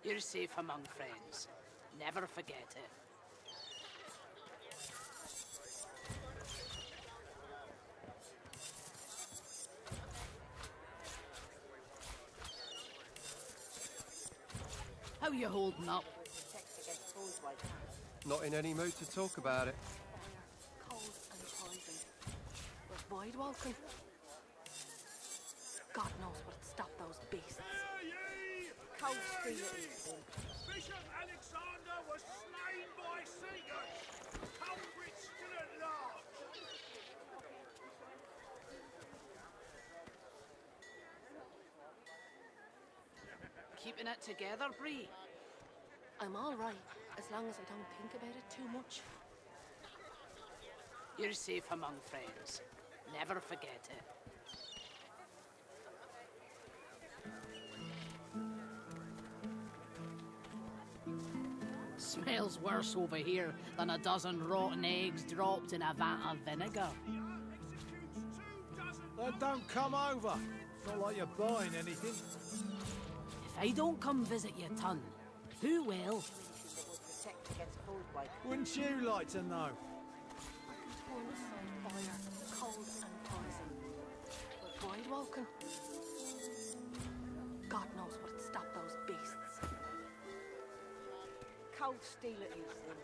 You're safe among friends. Never forget it. How you holding up? Not in any mood to talk about it. Cold and poison. With void walking. God knows what'd stop those beasts. Cold steel it is. Bishop Alexander was slain by Seekers. Culprit still at large. Keeping it together, Bree? I'm all right, as long as I don't think about it too much. You're safe among friends. Never forget it. Smells worse over here than a dozen rotten eggs dropped in a vat of vinegar. Then don't come over. It's not like you're buying anything. If I don't come visit your ton, who will? Wouldn't you like to know? Torn aside fire, cold and poison. With void walking. God knows what'd stop those beasts. Cold steel it is then.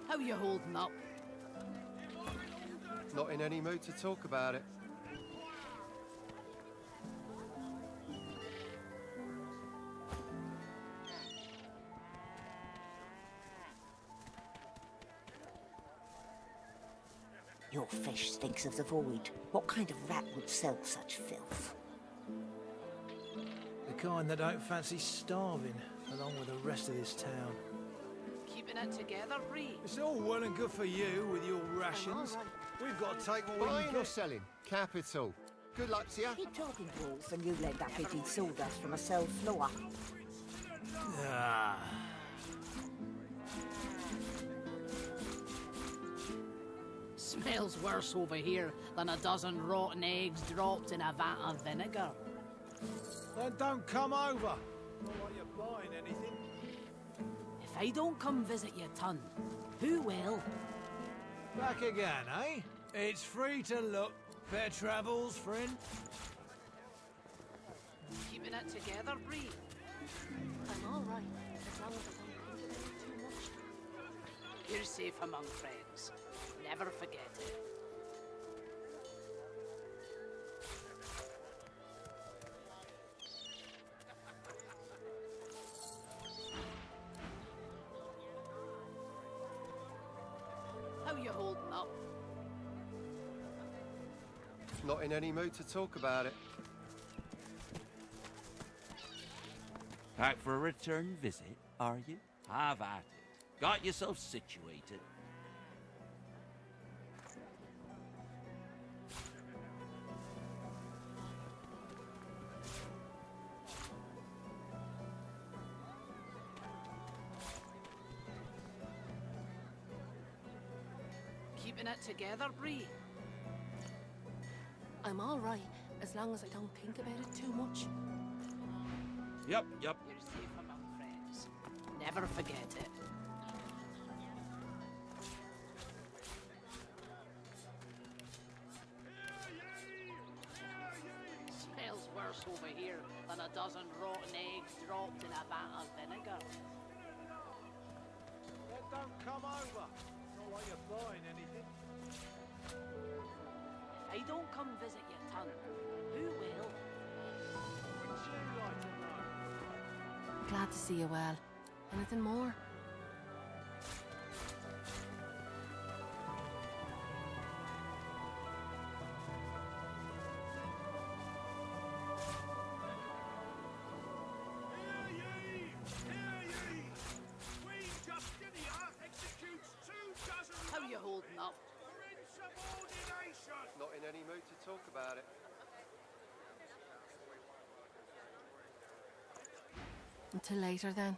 How you holding up? Not in any mood to talk about it. Your fish stinks of the void. What kind of rat would sell such filth? The kind that don't fancy starving, along with the rest of this town. Keeping it together, Bree? It's all well and good for you with your rations. We've got to take what we Buying can or get. selling? Capital. Good luck to you. Keep talking to us and you'll end up hitting sawdust from a cell floor. Ah. Smells worse over here than a dozen rotten eggs dropped in a vat of vinegar. Then don't come over. Not like you're buying anything. If I don't come visit your ton, who will? Back again, eh? It's free to look. Fair travels, friend. Keeping it together, Bree? I'm all right, as long as I don't think about it too much. You're safe among friends. Never forget it. How you holding up? Not in any mood to talk about it. Back for a return visit, are you? Have at it. Got yourself situated. Keeping it together, Bree? I'm all right, as long as I don't think about it too much. Yep. You're safe among friends. Never forget it. Smells worse over here than a dozen rotten eggs dropped in a vat of vinegar. Then don't come over. Not like you're buying anything. If I don't come visit your ton, who will? Wouldn't you like to know? Glad to see you well. Anything more? How you holding up? Not in any mood to talk about it. Until later, then.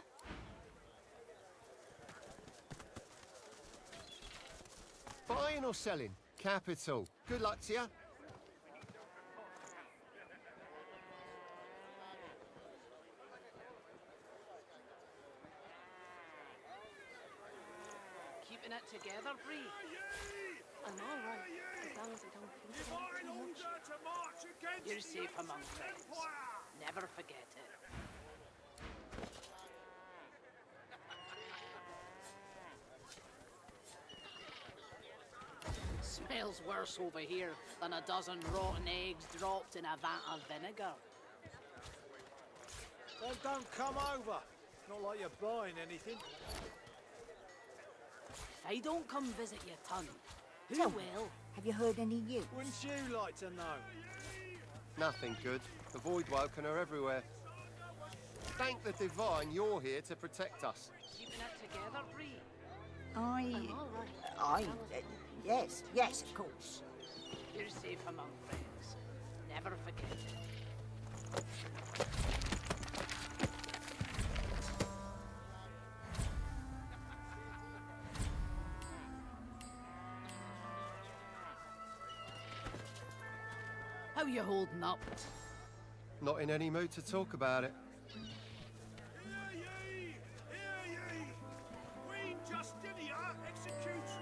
Buying or selling? Capital. Good luck to you. Keeping it together, Bree. I'm all right, as long as I don't think about it Divine too much. order to march against You're the safe among ancient friends. empire! Never forget it. Smells worse over here than a dozen rotten eggs dropped in a vat of vinegar. Then don't come over. Not like you're buying anything. If I don't come visit your ton, who Tell me, will? have you heard any news? Wouldn't you like to know? Nothing good. The void woken are everywhere. Thank the divine you're here to protect us. Keeping it together, Bree. I'm all right. Yes, of course. You're safe among friends. Never forget it. How you holding up? Not in any mood to talk about it. Hear ye! Hear ye! Queen Justinia executes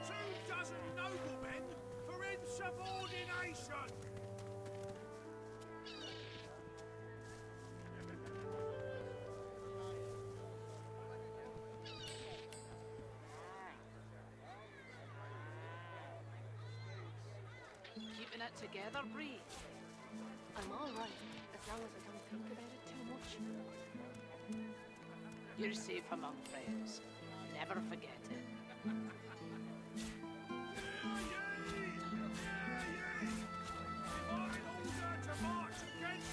24 noblemen for insubordination! Keeping it together, Bree. I'm all right, as long as I don't think about it too much. You're safe among friends. Never forget it.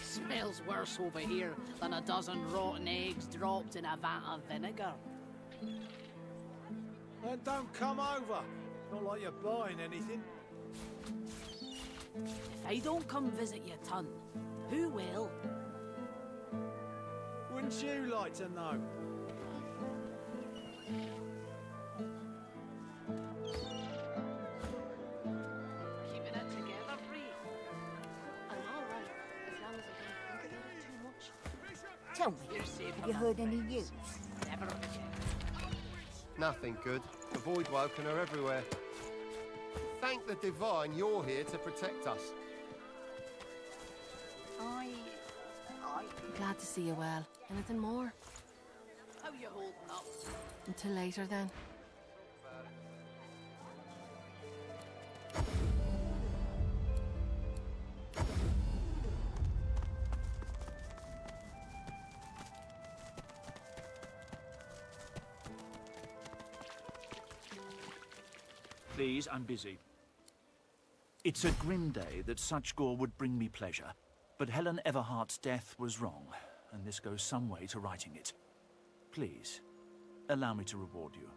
Smells worse over here than a dozen rotten eggs dropped in a vat of vinegar. Then don't come over. Not like you're buying anything. If I don't come visit your ton, who will? Wouldn't you like to know? Keeping it together, Bree. I'm all right, as long as I don't think about it too much. Tell me, You're safe have you among heard any friends. news? Never forget. Nothing good. The void woken are everywhere. Thank the divine you're here to protect us. Glad to see you well. Anything more? How you holding up? Until later then. Please, I'm busy. It's a grim day that such gore would bring me pleasure, but Helen Everhart's death was wrong, and this goes some way to righting it. Please, allow me to reward you.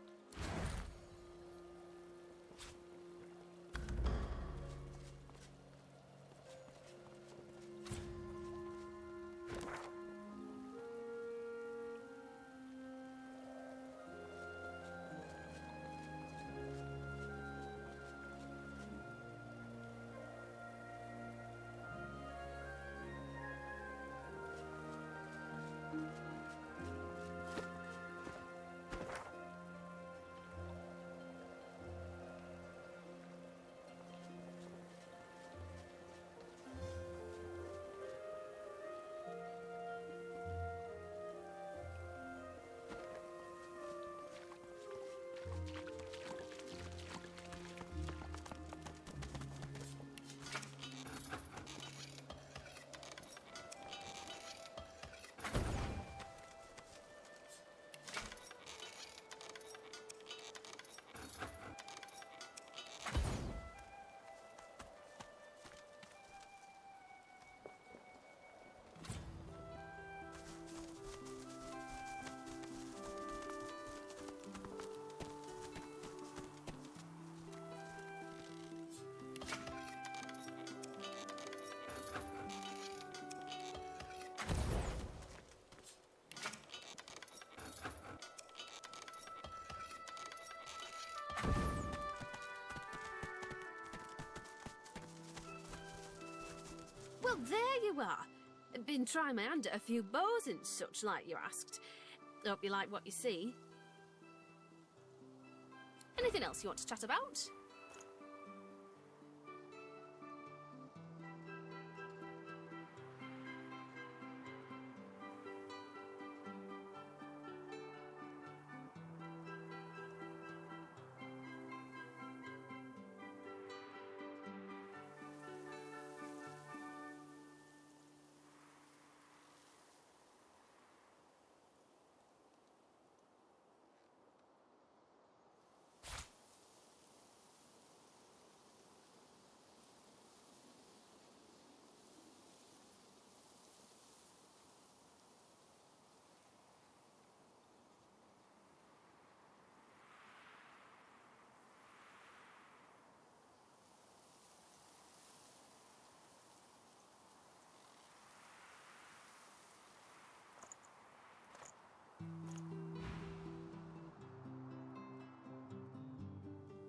Well, there you are. Been trying my hand at a few bows and such like you asked. Hope you like what you see. Anything else you want to chat about?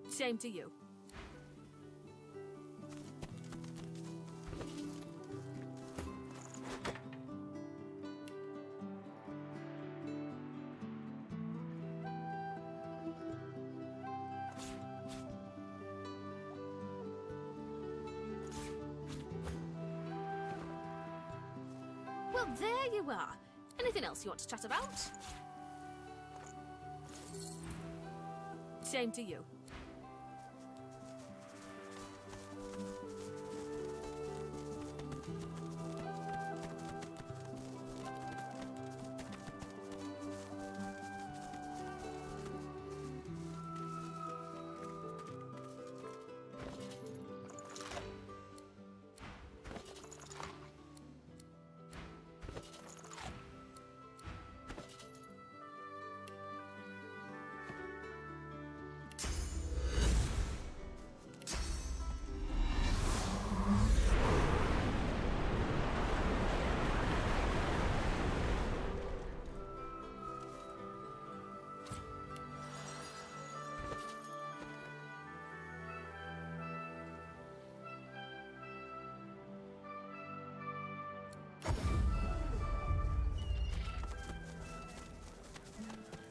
Same to you. Well, there you are. Anything else you want to chat about? Same to you.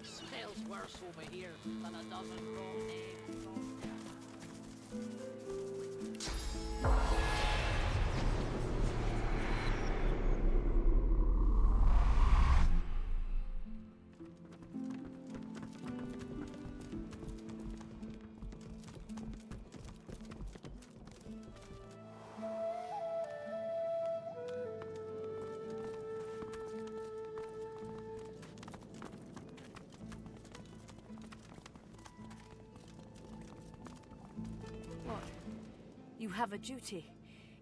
Smells worse over here than a dozen rotten eggs. What? You have a duty.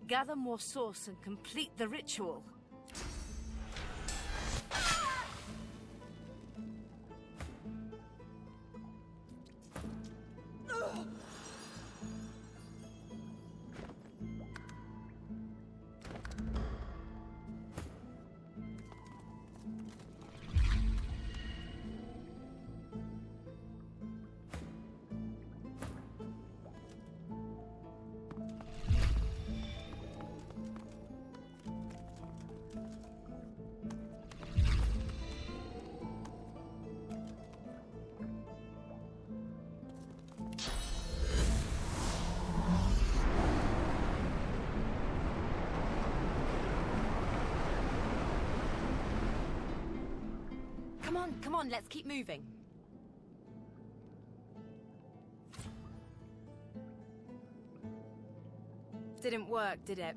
Gather more sauce and complete the ritual. Come on, let's keep moving. Didn't work, did it?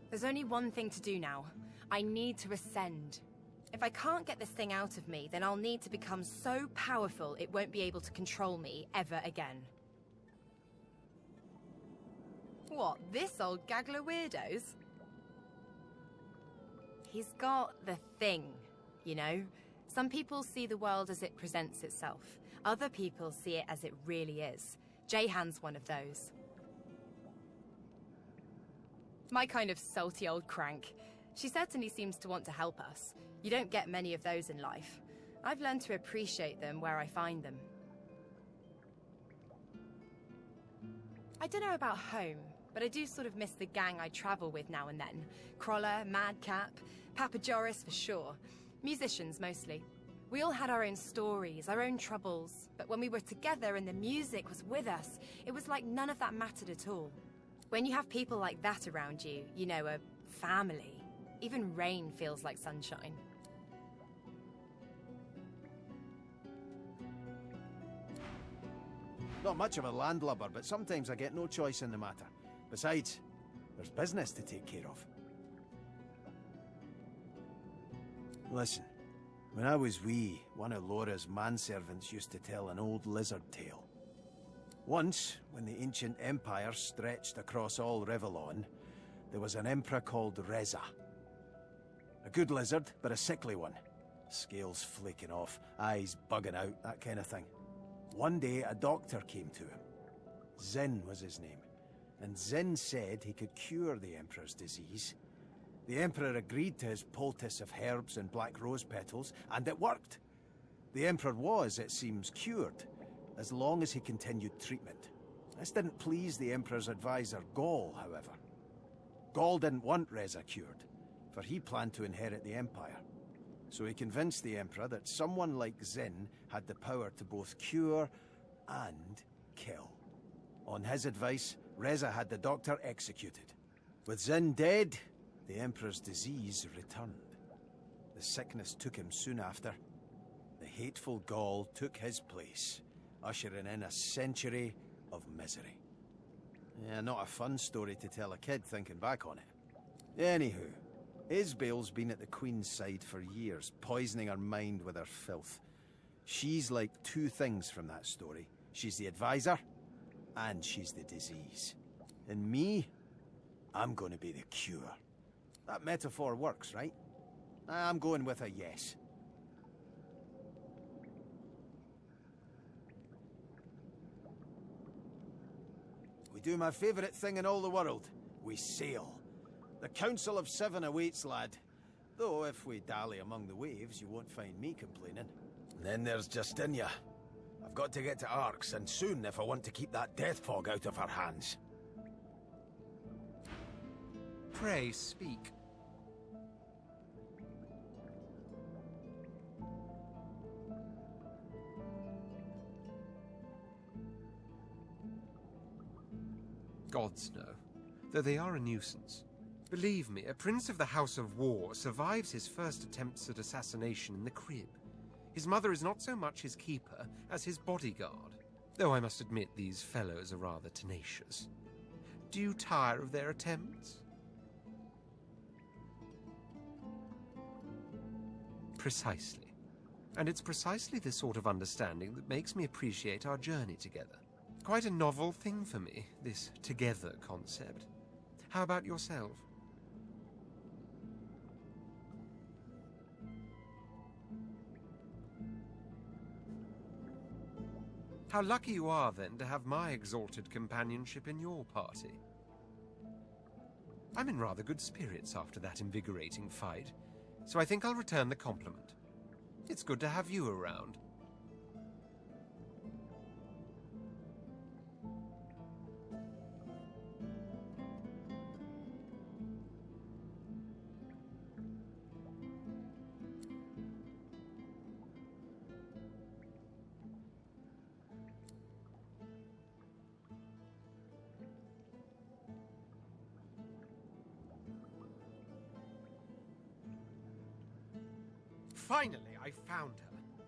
There's only one thing to do now. I need to ascend. If I can't get this thing out of me, then I'll need to become so powerful it won't be able to control me ever again. What, this old gaggle of weirdos? He's got the thing, you know? Some people see the world as it presents itself. Other people see it as it really is. Jahan's one of those. My kind of salty old crank. She certainly seems to want to help us. You don't get many of those in life. I've learned to appreciate them where I find them. I don't know about home, but I do sort of miss the gang I travel with now and then. Crawler, Madcap, Papa Joris for sure. Musicians, mostly. We all had our own stories, our own troubles, but when we were together and the music was with us, it was like none of that mattered at all. When you have people like that around you, you know, a family, even rain feels like sunshine. Not much of a landlubber, but sometimes I get no choice in the matter. Besides, there's business to take care of. Listen, when I was wee, one of Laura's manservants used to tell an old lizard tale. Once, when the ancient empire stretched across all Rivellon, there was an emperor called Reza. A good lizard, but a sickly one. Scales flaking off, eyes bugging out, that kind of thing. One day, a doctor came to him. Zin was his name. And Zin said he could cure the Emperor's disease. The Emperor agreed to his poultice of herbs and black rose petals, and it worked. The Emperor was, it seems, cured, as long as he continued treatment. This didn't please the Emperor's advisor, Gaul, however. Gaul didn't want Reza cured, for he planned to inherit the Empire. So he convinced the Emperor that someone like Zin had the power to both cure and kill. On his advice, Reza had the doctor executed. With Zin dead, the Emperor's disease returned. The sickness took him soon after. The hateful Gaul took his place, ushering in a century of misery. Yeah, not a fun story to tell a kid thinking back on it. Anywho, Isbel's been at the Queen's side for years, poisoning her mind with her filth. She's like two things from that story. She's the advisor, and she's the disease. And me, I'm gonna be the cure. That metaphor works, right? I'm going with a yes. We do my favourite thing in all the world. We sail. The Council of Seven awaits, lad. Though if we dally among the waves, you won't find me complaining. And then there's Justinia. I've got to get to Arx, and soon if I want to keep that death fog out of her hands. Pray speak. Gods know, though they are a nuisance. Believe me, a prince of the House of War survives his first attempts at assassination in the crib. His mother is not so much his keeper as his bodyguard, though I must admit these fellows are rather tenacious. Do you tire of their attempts? Precisely. And it's precisely this sort of understanding that makes me appreciate our journey together. Quite a novel thing for me, this together concept. How about yourself? How lucky you are, then, to have my exalted companionship in your party. I'm in rather good spirits after that invigorating fight, so I think I'll return the compliment. It's good to have you around. Finally, I found her.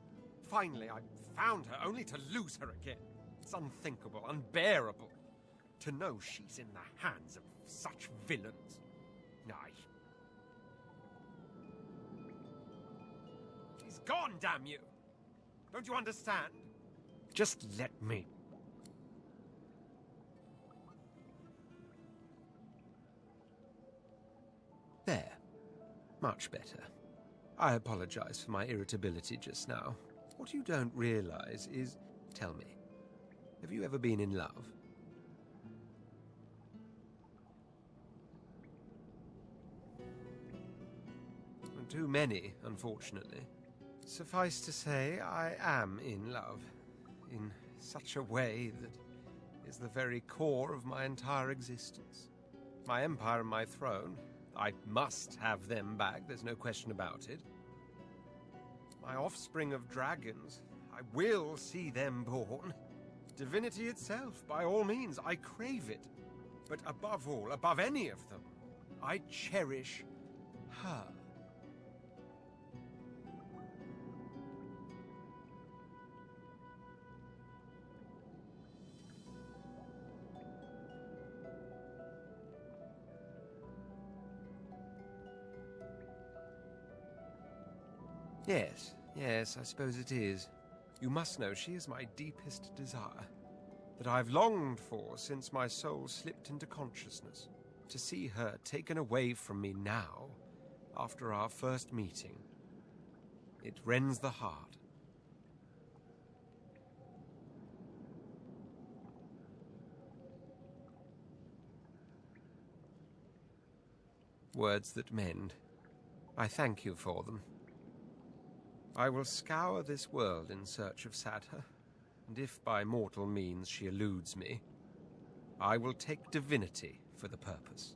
Finally, I found her, only to lose her again. It's unthinkable, unbearable. To know she's in the hands of such villains. Aye. She's gone, damn you! Don't you understand? Just let me. There. Much better. I apologize for my irritability just now. What you don't realize is... Tell me, have you ever been in love? Too many, unfortunately. Suffice to say, I am in love. In such a way that is the very core of my entire existence. My empire and my throne... I must have them back, there's no question about it. My offspring of dragons, I will see them born. Divinity itself, by all means, I crave it. But above all, above any of them, I cherish her. Yes, I suppose it is. You must know she is my deepest desire, that I've longed for since my soul slipped into consciousness. To see her taken away from me now, after our first meeting, it rends the heart. Words that mend. I thank you for them. I will scour this world in search of Sadha, and if by mortal means she eludes me, I will take Divinity for the purpose.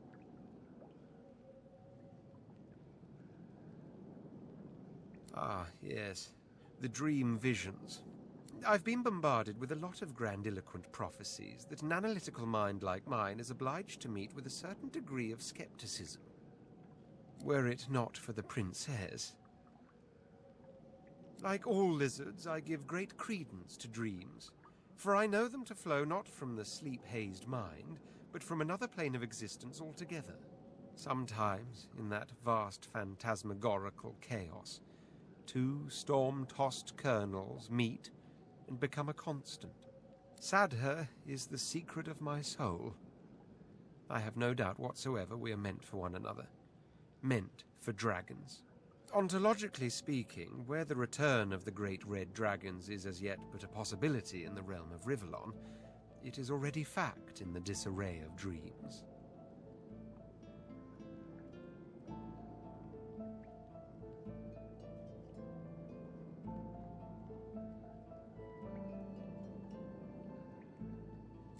Ah, yes, the dream visions. I've been bombarded with a lot of grandiloquent prophecies that an analytical mind like mine is obliged to meet with a certain degree of skepticism. Were it not for the princess. Like all lizards, I give great credence to dreams, for I know them to flow not from the sleep-hazed mind, but from another plane of existence altogether. Sometimes, in that vast phantasmagorical chaos, two storm-tossed kernels meet and become a constant. Sadha is the secret of my soul. I have no doubt whatsoever we are meant for one another. Meant for dragons. Ontologically speaking, where the return of the great red dragons is as yet but a possibility in the realm of Rivellon, it is already fact in the disarray of dreams.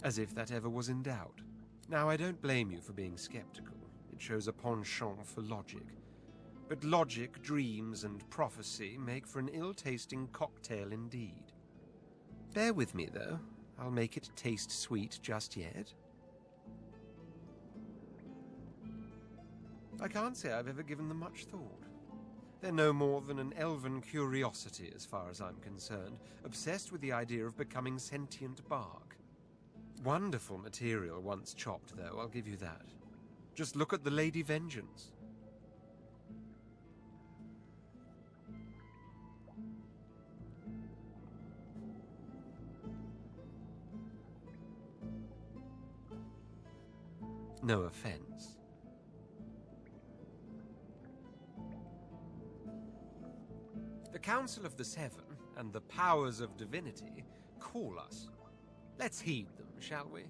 As if that ever was in doubt. Now, I don't blame you for being skeptical. It shows a penchant for logic. But logic, dreams, and prophecy make for an ill-tasting cocktail indeed. Bear with me, though. I'll make it taste sweet just yet. I can't say I've ever given them much thought. They're no more than an elven curiosity as far as I'm concerned, obsessed with the idea of becoming sentient bark. Wonderful material once chopped, though, I'll give you that. Just look at the Lady Vengeance. No offense. The Council of the Seven and the powers of divinity call us. Let's heed them, shall we?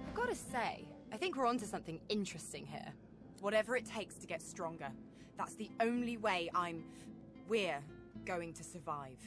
I've got to say, I think we're onto something interesting here. Whatever it takes to get stronger. That's the only way we're going to survive.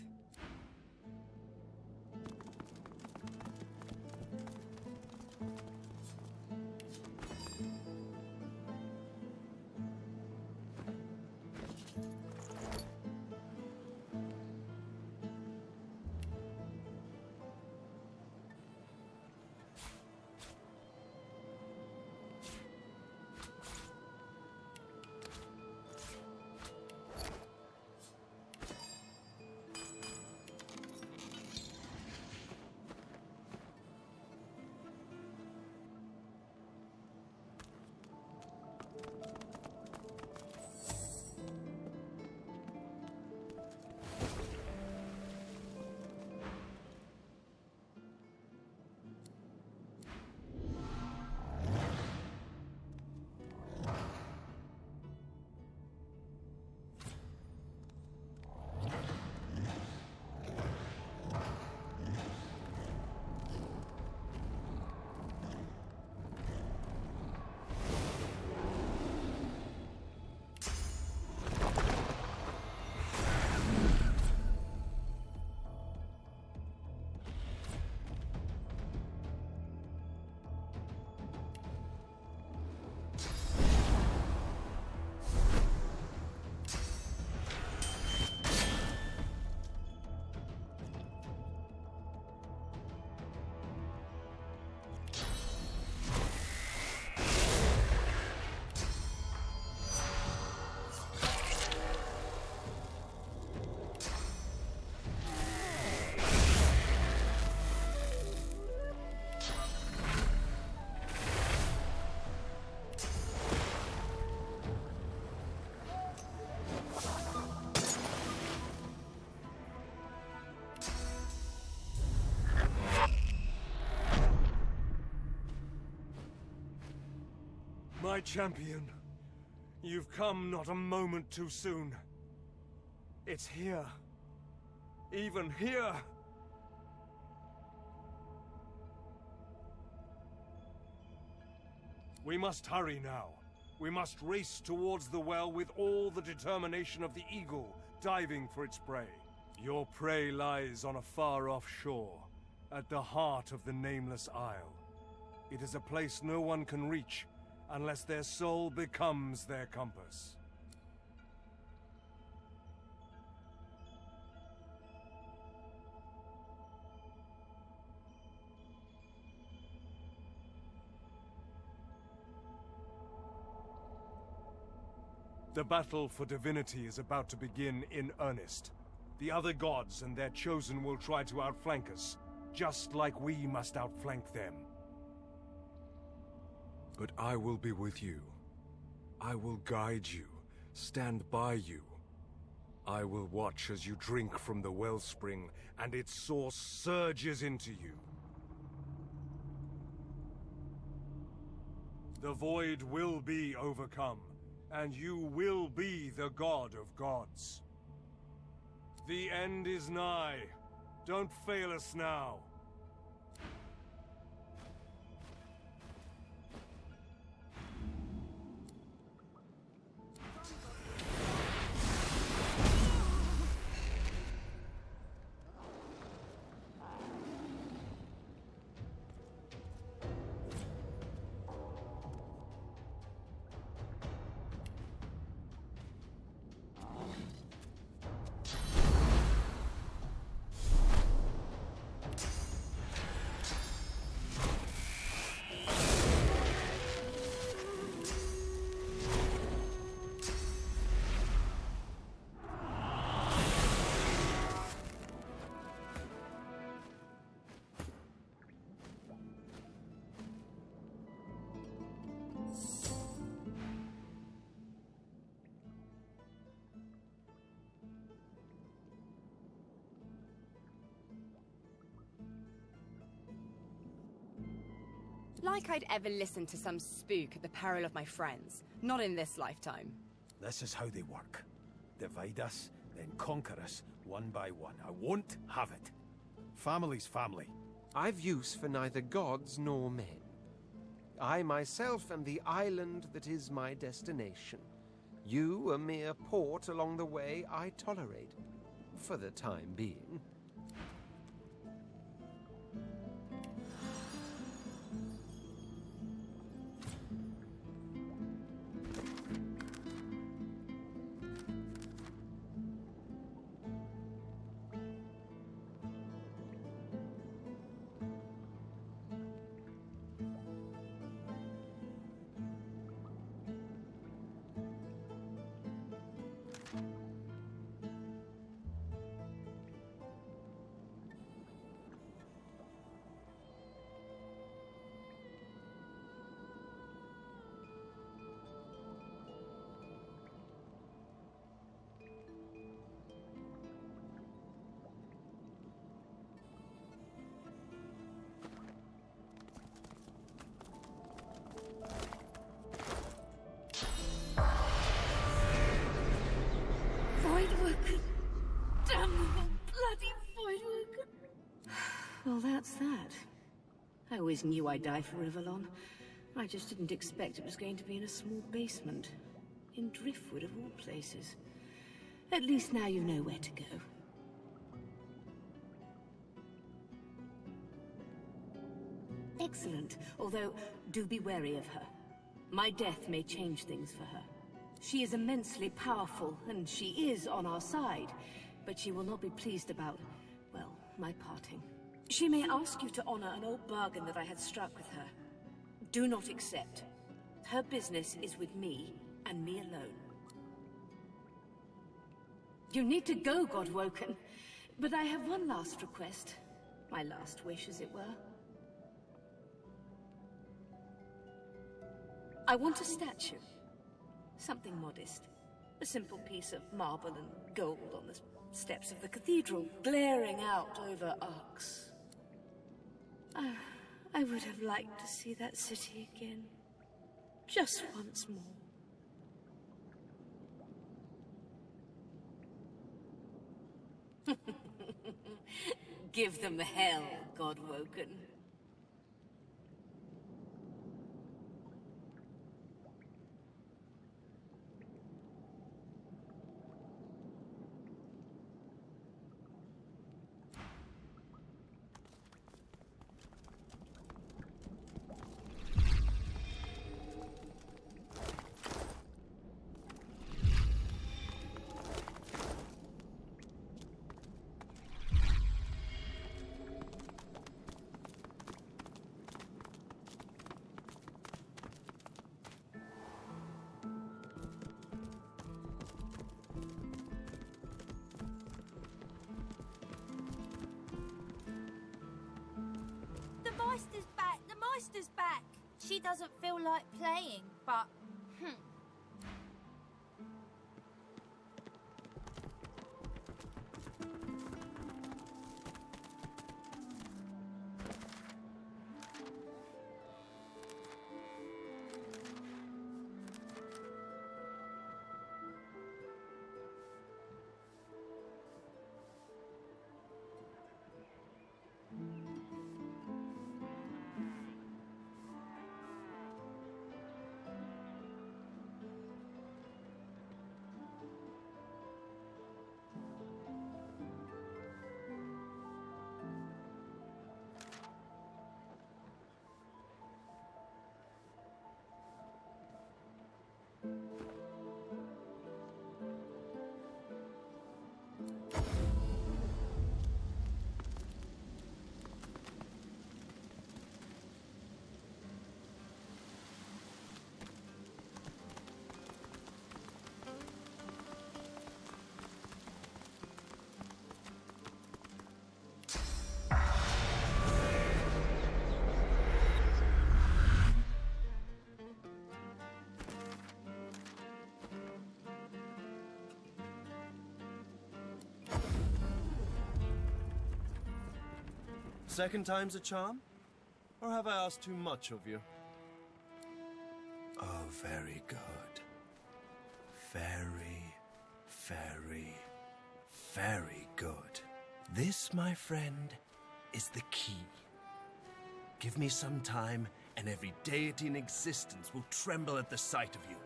my champion. You've come not a moment too soon. It's here. Even here. We must hurry now. We must race towards the well with all the determination of the eagle diving for its prey. Your prey lies on a far-off shore, at the heart of the Nameless Isle. It is a place no one can reach unless their soul becomes their compass. The battle for Divinity is about to begin in earnest. The other gods and their chosen will try to outflank us, just like we must outflank them. But I will be with you. I will guide you, stand by you. I will watch as you drink from the wellspring and its source surges into you. The void will be overcome, and you will be the god of gods. The end is nigh. Don't fail us now. Like I'd ever listen to some spook at the peril of my friends. Not in this lifetime. This is how they work. Divide us, then conquer us, one by one. I won't have it. Family's family. I've use for neither gods nor men. I myself am the island that is my destination. You a mere port along the way I tolerate, for the time being. Voidwoken! Damnable bloody Voidwoken! Well, that's that. I always knew I'd die for Rivellon. I just didn't expect it was going to be in a small basement. In Driftwood, of all places. At least now you know where to go. Excellent, although do be wary of her. My death may change things for her. She is immensely powerful, and she is on our side, but she will not be pleased about, well, my parting. She may ask you to honor an old bargain that I had struck with her. Do not accept. Her business is with me, and me alone. You need to go, Godwoken, but I have one last request. My last wish, as it were. I want a statue. Something modest. A simple piece of marble and gold on the steps of the cathedral, glaring out over arcs. I would have liked to see that city again. Just once more. Give them hell, Godwoken. Meister's back! The Meister's back! She doesn't feel like playing, but... Second time's a charm? Or have I asked too much of you? Oh, very good. Very, very, very good. This, my friend, is the key. Give me some time, and every deity in existence will tremble at the sight of you.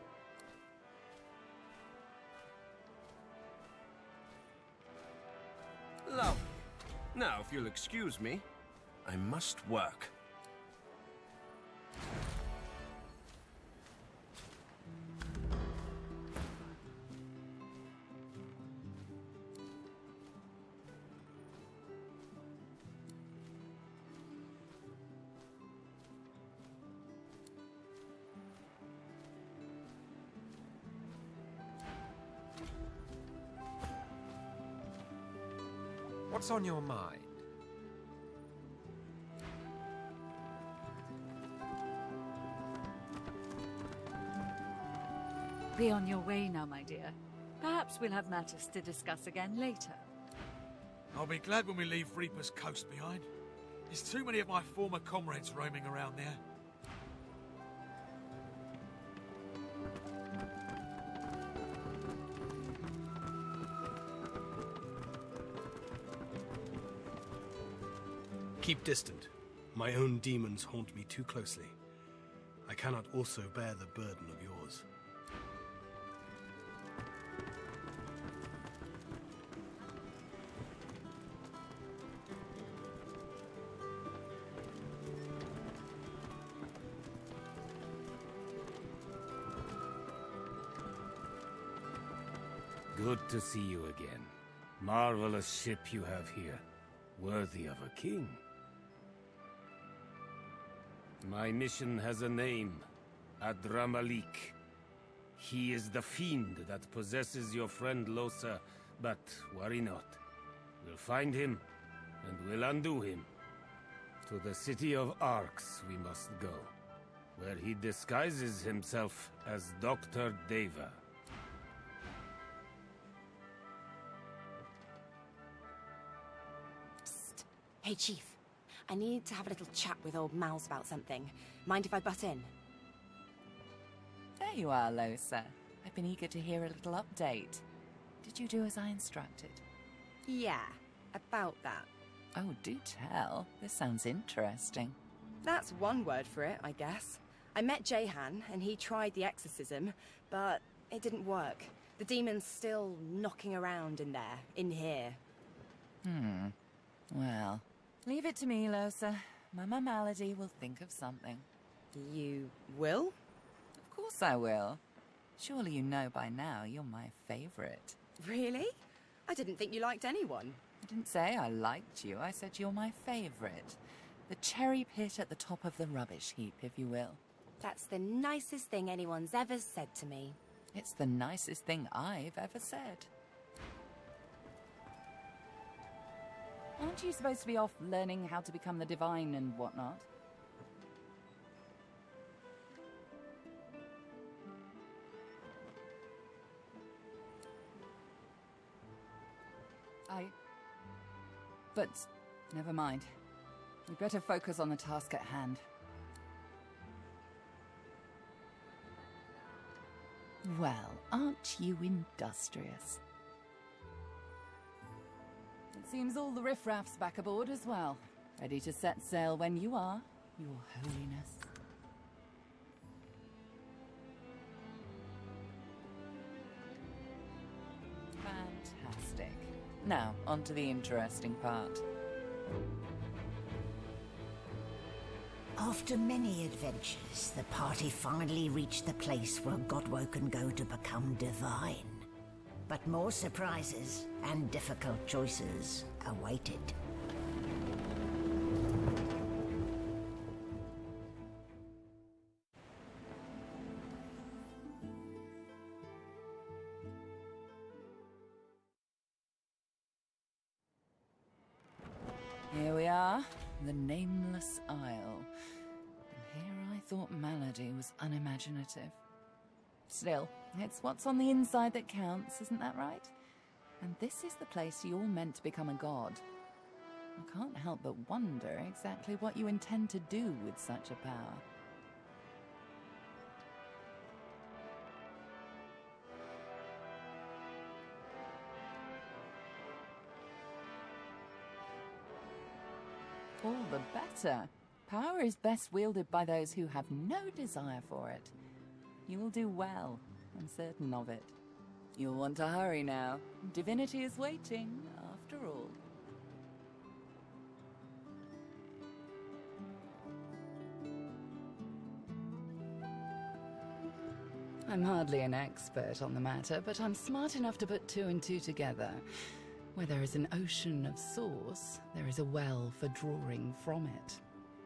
Lovely. Now, if you'll excuse me, I must work. What's on your mind? Be on your way now, my dear. Perhaps we'll have matters to discuss again later. I'll be glad when we leave Reaper's Coast behind. There's too many of my former comrades roaming around there. Keep distant. My own demons haunt me too closely. I cannot also bear the burden of yours. Good to see you again. Marvelous ship you have here. Worthy of a king. My mission has a name. Adramalik. He is the fiend that possesses your friend Losa, but worry not. We'll find him, and we'll undo him. To the city of Arx we must go, where he disguises himself as Dr. Deva. Hey, Chief. I need to have a little chat with old Mal's about something. Mind if I butt in? There you are, Losa. I've been eager to hear a little update. Did you do as I instructed? Yeah, about that. Oh, do tell. This sounds interesting. That's one word for it, I guess. I met Jahan, and he tried the exorcism, but it didn't work. The demon's still knocking around in there, in here. Well, leave it to me, Losa. Mama Malady will think of something. You will? Of course I will. Surely you know by now you're my favorite. Really? I didn't think you liked anyone. I didn't say I liked you. I said you're my favorite. The cherry pit at the top of the rubbish heap, if you will. That's the nicest thing anyone's ever said to me. It's the nicest thing I've ever said. Aren't you supposed to be off learning how to become the divine and whatnot? But never mind. We better focus on the task at hand. Well, aren't you industrious? It seems all the riffraff's back aboard as well. Ready to set sail when you are, Your Holiness. Fantastic. Now, on to the interesting part. After many adventures, the party finally reached the place where Godwo can go to become divine. But more surprises and difficult choices awaited. Here we are, the Nameless Isle. And here I thought Malady was unimaginative. Still, it's what's on the inside that counts, isn't that right? And this is the place you're meant to become a god. I can't help but wonder exactly what you intend to do with such a power. All the better. Power is best wielded by those who have no desire for it. You will do well, I'm certain of it. You'll want to hurry now. Divinity is waiting, after all. I'm hardly an expert on the matter, but I'm smart enough to put two and two together. Where there is an ocean of source, there is a well for drawing from it.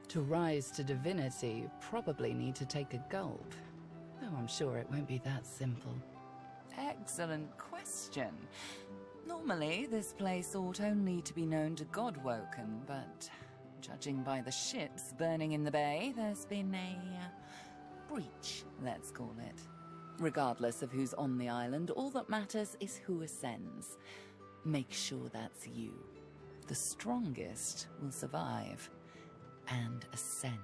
To rise to divinity, you probably need to take a gulp. Though I'm sure it won't be that simple. Excellent question. Normally, this place ought only to be known to Godwoken, but judging by the ships burning in the bay, there's been a breach, let's call it. Regardless of who's on the island, all that matters is who ascends. Make sure that's you. The strongest will survive and ascend.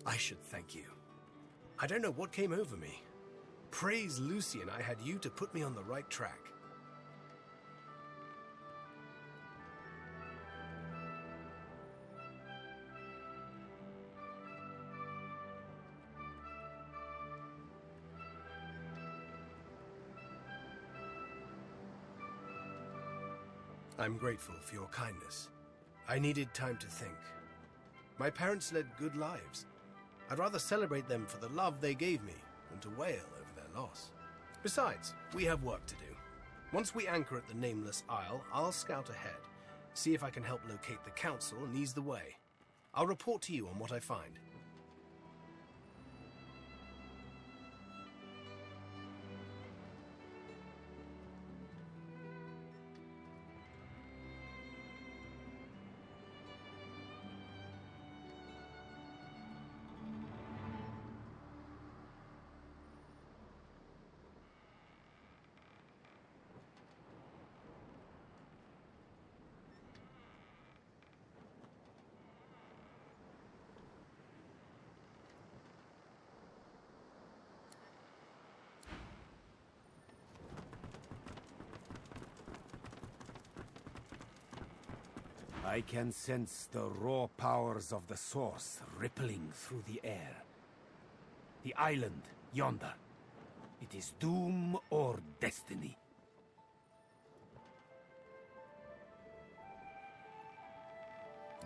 I should thank you. I don't know what came over me. Praise Lucian, I had you to put me on the right track. I'm grateful for your kindness. I needed time to think. My parents led good lives. I'd rather celebrate them for the love they gave me than to wail over their loss. Besides, we have work to do. Once we anchor at the Nameless Isle, I'll scout ahead, see if I can help locate the council and ease the way. I'll report to you on what I find. I can sense the raw powers of the source rippling through the air. The island, yonder. It is doom or destiny.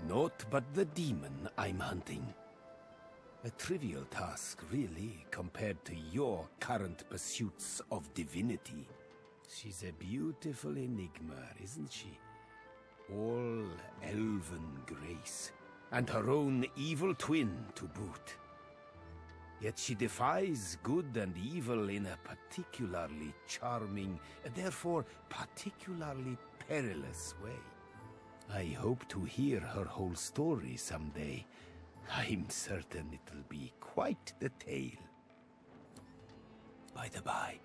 Naught but the demon I'm hunting. A trivial task, really, compared to your current pursuits of divinity. She's a beautiful enigma, isn't she? All elven grace, and her own evil twin to boot. Yet she defies good and evil in a particularly charming, therefore particularly perilous way. I hope to hear her whole story someday. I'm certain it'll be quite the tale. By the by,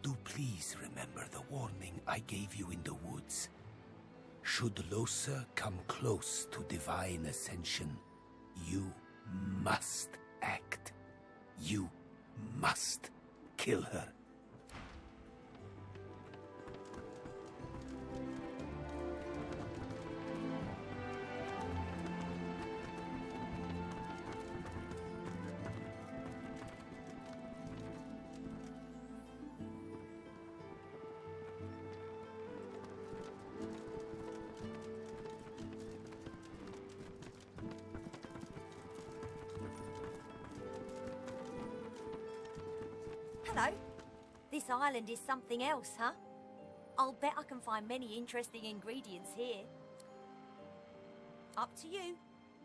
do please remember the warning I gave you in the woods. Should Losa come close to divine ascension, you must act. You must kill her. Hello. This island is something else, huh? I'll bet I can find many interesting ingredients here. Up to you.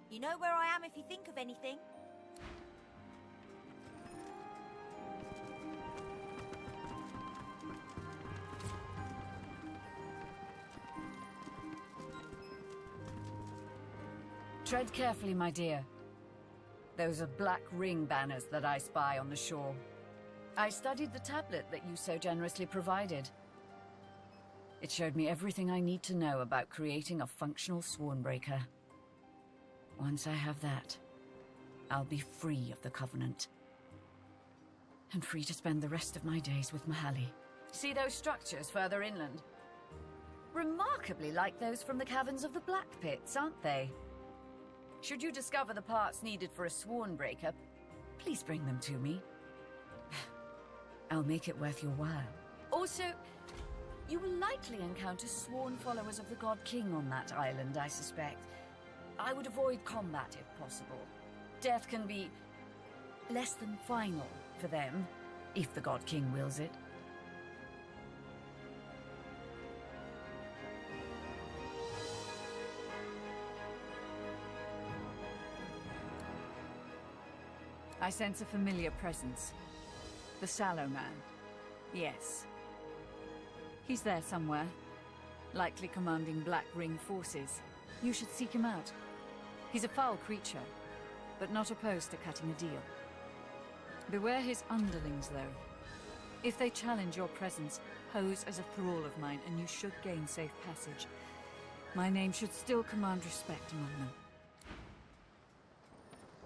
You know where I am if you think of anything. Tread carefully, my dear. Those are black ring banners that I spy on the shore. I studied the tablet that you so generously provided. It showed me everything I need to know about creating a functional Swornbreaker. Once I have that, I'll be free of the Covenant. And free to spend the rest of my days with Mahali. See those structures further inland? Remarkably like those from the caverns of the Black Pits, aren't they? Should you discover the parts needed for a Swornbreaker, please bring them to me. I'll make it worth your while. Also, you will likely encounter sworn followers of the God King on that island, I suspect. I would avoid combat if possible. Death can be less than final for them, if the God King wills it. I sense a familiar presence. The Sallow Man. Yes. He's there somewhere. Likely commanding Black Ring forces. You should seek him out. He's a foul creature, but not opposed to cutting a deal. Beware his underlings, though. If they challenge your presence, pose as a thrall of mine, and you should gain safe passage. My name should still command respect among them.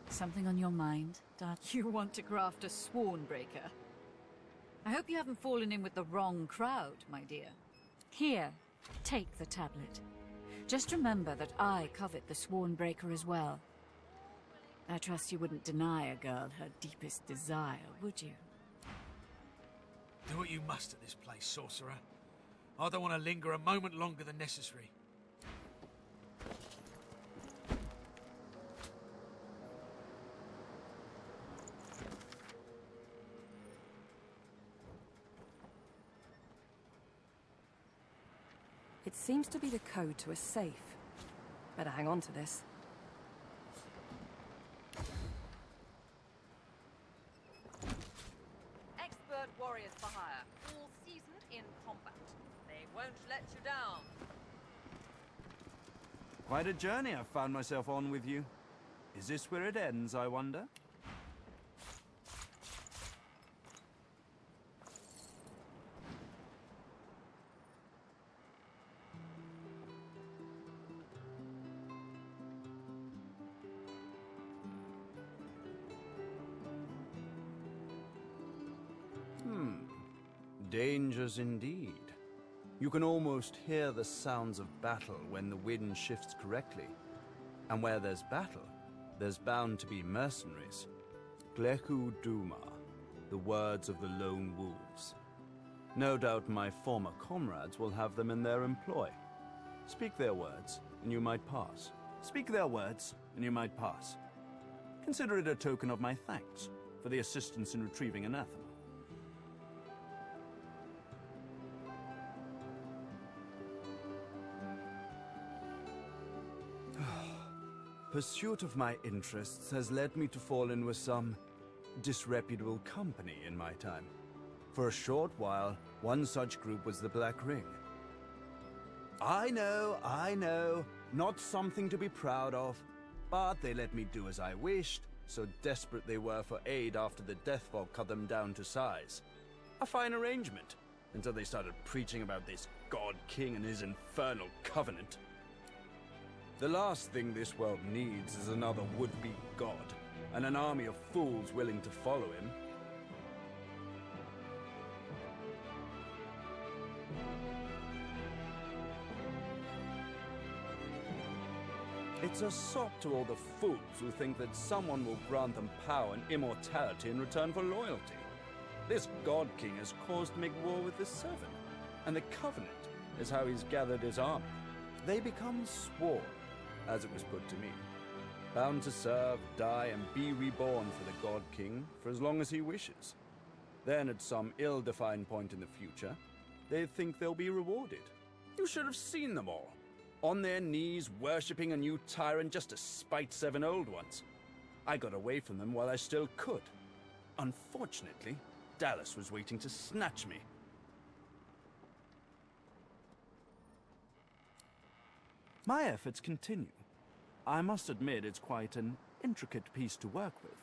Something on your mind, Dad? You want to craft a Swornbreaker? I hope you haven't fallen in with the wrong crowd, my dear. Here, take the tablet. Just remember that I covet the Swornbreaker as well. I trust you wouldn't deny a girl her deepest desire, would you? Do what you must at this place, sorcerer. I don't want to linger a moment longer than necessary. It seems to be the code to a safe. Better hang on to this. Expert warriors for hire, all seasoned in combat. They won't let you down. Quite a journey I've found myself on with you. Is this where it ends, I wonder? Dangers indeed. You can almost hear the sounds of battle when the wind shifts correctly. And where there's battle, there's bound to be mercenaries. Gleku Duma, the words of the lone wolves. No doubt my former comrades will have them in their employ. Speak their words, and you might pass. Speak their words, and you might pass. Consider it a token of my thanks for the assistance in retrieving anathema. Pursuit of my interests has led me to fall in with some disreputable company in my time. For a short while, one such group was the Black Ring. I know, not something to be proud of, but they let me do as I wished, so desperate they were for aid after the death fog cut them down to size. A fine arrangement, until they started preaching about this God King and his infernal covenant. The last thing this world needs is another would-be god, and an army of fools willing to follow him. It's a sop to all the fools who think that someone will grant them power and immortality in return for loyalty. This God King has caused to make war with the Seven, and the Covenant is how he's gathered his army. They become sworn, as it was put to me, bound to serve, die, and be reborn for the God King for as long as he wishes. Then, at some ill-defined point in the future, they think they'll be rewarded. You should have seen them all, on their knees, worshipping a new tyrant just to spite 7 old ones. I got away from them while I still could. Unfortunately, Dallas was waiting to snatch me. My efforts continue. I must admit it's quite an intricate piece to work with,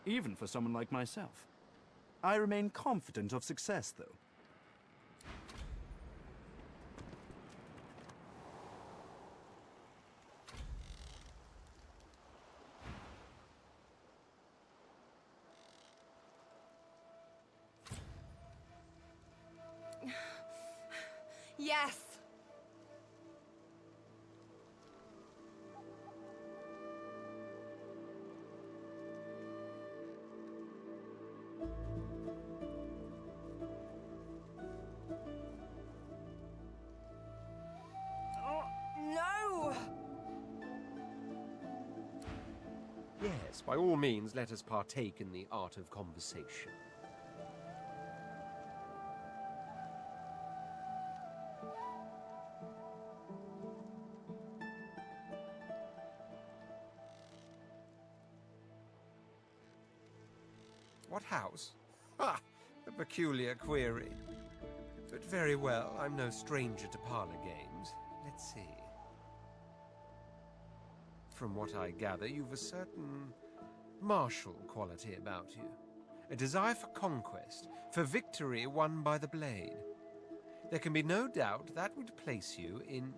even for someone like myself. I remain confident of success, though. Yes! No! Yes, by all means, let us partake in the art of conversation. What house? Ha! A peculiar query. But very well, I'm no stranger to parlor games. Let's see. From what I gather, you've a certain martial quality about you. A desire for conquest, for victory won by the blade. There can be no doubt that would place you in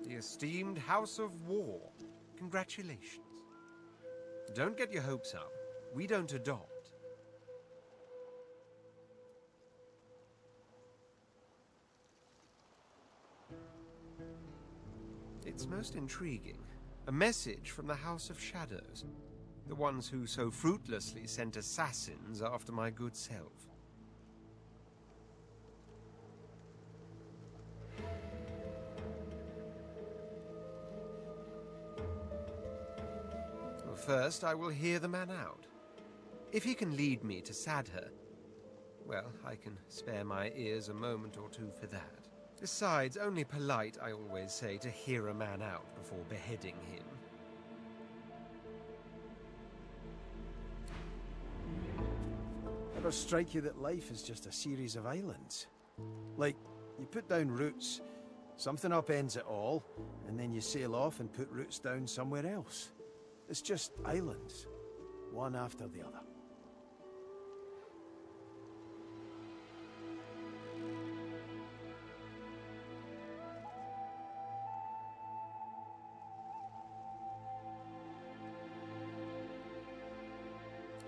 the esteemed House of War. Congratulations. Don't get your hopes up. We don't adopt. It's most intriguing. A message from the House of Shadows. The ones who so fruitlessly sent assassins after my good self. Well, first, I will hear the man out. If he can lead me to Sadher, well, I can spare my ears a moment or two for that. Besides, only polite, I always say, to hear a man out before beheading him. Ever strike you that life is just a series of islands? Like, you put down roots, something upends it all, and then you sail off and put roots down somewhere else. It's just islands, one after the other.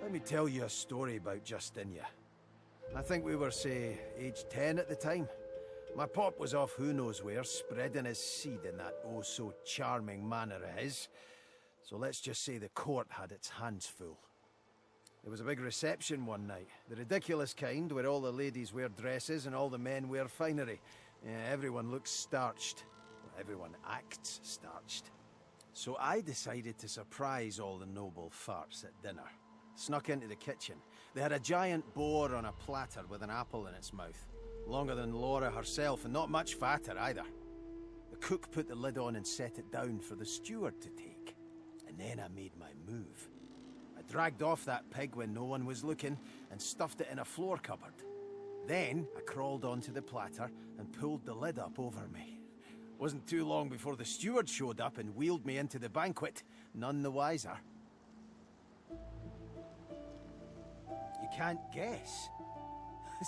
Let me tell you a story about Justinia. I think we were, say, age 10 at the time. My pop was off who knows where, spreading his seed in that oh-so-charming manner of his. So let's just say the court had its hands full. There was a big reception one night. The ridiculous kind, where all the ladies wear dresses and all the men wear finery. Yeah, everyone looks starched. Well, everyone acts starched. So I decided to surprise all the noble farts at dinner. Snuck into the kitchen. They had a giant boar on a platter with an apple in its mouth. Longer than Laura herself, and not much fatter either. The cook put the lid on and set it down for the steward to take. And then I made my move. I dragged off that pig when no one was looking and stuffed it in a floor cupboard. Then I crawled onto the platter and pulled the lid up over me. Wasn't too long before the steward showed up and wheeled me into the banquet, none the wiser. You can't guess.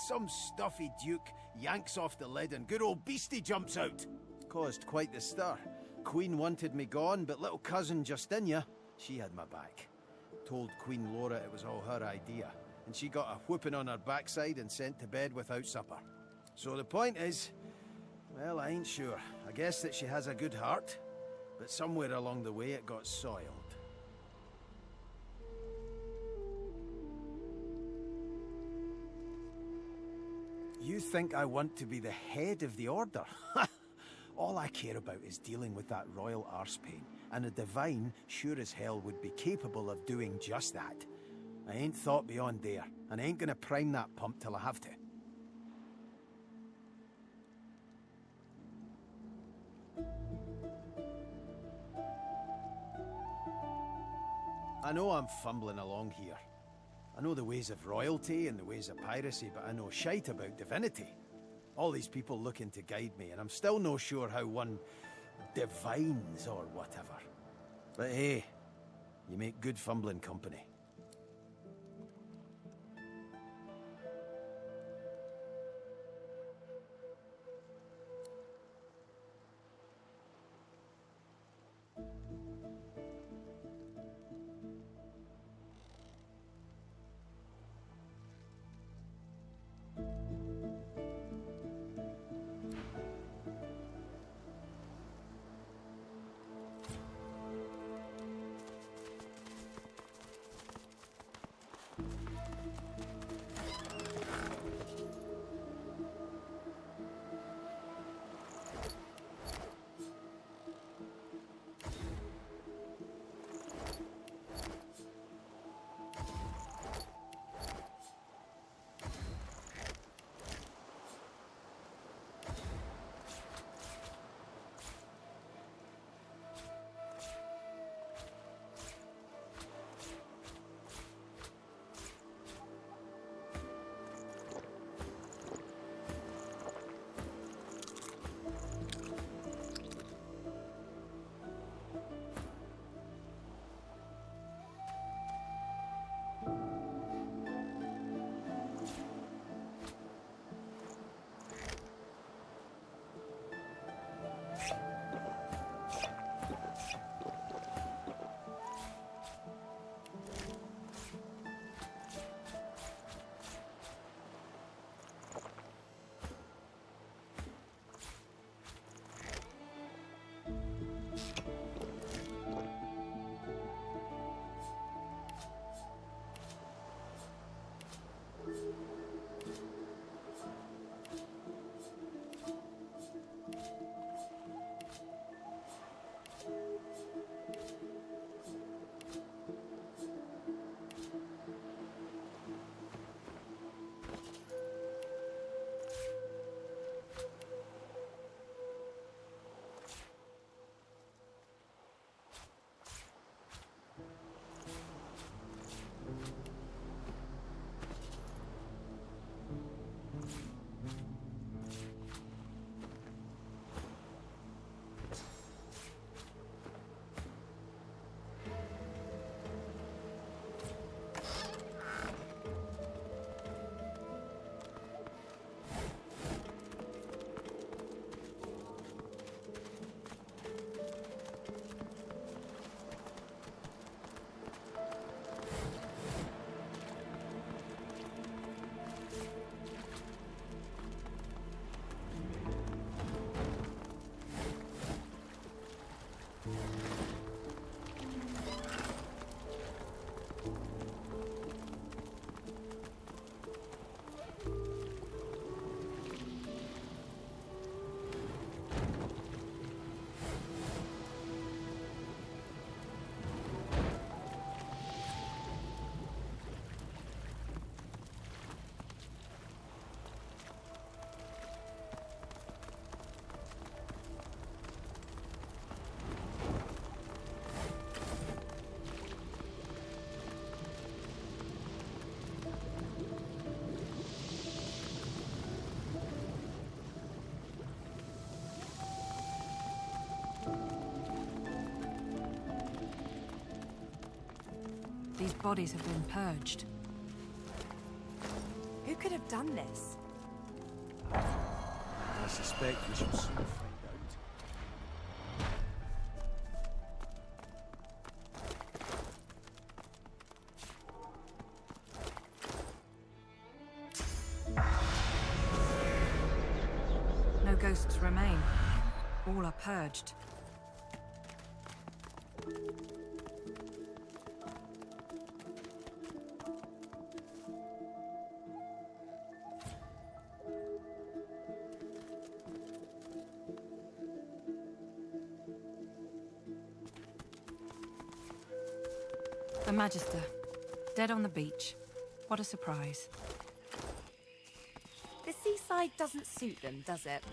Some stuffy duke yanks off the lid and good old beastie jumps out. Caused quite the stir. Queen wanted me gone, but little cousin Justinia, she had my back. Told Queen Laura it was all her idea, and she got a whooping on her backside and sent to bed without supper. So the point is, well, I ain't sure. I guess that she has a good heart, but somewhere along the way it got soiled. You think I want to be the head of the Order? All I care about is dealing with that royal arsepain, and a divine sure as hell would be capable of doing just that. I ain't thought beyond there, and I ain't gonna prime that pump till I have to. I know I'm fumbling along here. I know the ways of royalty and the ways of piracy, but I know shite about divinity. All these people looking to guide me, and I'm still no sure how one divines or whatever. But hey, you make good fumbling company. These bodies have been purged. Who could have done this? I suspect we shall soon find out. No ghosts remain. All are purged. The Magister, dead on the beach. What a surprise. The seaside doesn't suit them, does it?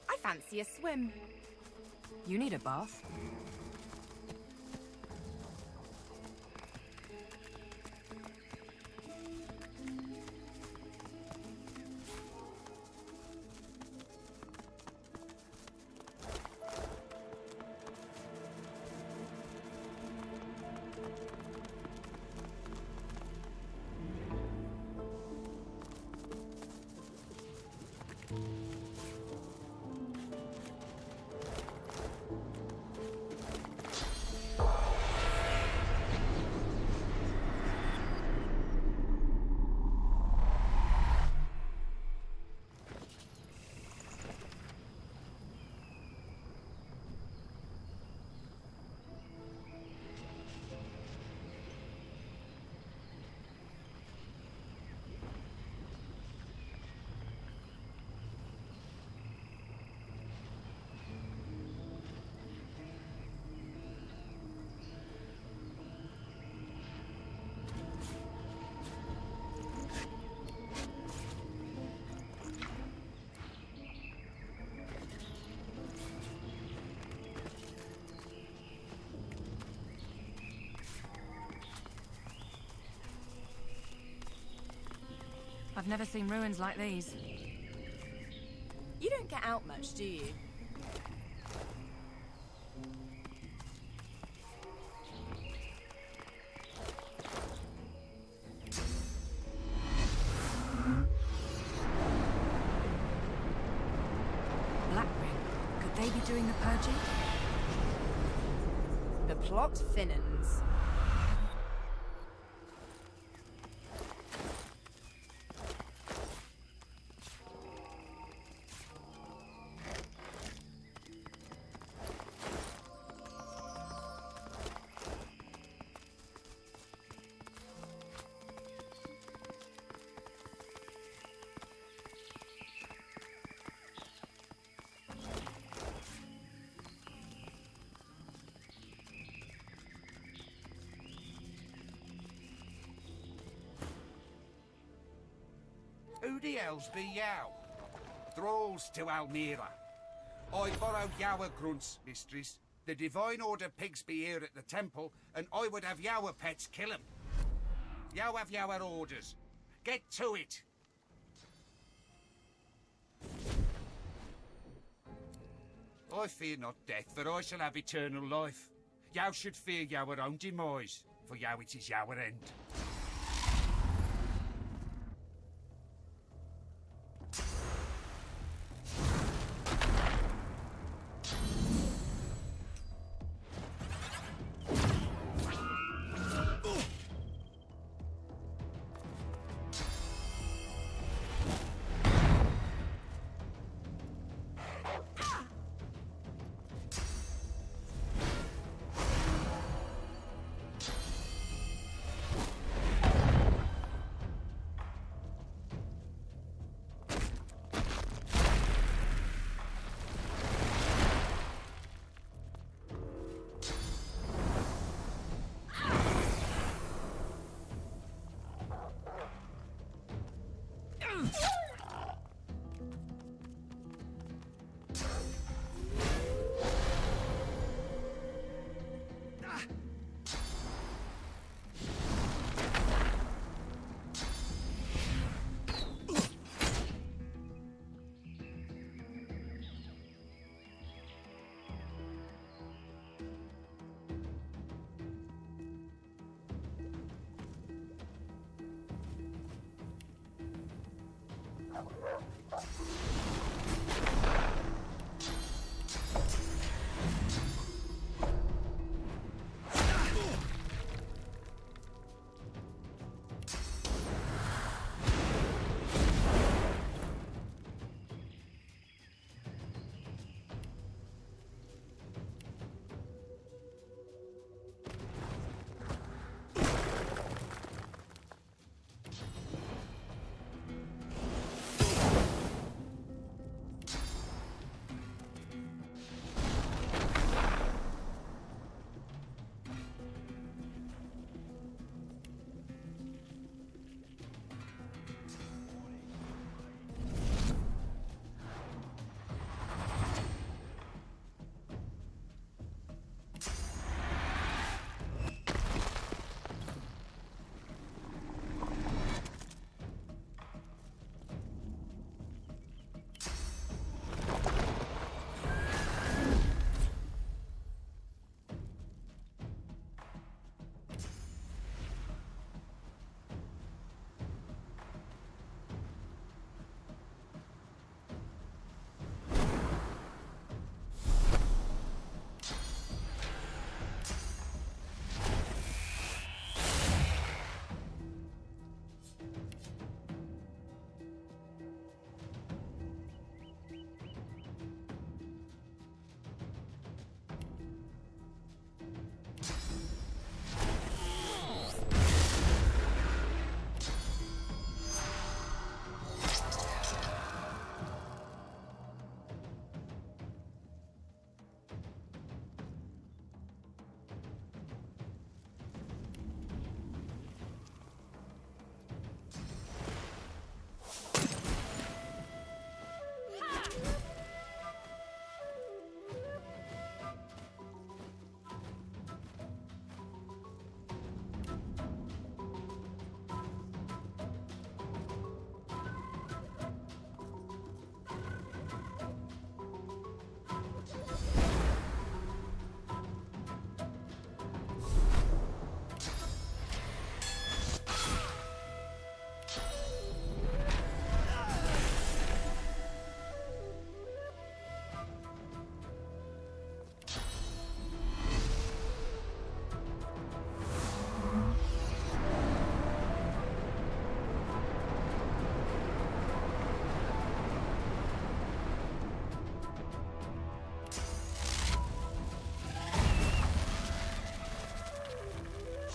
I fancy a swim. You need a bath. I've never seen ruins like these. You don't get out much, do you? Blackring, could they be doing the purging? The plot thinnens. Who the hells be yow? Thralls to Almira. I borrowed yower grunts, mistress. The Divine Order pigs be here at the temple, and I would have yower pets kill 'em. Yow have yower orders. Get to it. I fear not death, for I shall have eternal life. Yow should fear yower own demise, for yow it is yower end.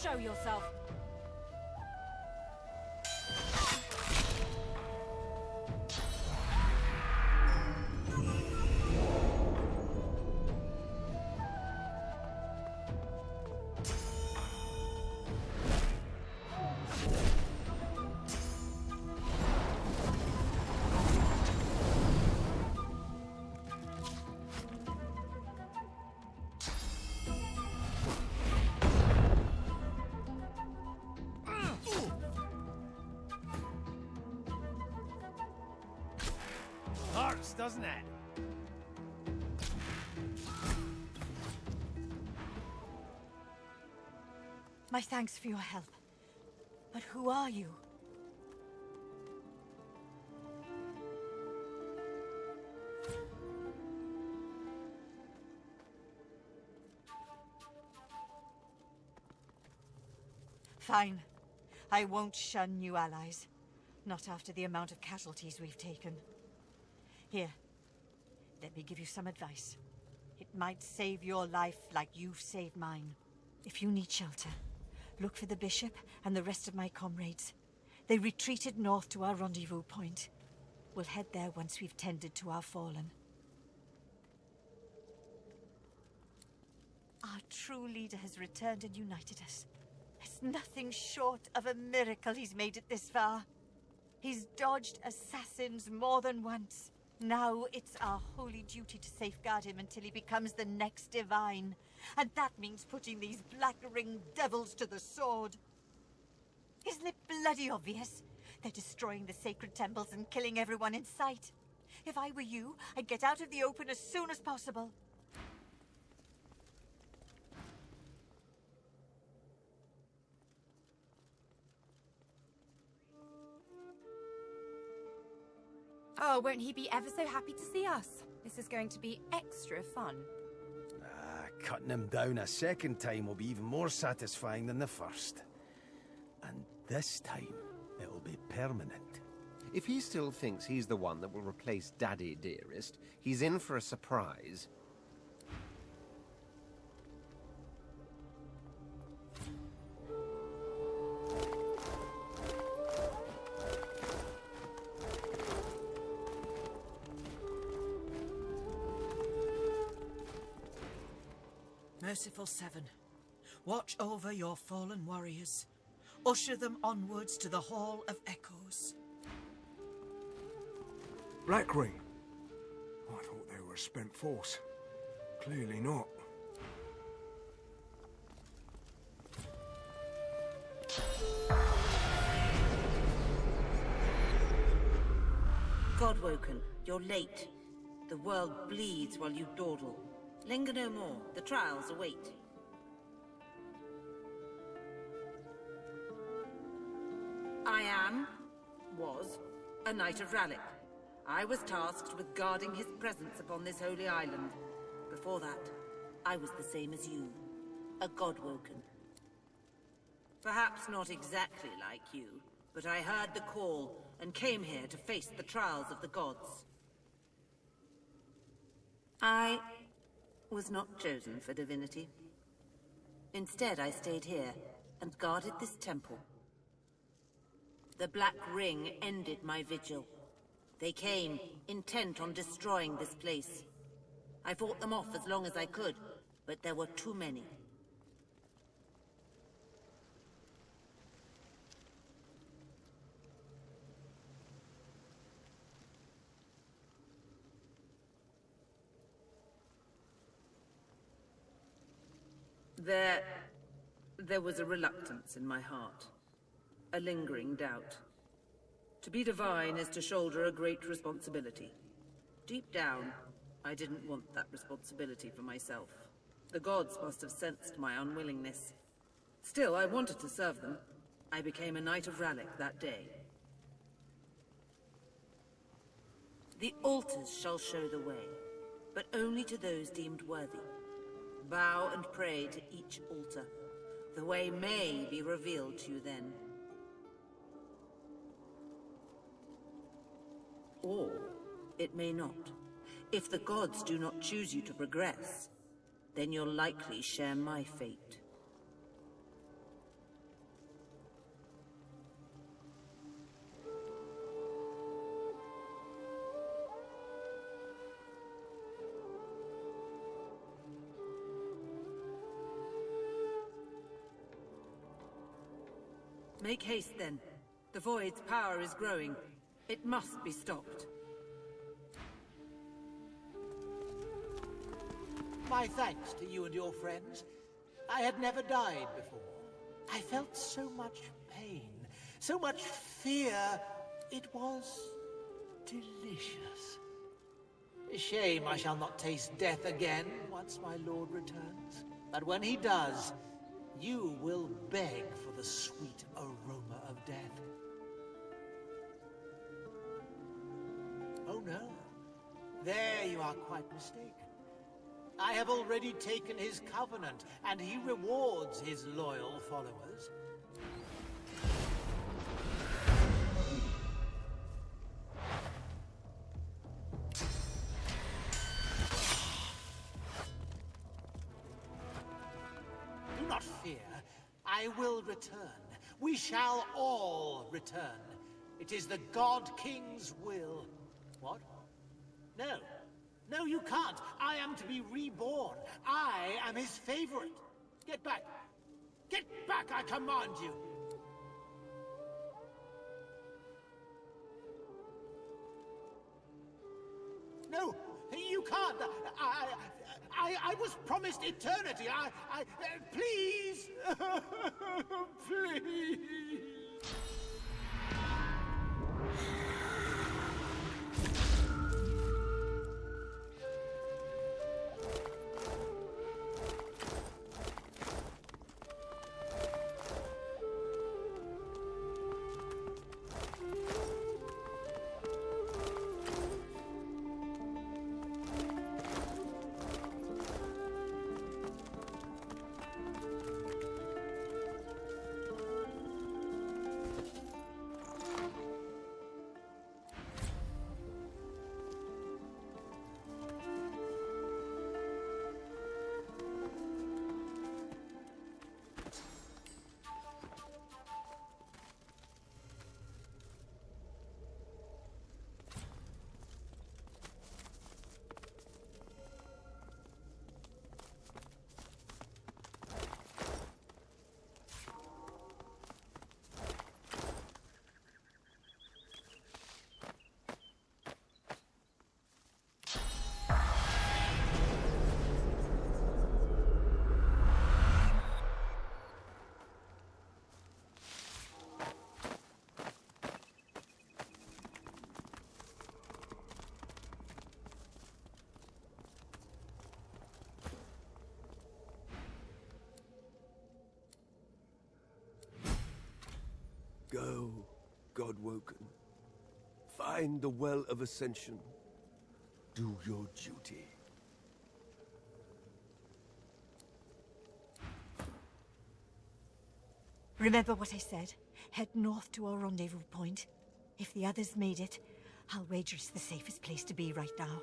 Show yourself. Hurts, doesn't it? My thanks for your help. But who are you? Fine. I won't shun new allies. Not after the amount of casualties we've taken. Here, let me give you some advice. It might save your life like you've saved mine. If you need shelter, look for the Bishop and the rest of my comrades. They retreated north to our rendezvous point. We'll head there once we've tended to our fallen. Our true leader has returned and united us. It's nothing short of a miracle he's made it this far. He's dodged assassins more than once. Now it's our holy duty to safeguard him until he becomes the next divine. And that means putting these black-ringed devils to the sword. Isn't it bloody obvious? They're destroying the sacred temples and killing everyone in sight. If I were you, I'd get out of the open as soon as possible. Oh, won't he be ever so happy to see us? This is going to be extra fun. Cutting him down a second time will be even more satisfying than the first. And this time, it'll be permanent. If he still thinks he's the one that will replace Daddy Dearest, he's in for a surprise. Merciful Seven, watch over your fallen warriors. Usher them onwards to the Hall of Echoes. Blackring? I thought they were a spent force. Clearly not. Godwoken, you're late. The world bleeds while you dawdle. Linger no more. The trials await. I was, a Knight of Rallick. I was tasked with guarding his presence upon this holy island. Before that, I was the same as you, a Godwoken. Perhaps not exactly like you, but I heard the call and came here to face the trials of the gods. I was not chosen for Divinity. Instead, I stayed here and guarded this temple. The Black Ring ended my vigil. They came, intent on destroying this place. I fought them off as long as I could, but there were too many. There was a reluctance in my heart. A lingering doubt. To be divine is to shoulder a great responsibility. Deep down, I didn't want that responsibility for myself. The gods must have sensed my unwillingness. Still, I wanted to serve them. I became a Knight of Rallick that day. The altars shall show the way, but only to those deemed worthy. Bow and pray to each altar. The way may be revealed to you then. Or it may not. If the gods do not choose you to progress, then you'll likely share my fate. Make haste, then. The Void's power is growing. It must be stopped. My thanks to you and your friends. I had never died before. I felt so much pain, so much fear. It was delicious. A shame I shall not taste death again once my lord returns. But when he does, you will beg for the sweet aroma of death. Oh no, there you are quite mistaken. I have already taken his covenant, and he rewards his loyal followers. Do not fear. I will return. We shall all return. It is the God King's will. What? No. No, you can't. I am to be reborn. I am his favorite. Get back. Get back, I command you. No, you can't. I was promised eternity. Please. Please. Go, Godwoken. Find the Well of Ascension. Do your duty. Remember what I said. Head north to our rendezvous point. If the others made it, I'll wager it's the safest place to be right now.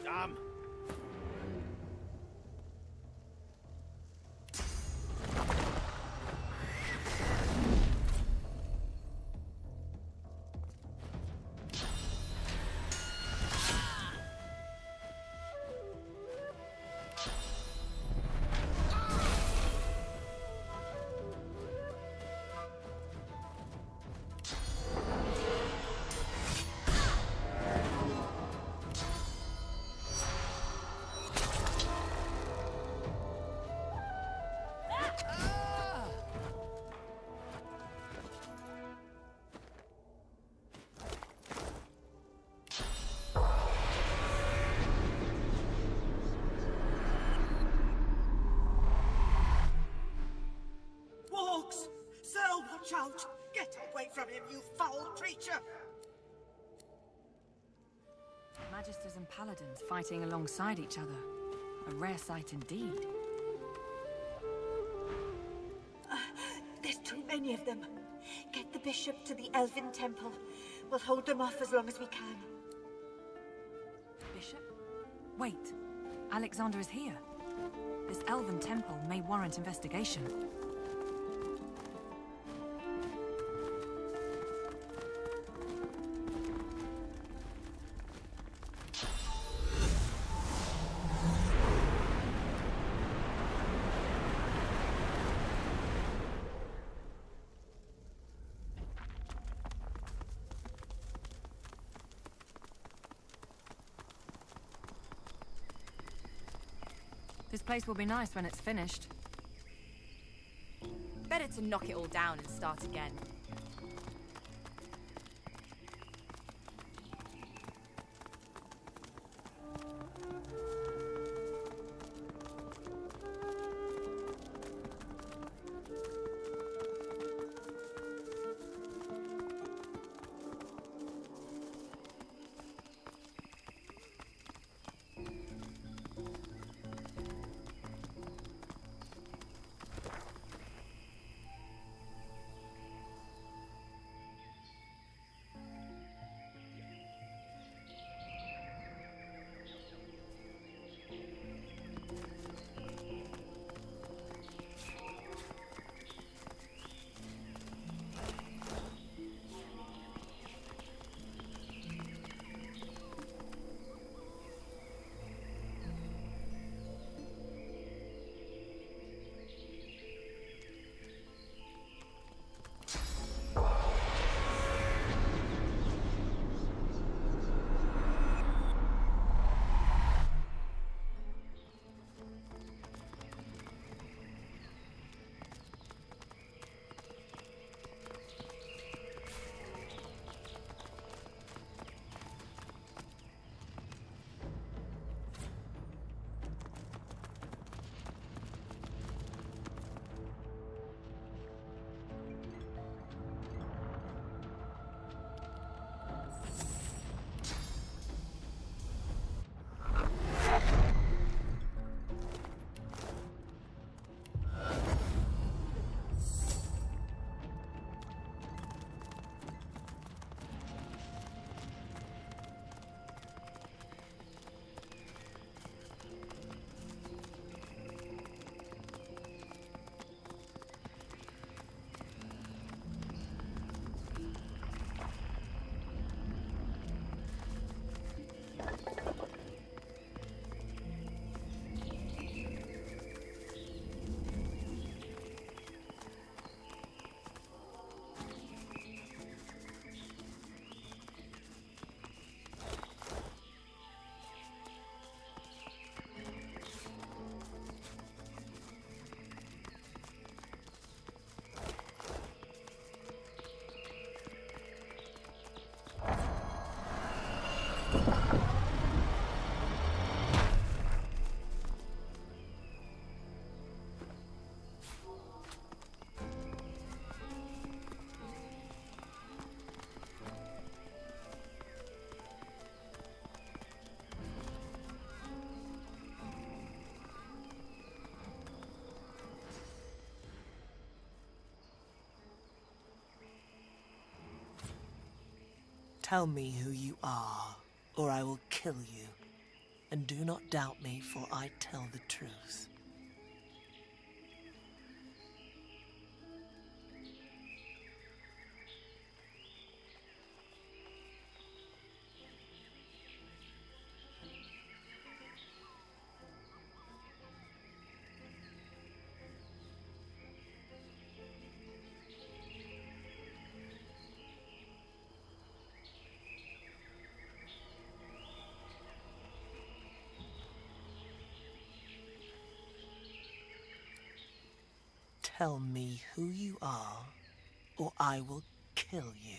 Damn! Walks! Sir, watch out! Get away from him, you foul creature! Magisters and paladins fighting alongside each other. A rare sight indeed. There's too many of them. Get the bishop to the Elven Temple. We'll hold them off as long as we can. Bishop? Wait. Alexander is here. This Elven Temple may warrant investigation. This place will be nice when it's finished. Better to knock it all down and start again. Tell me who you are, or I will kill you. And do not doubt me, for I tell the truth. Tell me who you are, or I will kill you.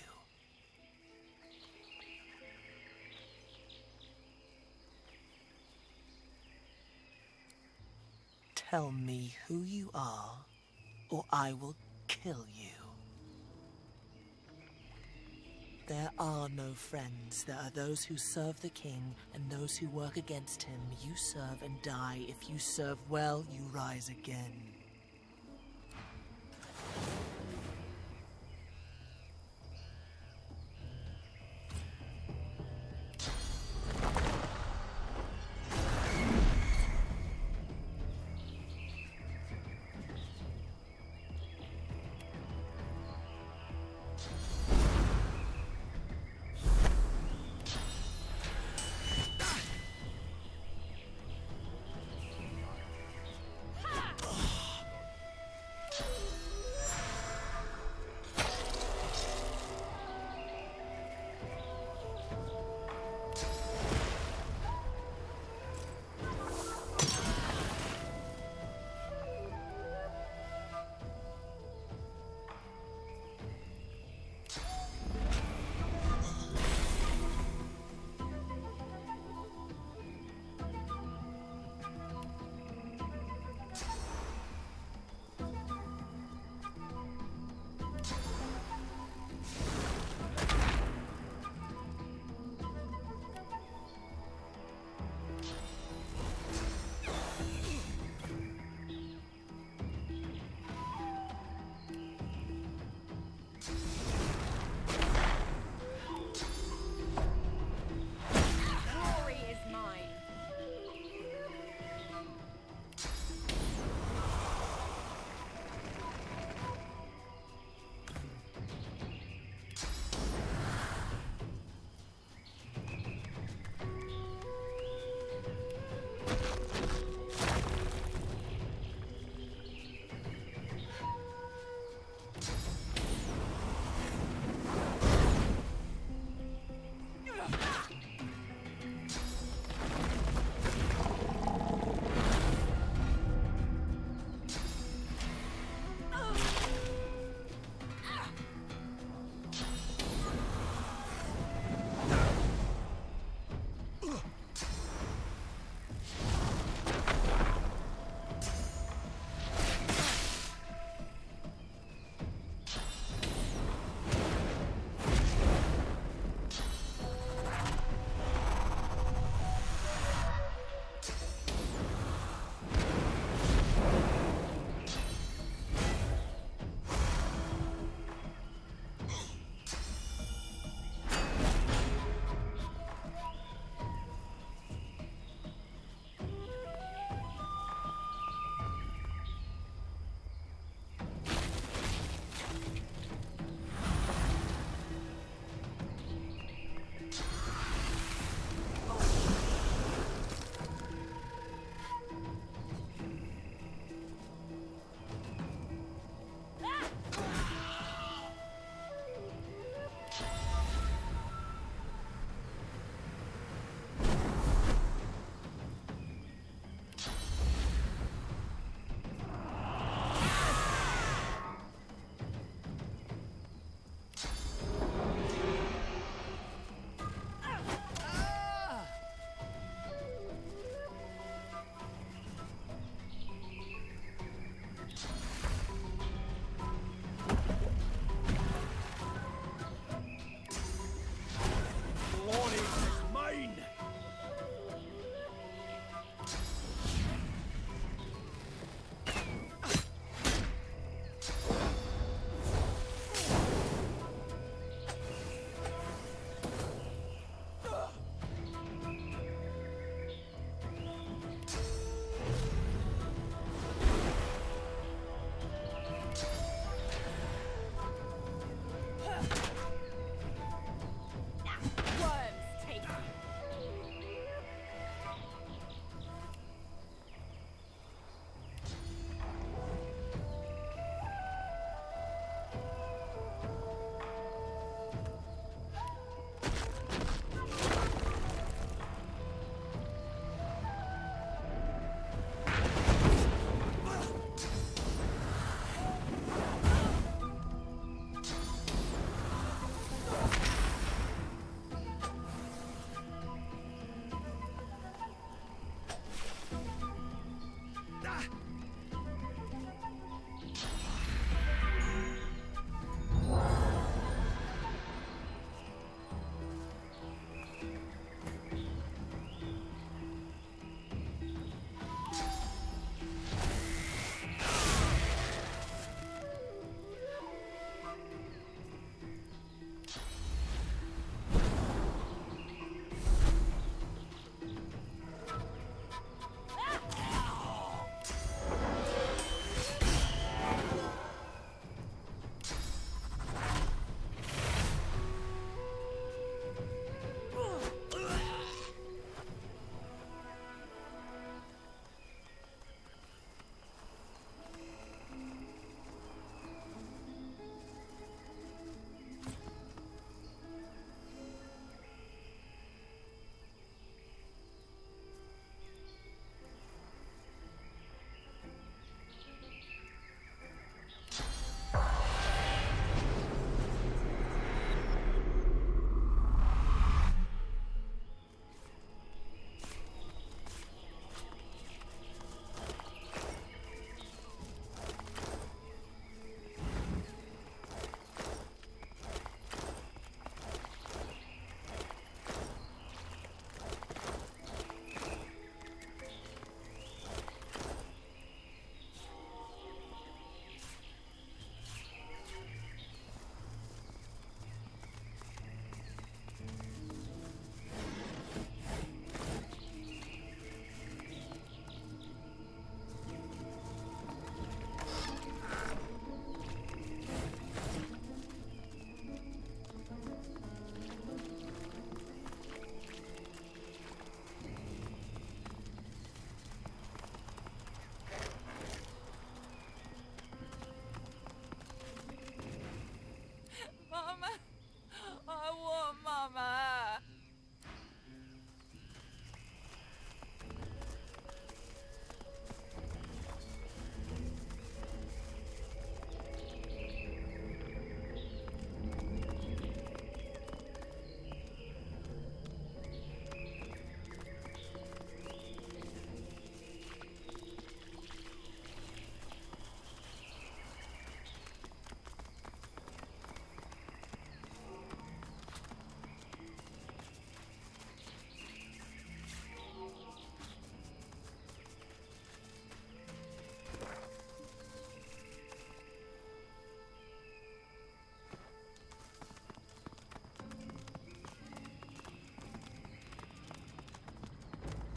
Tell me who you are, or I will kill you. There are no friends. There are those who serve the king and those who work against him. You serve and die. If you serve well, you rise again.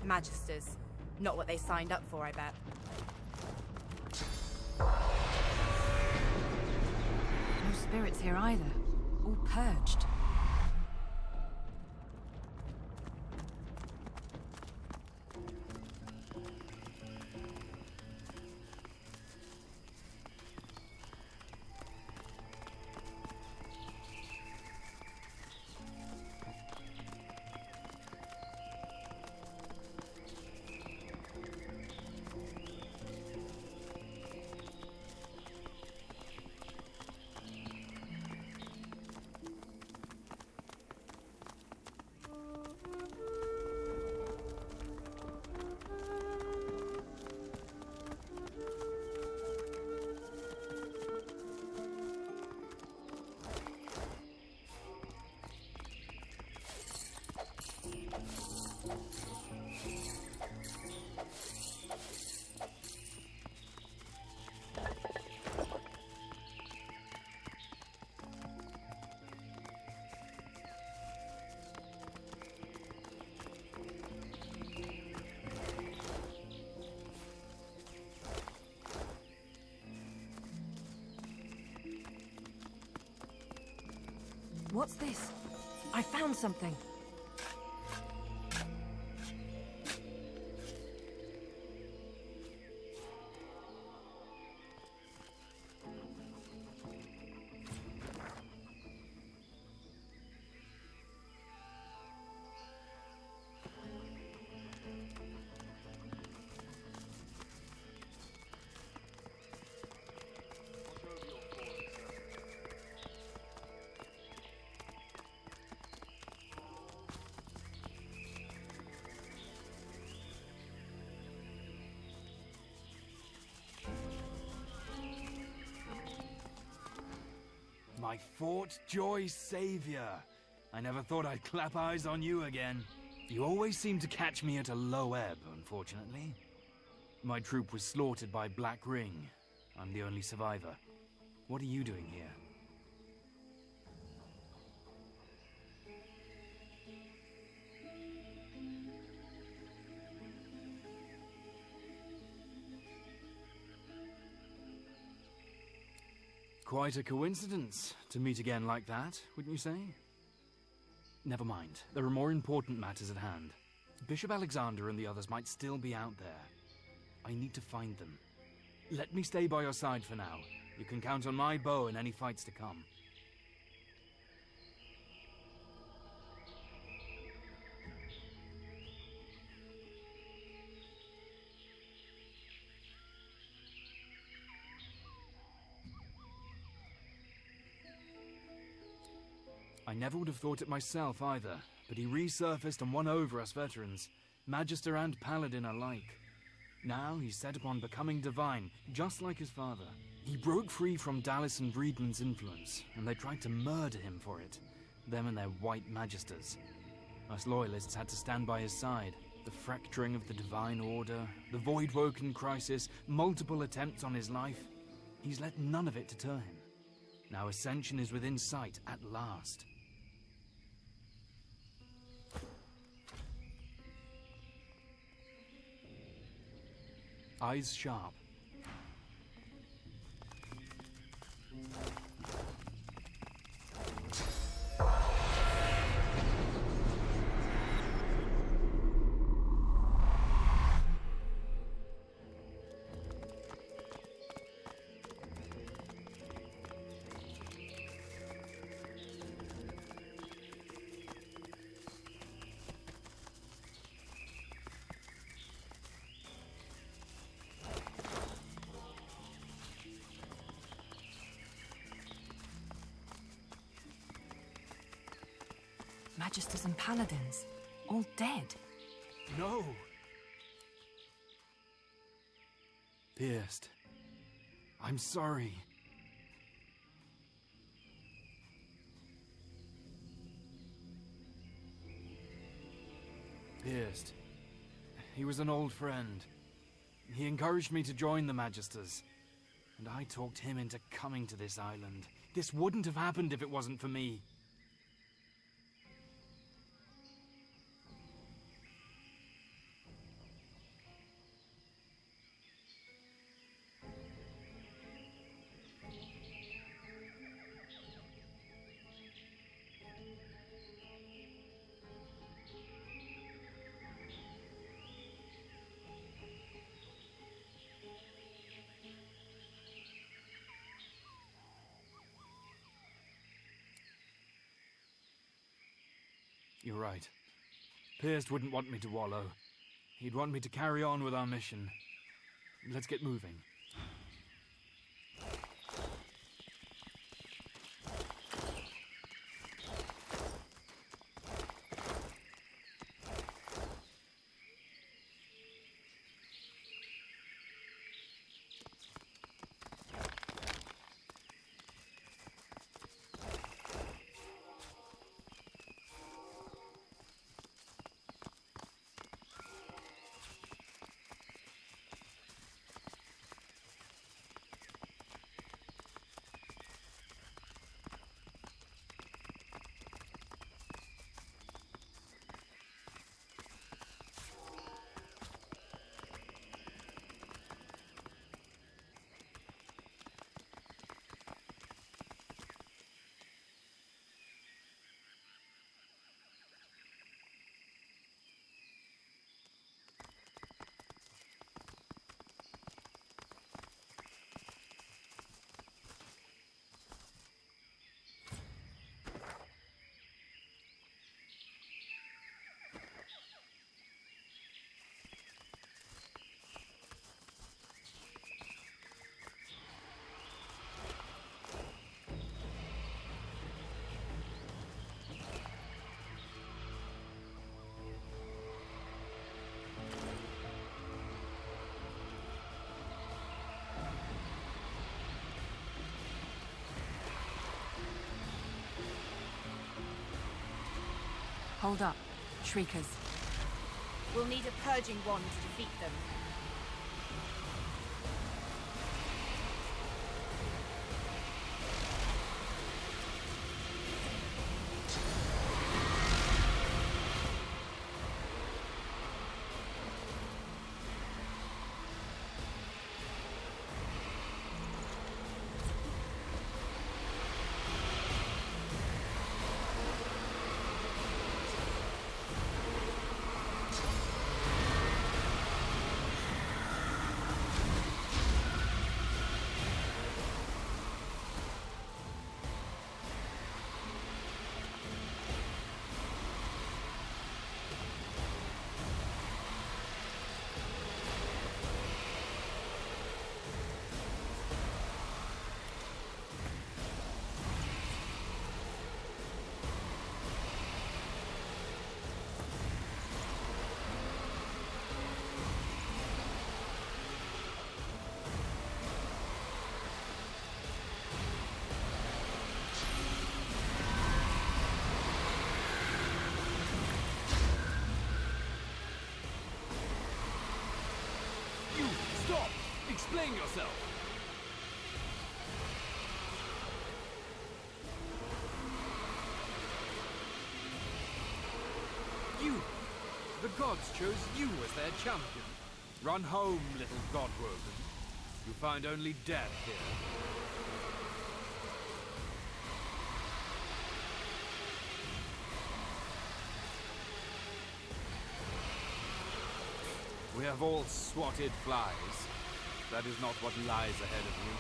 Magisters. Not what they signed up for, I bet. No spirits here either. All purged. What's this? I found something. My Fort Joy savior. I never thought I'd clap eyes on you again. You always seem to catch me at a low ebb, unfortunately. My troop was slaughtered by Black Ring. I'm the only survivor. What are you doing here? Quite a coincidence to meet again like that, wouldn't you say? Never mind. There are more important matters at hand. Bishop Alexander and the others might still be out there. I need to find them. Let me stay by your side for now. You can count on my bow in any fights to come. I never would have thought it myself either, but he resurfaced and won over us veterans, Magister and Paladin alike. Now he's set upon becoming divine, just like his father. He broke free from Dallas and Breedman's influence, and they tried to murder him for it, them and their white Magisters. Us loyalists had to stand by his side. The fracturing of the Divine Order, the Voidwoken crisis, multiple attempts on his life. He's let none of it deter him. Now ascension is within sight at last. Eyes sharp. Magisters and Paladins, all dead. No! Pierced. I'm sorry. Pierced. He was an old friend. He encouraged me to join the Magisters. And I talked him into coming to this island. This wouldn't have happened if it wasn't for me. You're right. Pierce wouldn't want me to wallow. He'd want me to carry on with our mission. Let's get moving. Hold up. Shriekers. We'll need a purging wand to defeat them. Stop! Explain yourself! You! The gods chose you as their champion. Run home, little godwoven. You find only death here. We have all swatted flies. That is not what lies ahead of you.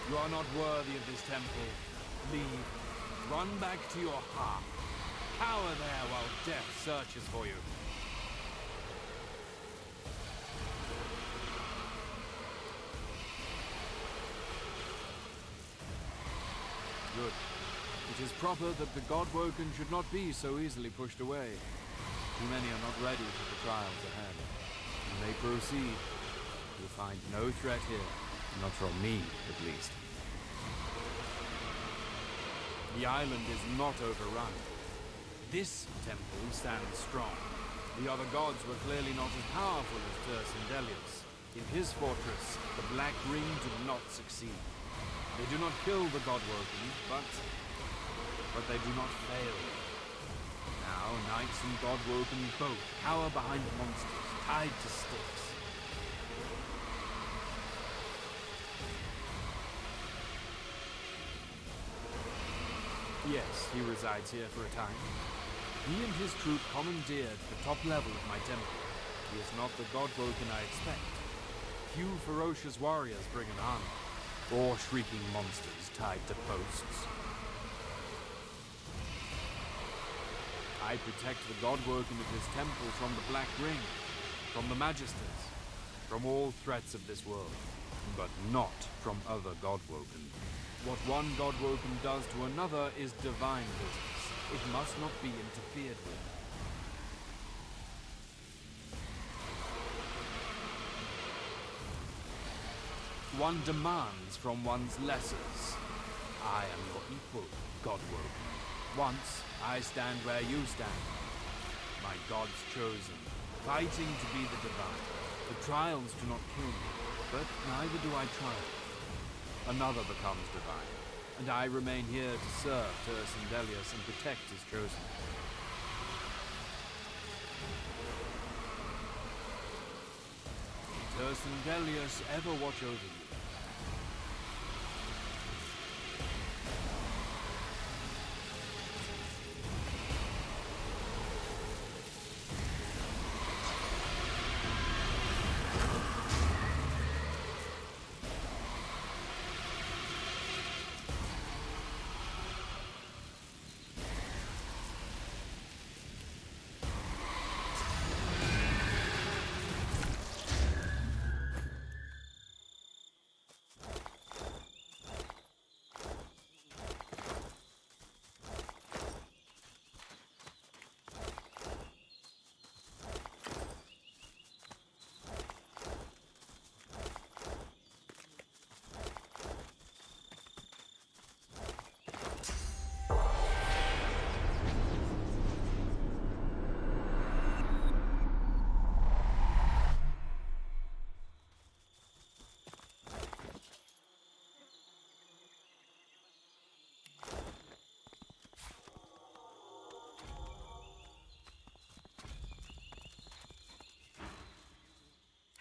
You are not worthy of this temple. Leave. Run back to your hearth. Cower there while death searches for you. Good. It is proper that the Godwoken should not be so easily pushed away. Too many are not ready for the trials ahead. You may proceed. You'll find no threat here. Not from me, at least. The island is not overrun. This temple stands strong. The other gods were clearly not as powerful as Tercindelius. In his fortress, the Black Ring did not succeed. They do not kill the Godwoken, but they do not fail. Now, knights and Godwoken both cower behind monsters, tied to sticks. Yes, he resides here for a time. He and his troop commandeered the top level of my temple. He is not the Godwoken I expect. Few ferocious warriors bring an army, or shrieking monsters tied to posts. I protect the godwoken of this temple from the Black Ring, from the Magisters, from all threats of this world, but not from other godwoken. What one godwoken does to another is divine business. It must not be interfered with. One demands from one's lessers. I am your equal, godwoken. Once, I stand where you stand. My gods chosen, fighting to be the divine. The trials do not kill me, but neither do I triumph. Another becomes divine, and I remain here to serve Tercendelius and protect his chosen. Tercendelius ever watch over you.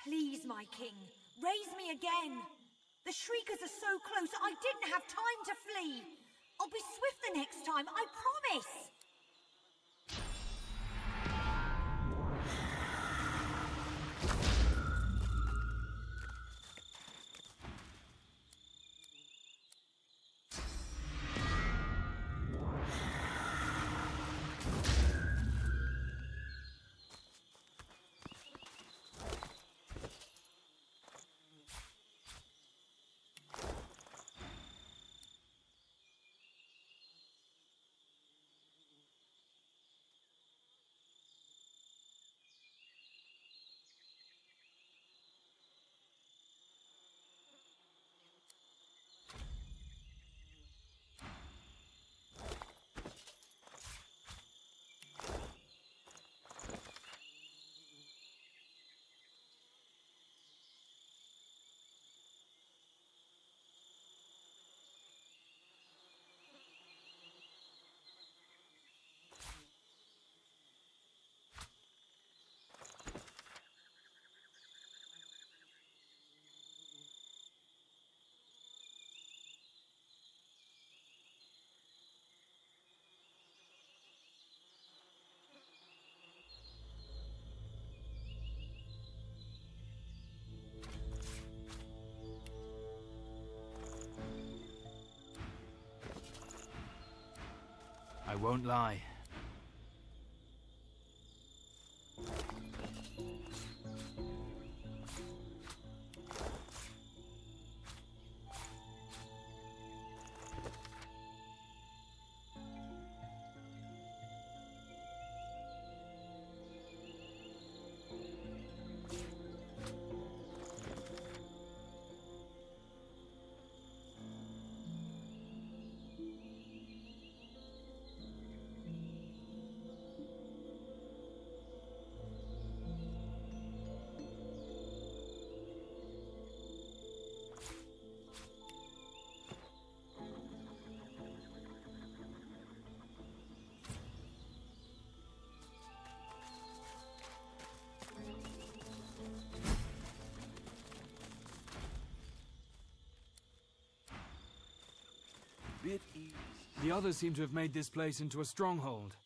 Please, my king, raise me again. The Shriekers are so close, I didn't have time to flee. I'll be swift the next time, I promise. I won't lie. The others seem to have made this place into a stronghold.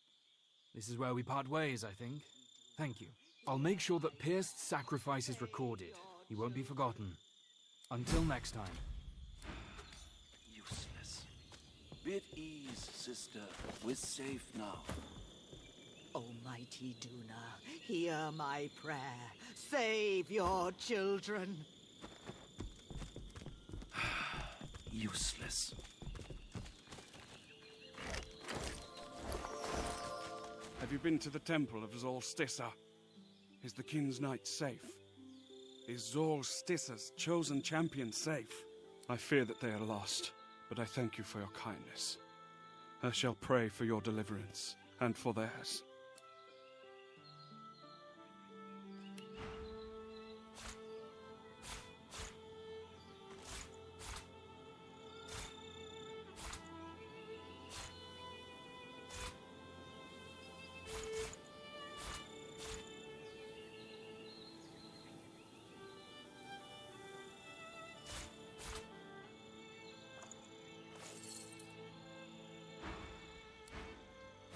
This is where we part ways, I think. Thank you. I'll make sure that Pierce's sacrifice is recorded. He won't be forgotten. Until next time. Useless. Be at ease, sister. We're safe now. Almighty Duna, hear my prayer. Save your children. Useless. Have you been to the temple of Zolstissa? Is the King's Knight safe? Is Zolstissa's chosen champion safe? I fear that they are lost, but I thank you for your kindness. I shall pray for your deliverance, and for theirs.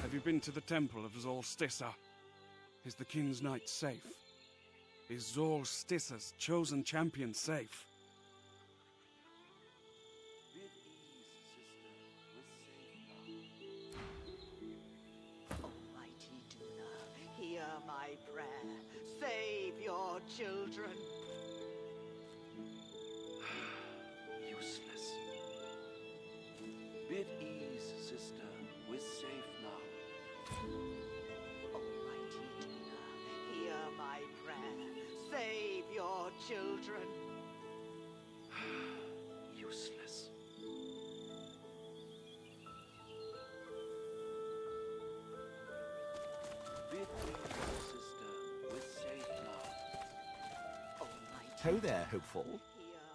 Have you been to the temple of Zolstissa? Is the King's Knight safe? Is Zolstissa's chosen champion safe? Almighty Duna, hear my prayer. Save your children. Useless. Bid ease, sister. We're safe now. Almighty Duna, hear my prayer. Save your children. Useless. Bid ease, sister. We're safe now. Ho there, hopeful.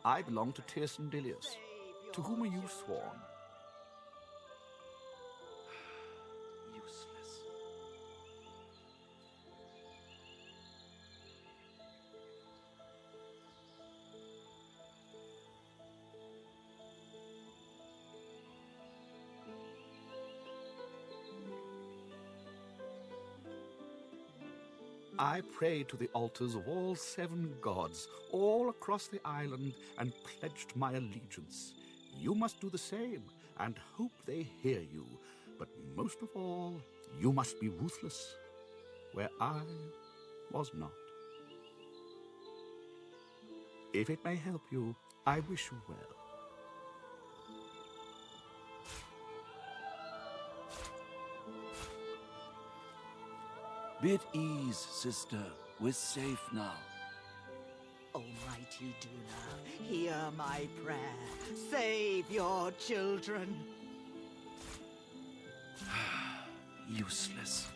I belong to Tirsen Dilius. To whom are you sworn? Useless. I pray to the altars of all 7 gods, all across the island, and pledged my allegiance. You must do the same, and hope they hear you. But most of all, you must be ruthless, where I was not. If it may help you, I wish you well. Bid ease, sister. We're safe now. Almighty Duna, hear my prayer. Save your children. Useless.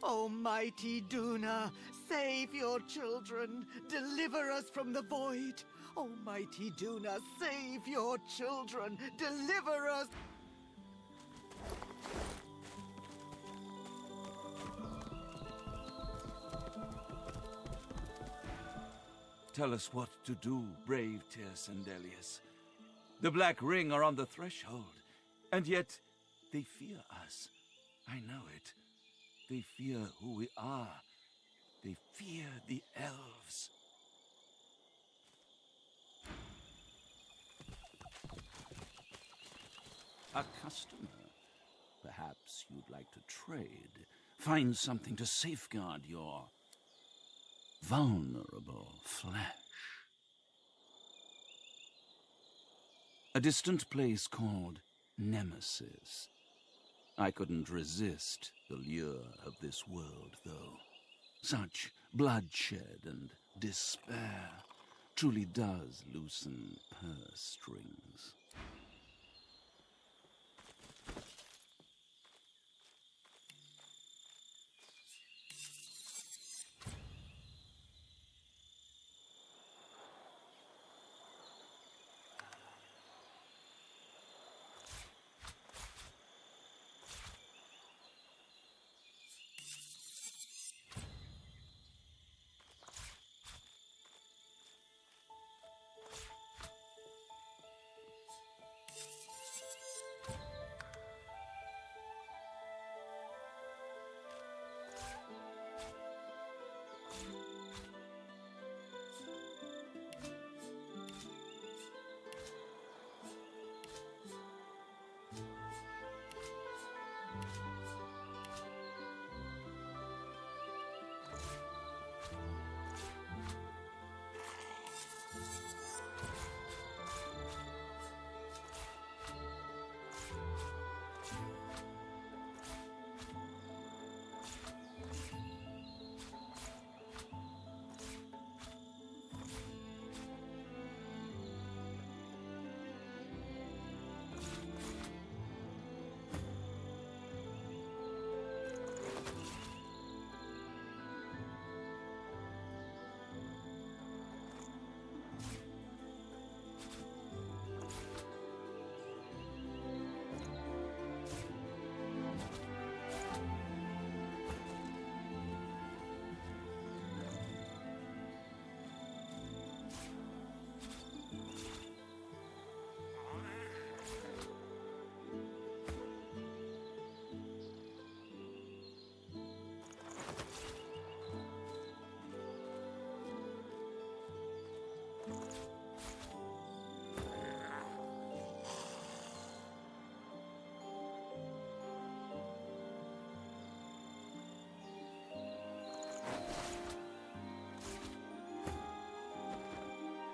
Almighty Duna, save your children. Deliver us from the void. Almighty Duna, save your children. Deliver us. Tell us what to do, brave Tirsen Dilius. The Black Ring are on the threshold, and yet they fear us. I know it. They fear who we are. They fear the elves. A customer. Perhaps you'd like to trade. Find something to safeguard your vulnerable flesh. A distant place called Nemesis. I couldn't resist the lure of this world, though. Such bloodshed and despair truly does loosen purse strings.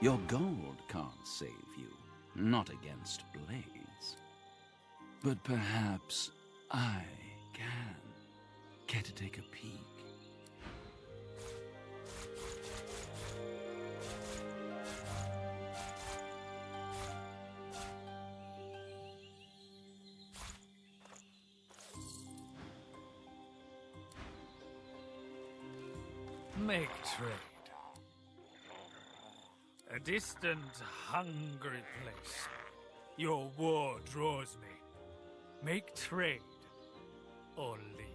Your gold can't save you, not against blades. But perhaps I can. Care to take a peek? Make trade. A distant, hungry place. Your war draws me. Make trade, or leave.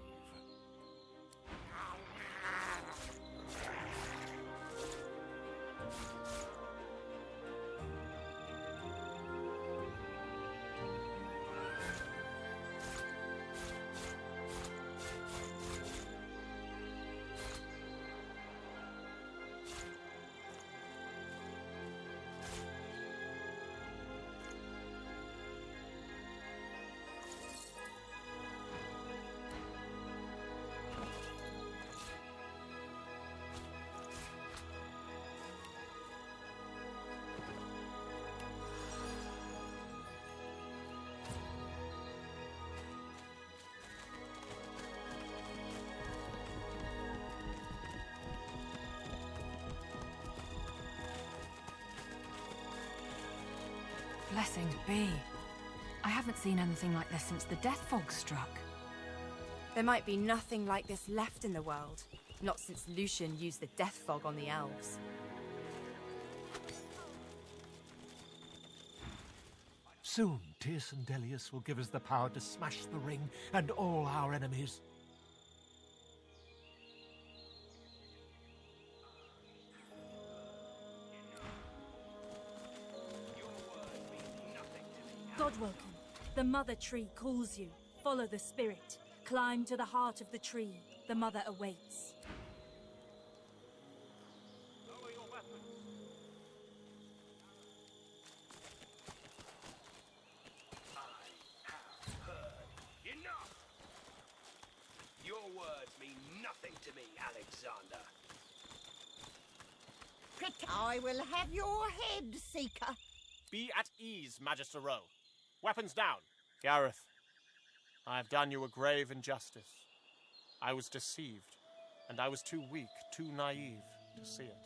Blessings be. I haven't seen anything like this since the death fog struck. There might be nothing like this left in the world. Not since Lucian used the death fog on the elves. Soon, Tierce Delius will give us the power to smash the ring and all our enemies. Godwoken, the Mother Tree calls you. Follow the spirit. Climb to the heart of the tree. The Mother awaits. Enough! Your words mean nothing to me, Alexander. I will have your head, Seeker. Be at ease, Magister Rowe. Weapons down. Gareth, I have done you a grave injustice. I was deceived, and I was too weak, too naive to see it.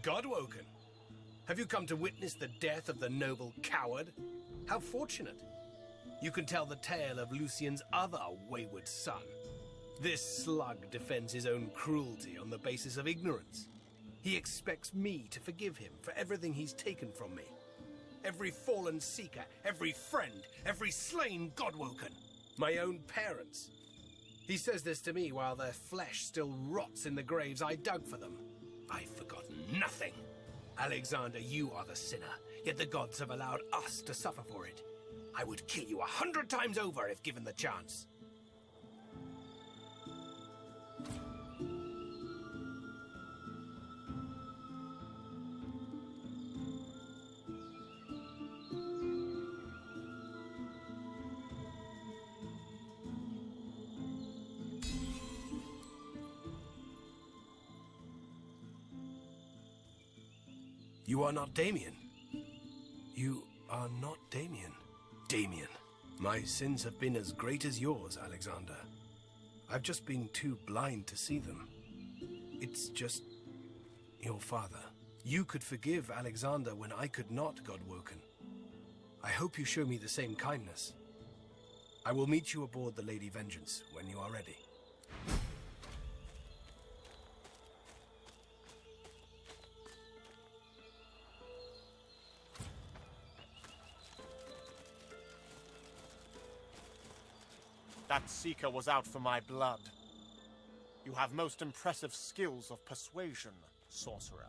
Godwoken, have you come to witness the death of the noble coward? How fortunate. You can tell the tale of Lucian's other wayward son. This slug defends his own cruelty on the basis of ignorance. He expects me to forgive him for everything he's taken from me. Every fallen seeker, every friend, every slain Godwoken. My own parents. He says this to me while their flesh still rots in the graves I dug for them. I've forgotten nothing. Alexander, you are the sinner, yet the gods have allowed us to suffer for it. I would kill you 100 times over if given the chance. You are not Damien. You are not Damien. Damien, my sins have been as great as yours, Alexander. I've just been too blind to see them. It's just your father. You could forgive Alexander when I could not, Godwoken. I hope you show me the same kindness. I will meet you aboard the Lady Vengeance when you are ready. That seeker was out for my blood. You have most impressive skills of persuasion, sorcerer.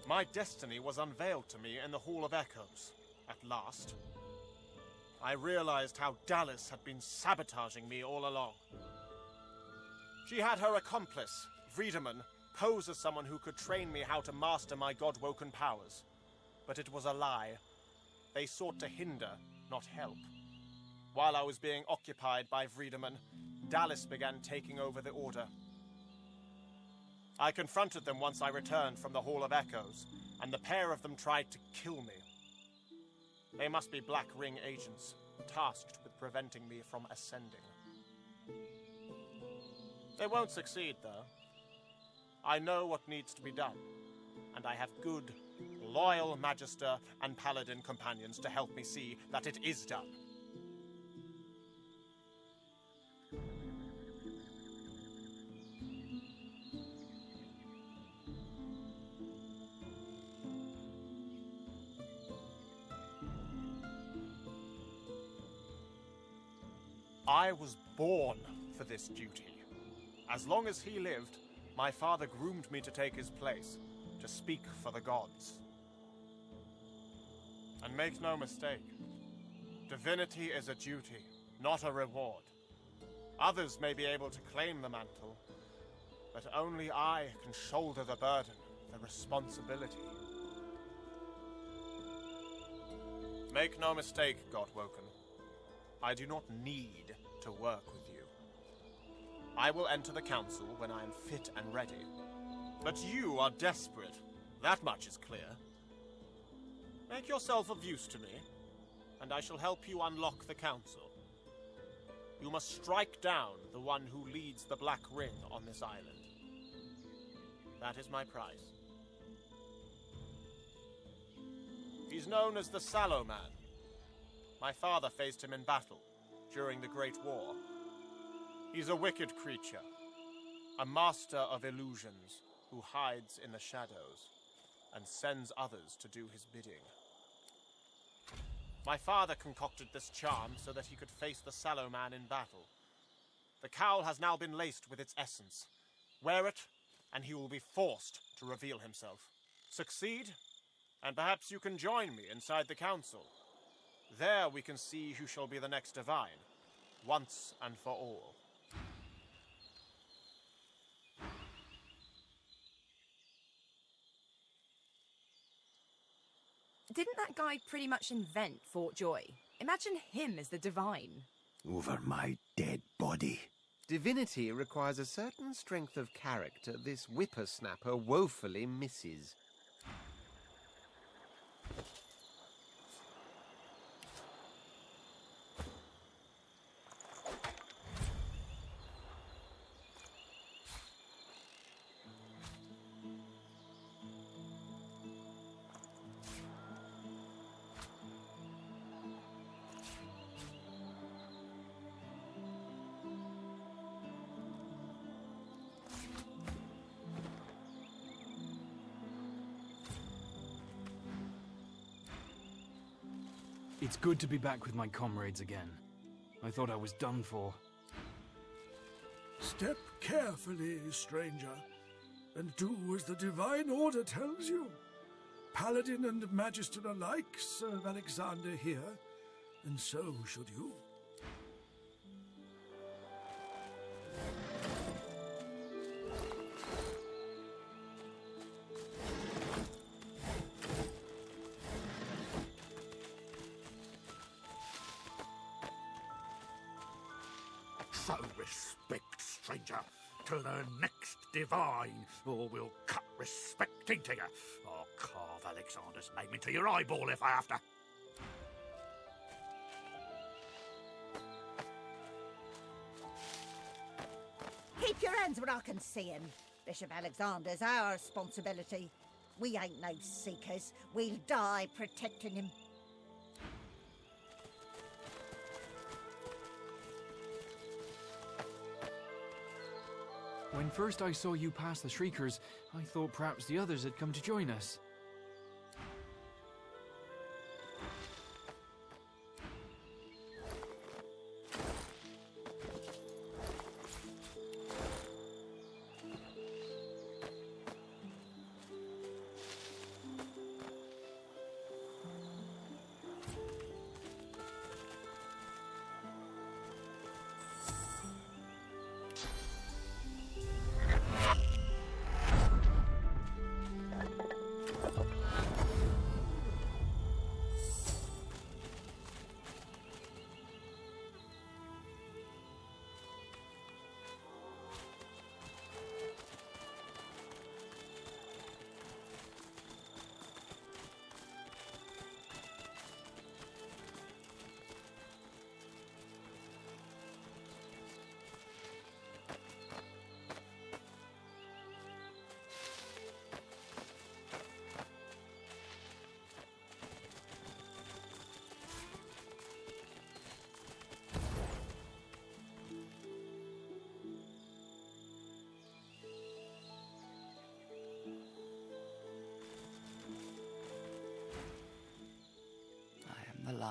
My destiny was unveiled to me in the Hall of Echoes, at last. I realized how Dallas had been sabotaging me all along. She had her accomplice, Friedemann, pose as someone who could train me how to master my god-woken powers. But it was a lie. They sought to hinder, not help. While I was being occupied by Friedemann, Dallas began taking over the Order. I confronted them once I returned from the Hall of Echoes, and the pair of them tried to kill me. They must be Black Ring agents, tasked with preventing me from ascending. They won't succeed, though. I know what needs to be done, and I have good, loyal Magister and Paladin companions to help me see that it is done. I was born for this duty. As long as he lived, my father groomed me to take his place, to speak for the gods. And make no mistake, divinity is a duty, not a reward. Others may be able to claim the mantle, but only I can shoulder the burden, the responsibility. Make no mistake, Godwoken. I do not need to work with you. I will enter the council when I am fit and ready. But you are desperate. That much is clear. Make yourself of use to me, and I shall help you unlock the council. You must strike down the one who leads the Black Ring on this island. That is my price. He's known as the Sallow Man. My father faced him in battle during the Great War. He's a wicked creature, a master of illusions who hides in the shadows and sends others to do his bidding. My father concocted this charm so that he could face the Sallow Man in battle. The cowl has now been laced with its essence. Wear it, and he will be forced to reveal himself. Succeed, and perhaps you can join me inside the council. There we can see who shall be the next divine, once and for all. Didn't that guy pretty much invent Fort Joy? Imagine him as the divine. Over my dead body. Divinity requires a certain strength of character this whippersnapper woefully misses. It's good to be back with my comrades again. I thought I was done for. Step carefully, stranger, and do as the Divine Order tells you. Paladin and Magister alike serve Alexander here, and so should you. Show respect, stranger, to the next divine, or we'll cut respect into you. I'll carve Alexander's name into your eyeball if I have to. Keep your hands where I can see him. Bishop Alexander's our responsibility. We ain't no seekers. We'll die protecting him. When first I saw you pass the Shriekers, I thought perhaps the others had come to join us.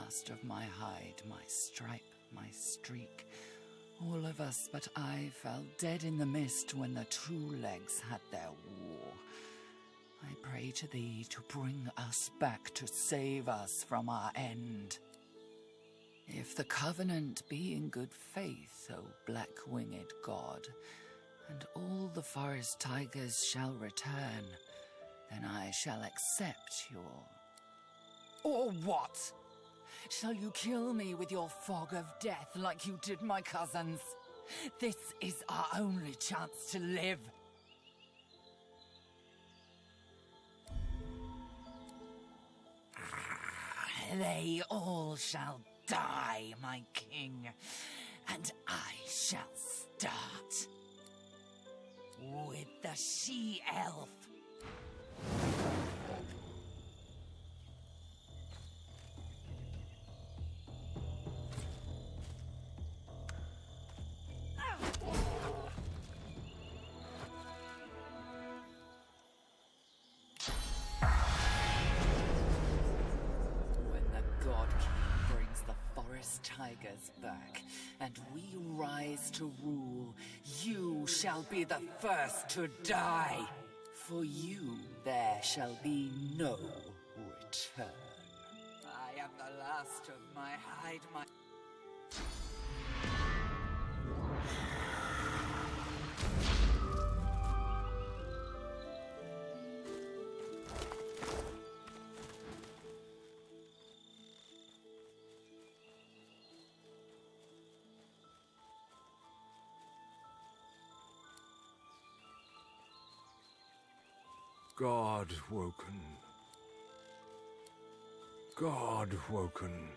last of my hide, my stripe, my streak. All of us but I fell dead in the mist when the True Legs had their war. I pray to thee to bring us back to save us from our end. If the Covenant be in good faith, O black-winged god, and all the forest tigers shall return, then I shall accept your... Or what? Shall you kill me with your fog of death like you did my cousins? This is our only chance to live. They all shall die, my king, and I shall start with the she-elf. Tigers back, and we rise to rule, you shall be the first to die. For you there shall be no return. I am the last of my hide, my... God woken. God woken.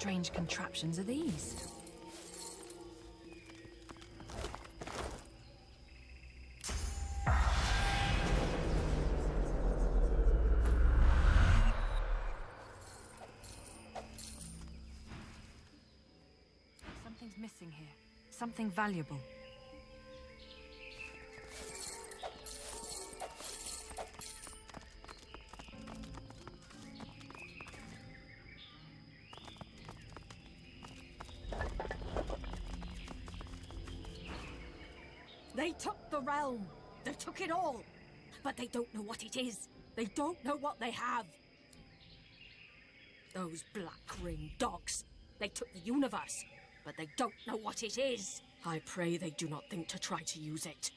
strange contraptions are these? Something's missing here. Something valuable. They took the realm. They took it all. But they don't know what it is. They don't know what they have. Those black-ringed dogs. They took the universe, but they don't know what it is. I pray they do not think to try to use it.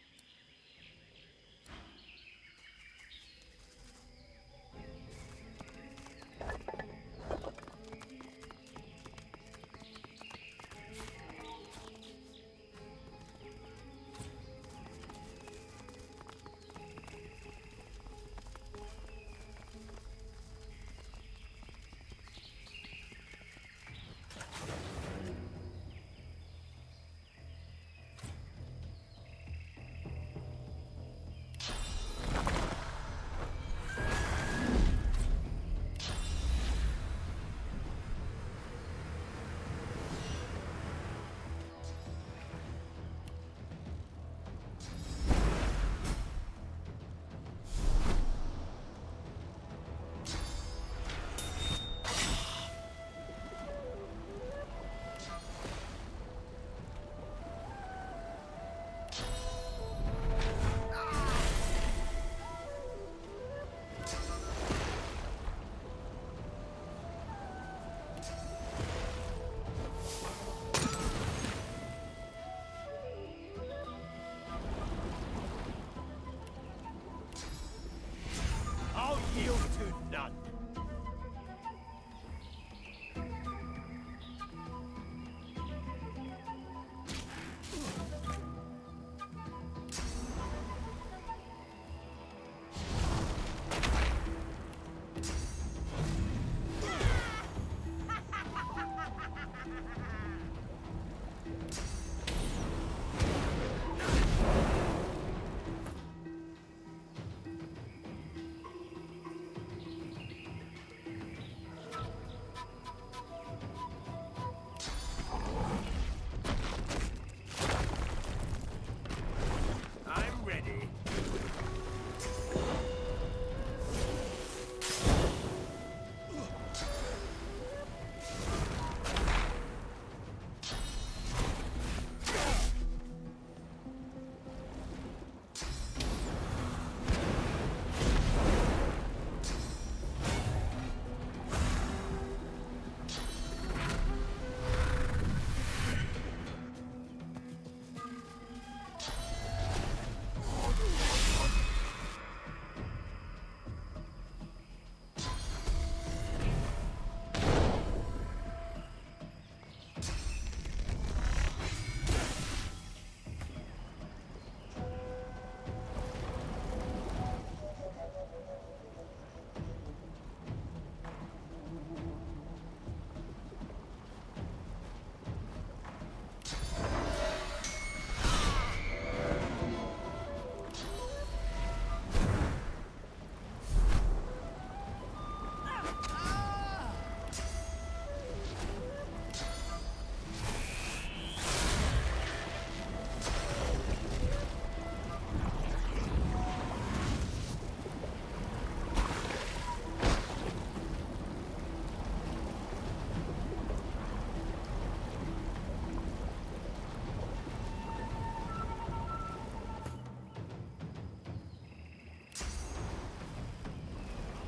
I'll yield to none.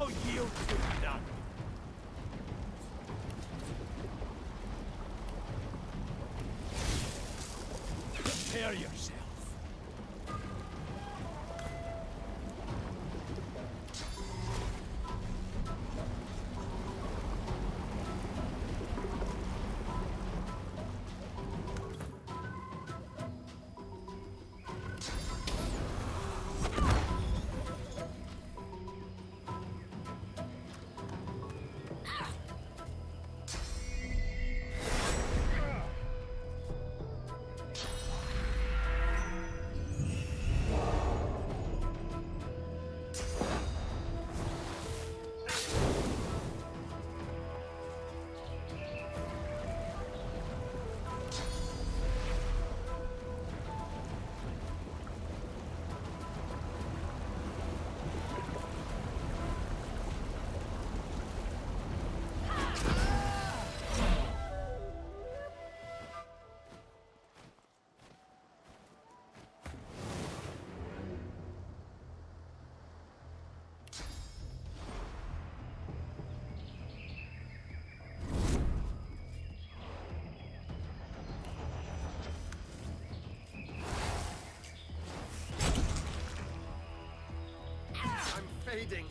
I'll yield to none. Prepare yourself. fading.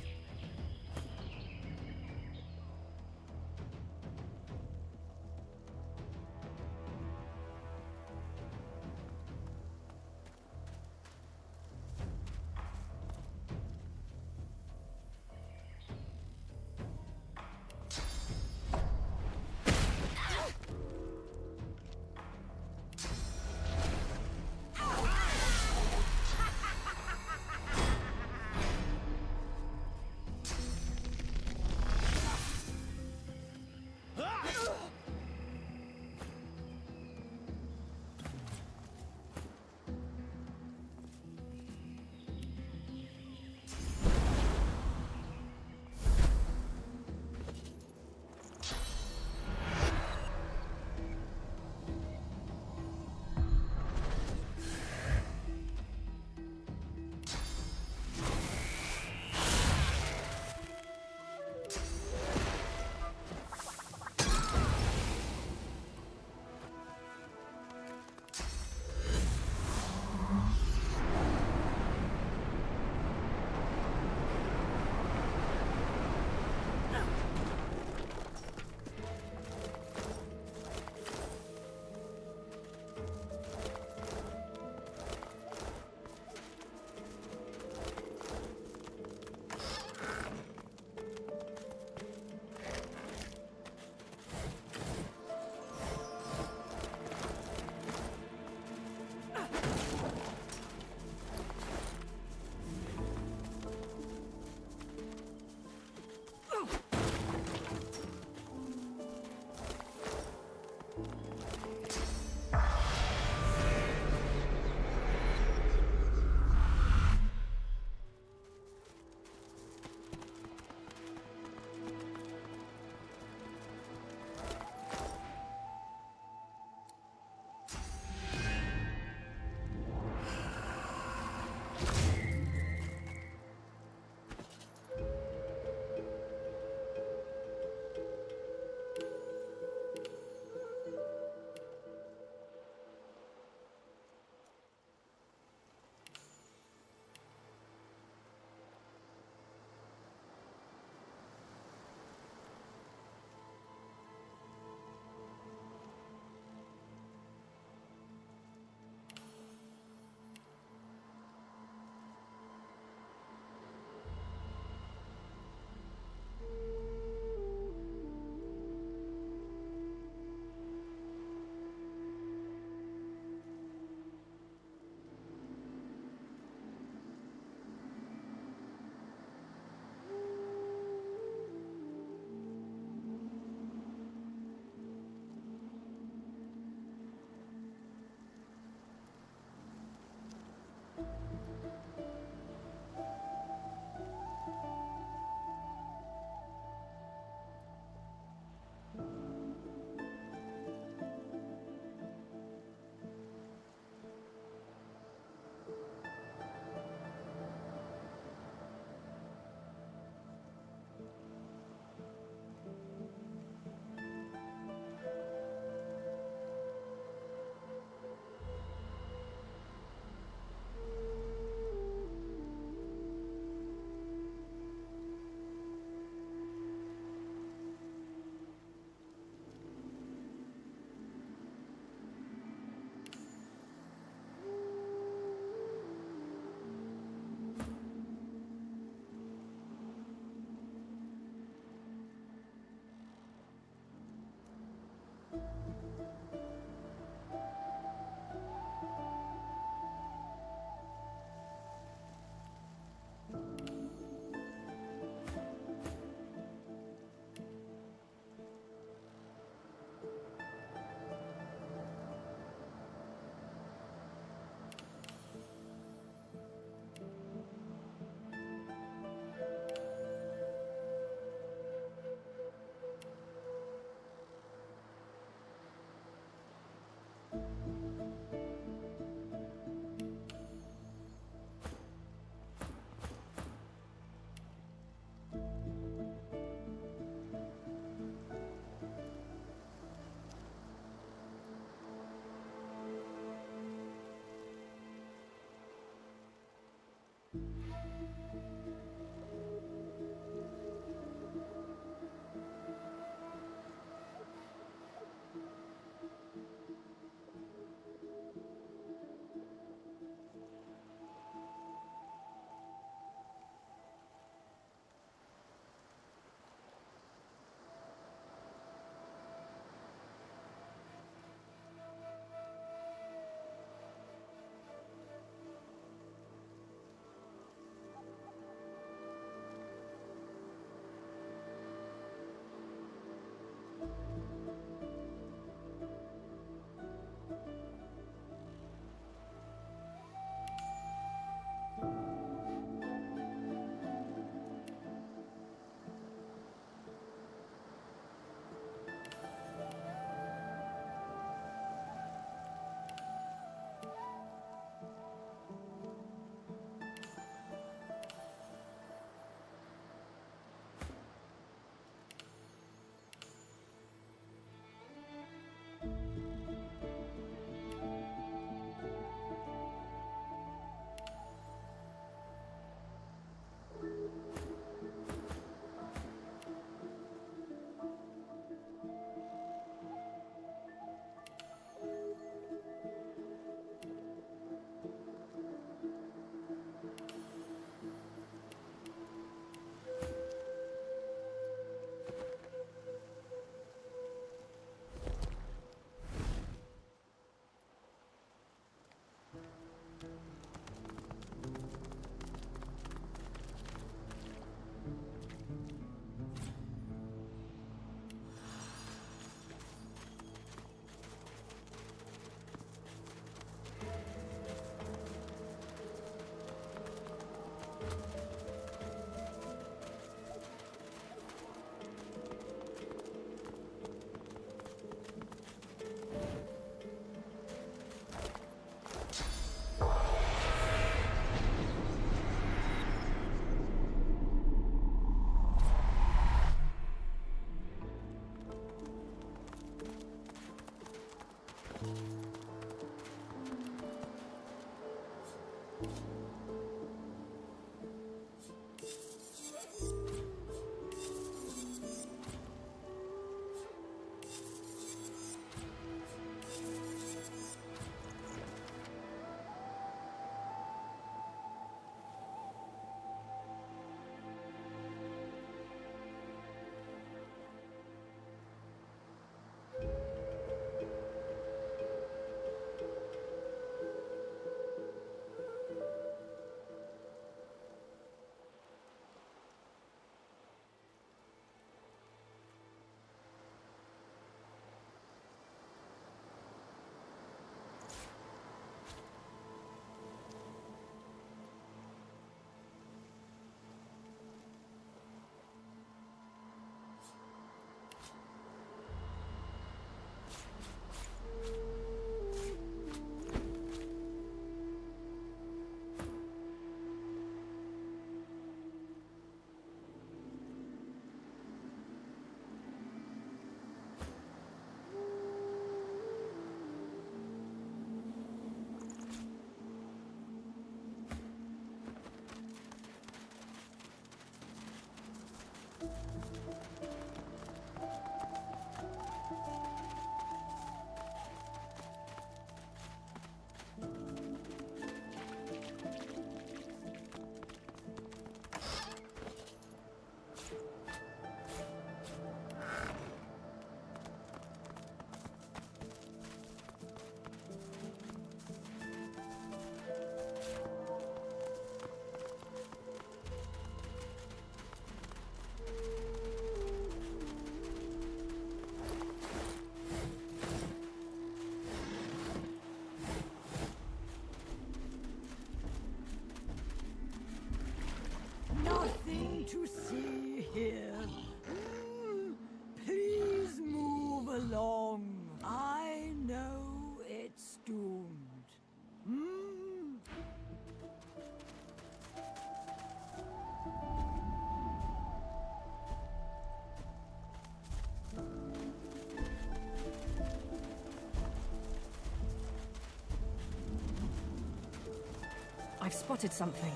I've spotted something.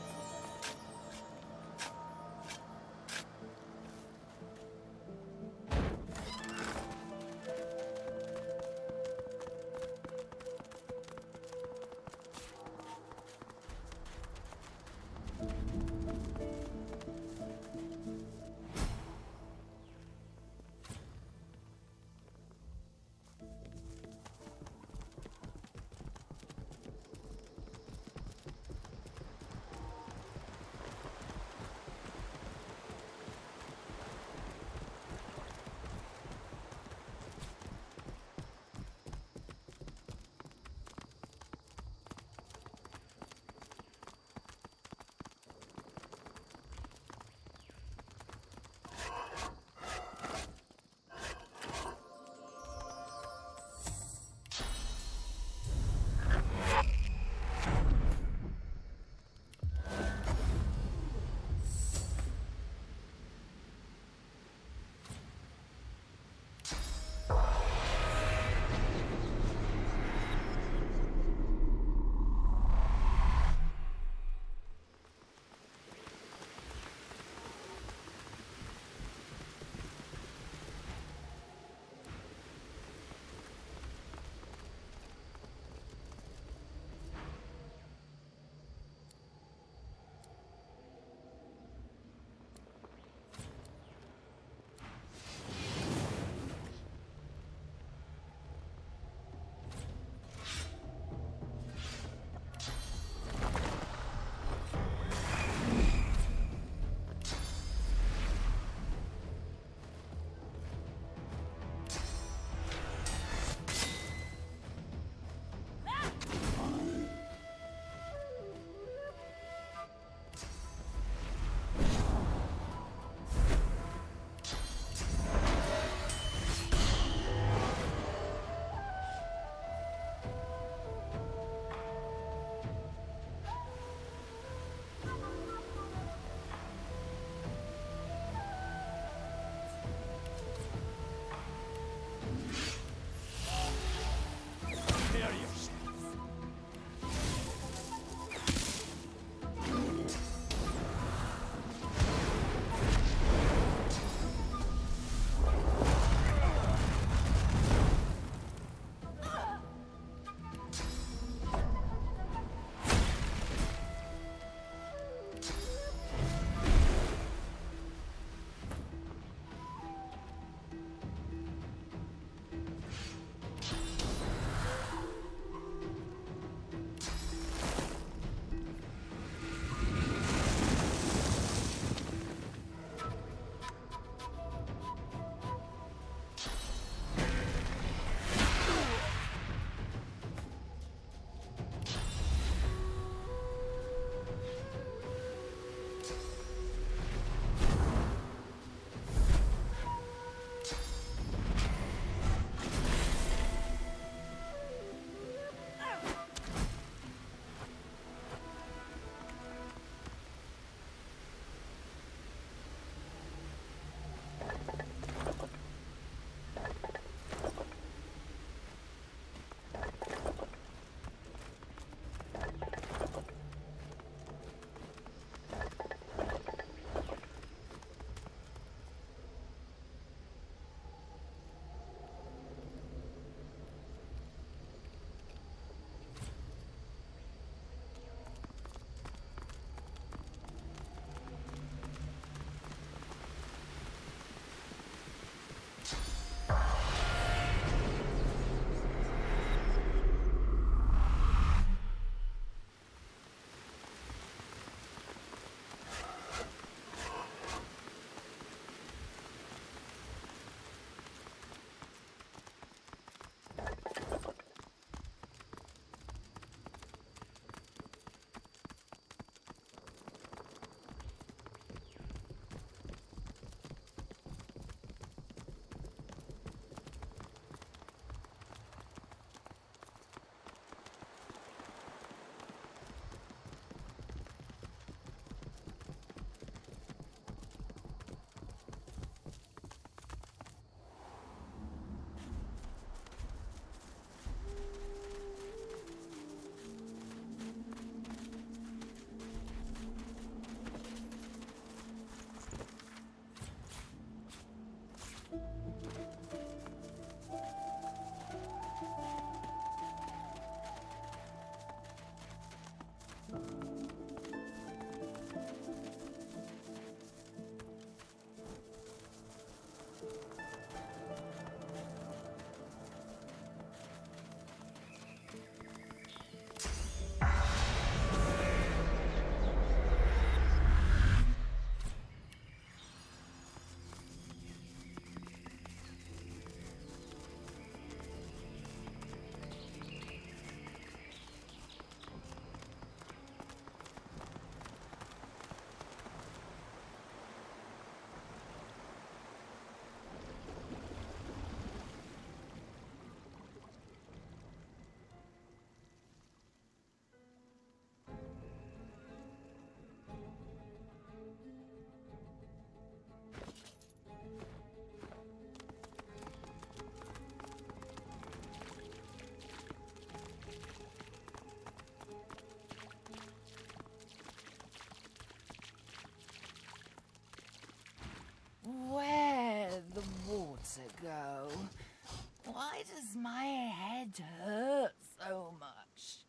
does my head hurt so much?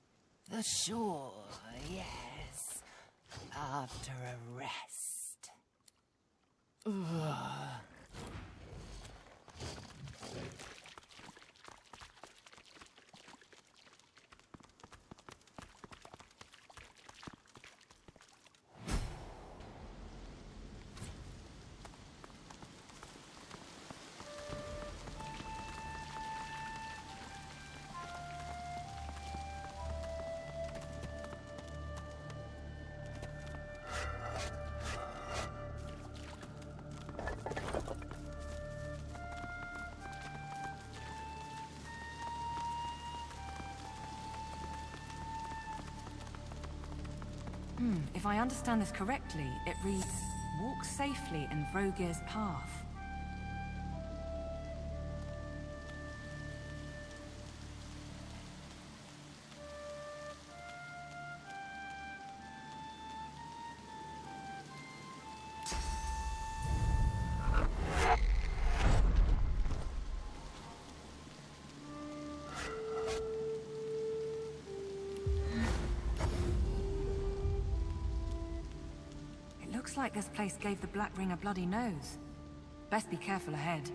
The shore, yes. After a rest. Ugh. If I understand this correctly, it reads, "Walk safely in Vrogir's path." Looks like this place gave the Black Ring a bloody nose. Best be careful ahead.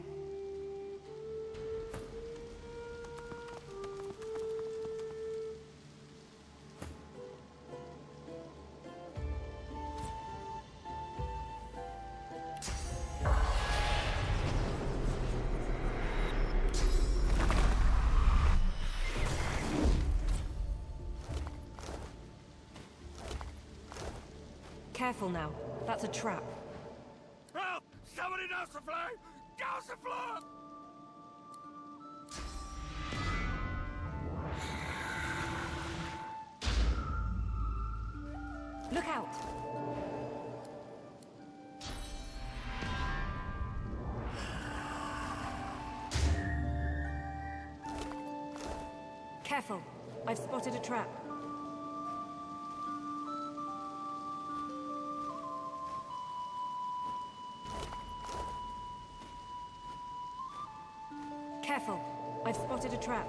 Careful now. That's a trap. Help! Somebody douse the flame! Douse the floor! Look out! Careful. I've spotted a trap. Careful. I've spotted a trap.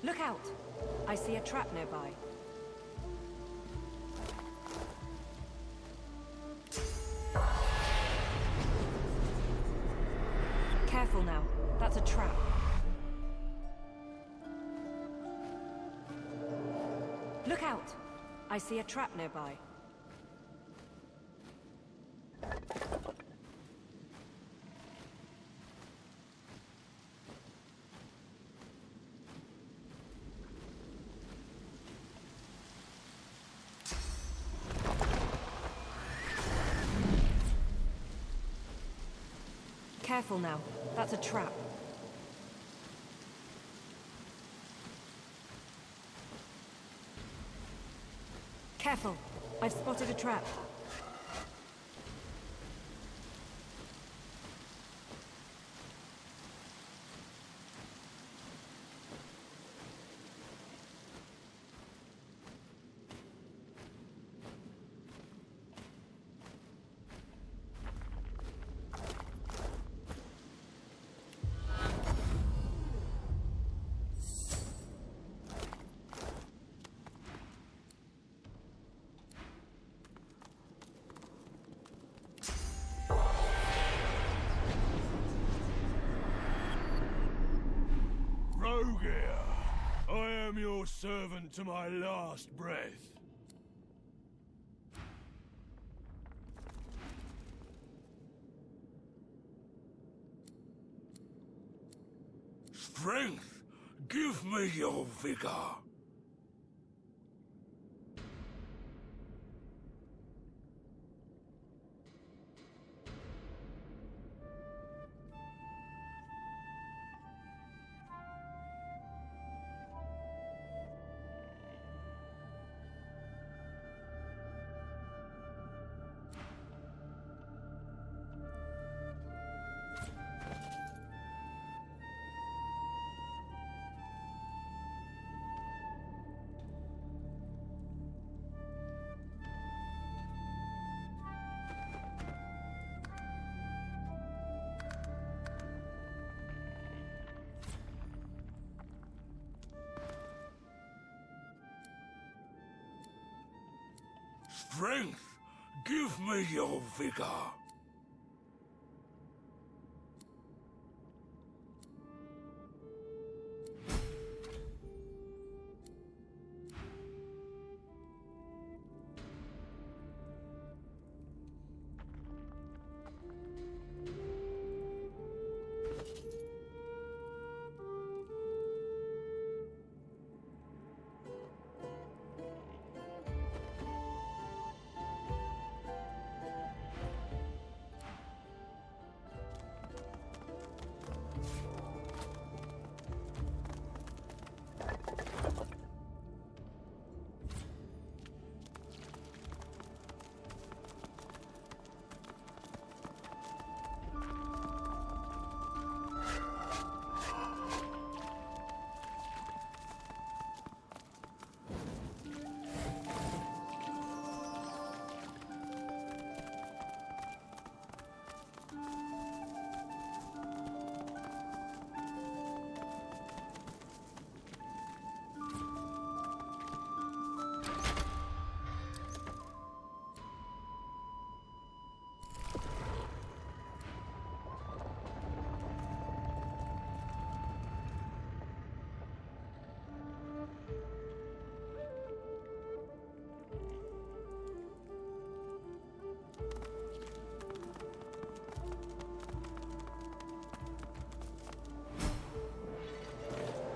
Look out! I see a trap nearby. Careful now. That's a trap. Look out! I see a trap nearby. Careful now. That's a trap. Careful. I've spotted a trap. Vrogir, I am your servant to my last breath. Strength, give me your vigor. strength. Give me your vigor.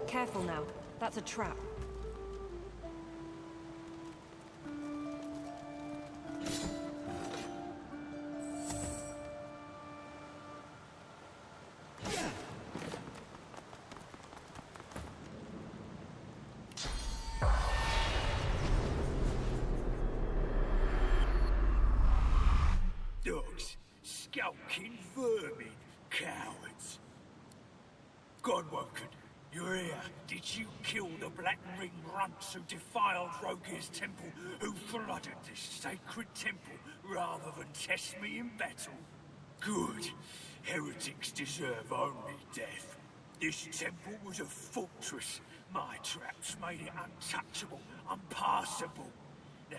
Careful now. That's a trap. Dogs, skulking vermin, cowards. Godwoken, you're here. Did you kill the Black Ring runts who defiled Rogear's temple, who flooded this sacred temple rather than test me in battle? Good. Heretics deserve only death. This temple was a fortress. My traps made it untouchable, unpassable. Now,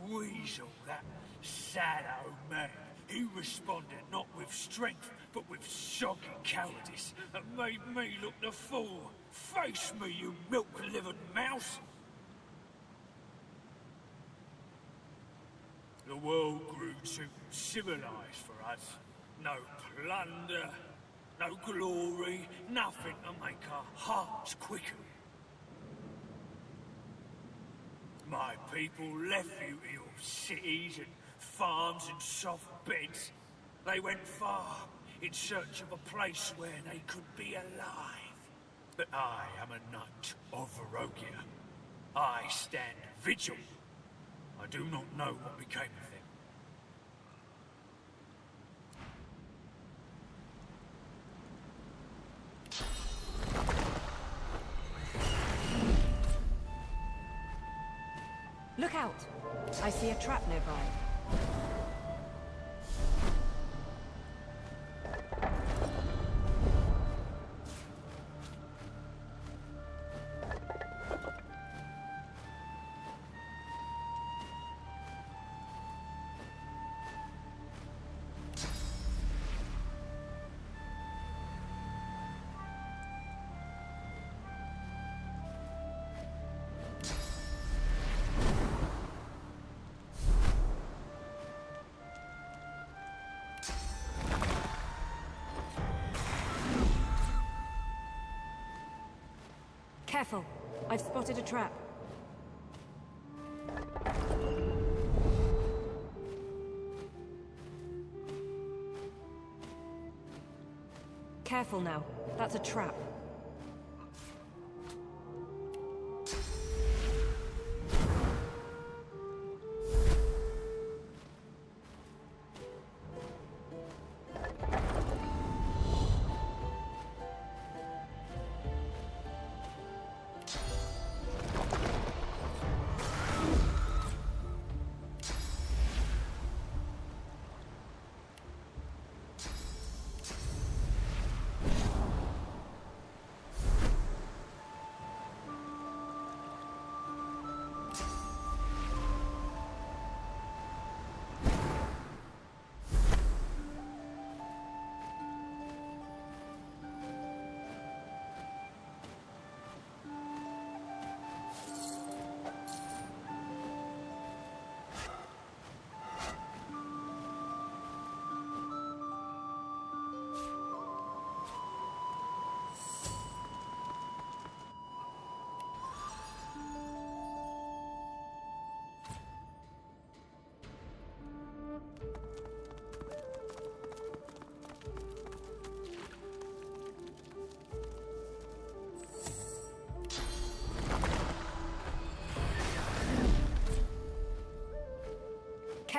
Weasel, that sad old man, he responded not with strength, but with soggy cowardice, and made me look the fool. Face me, you milk-livered mouse! The world grew too civilized for us. No plunder, no glory, nothing to make our hearts quicken. My people left you to your cities and farms and soft beds. They went far in search of a place where they could be alive. But I am a knight of Rogia. I stand vigil. I do not know what became of them. Look out! I see a trap nearby. Careful! I've spotted a trap. Careful now. That's a trap.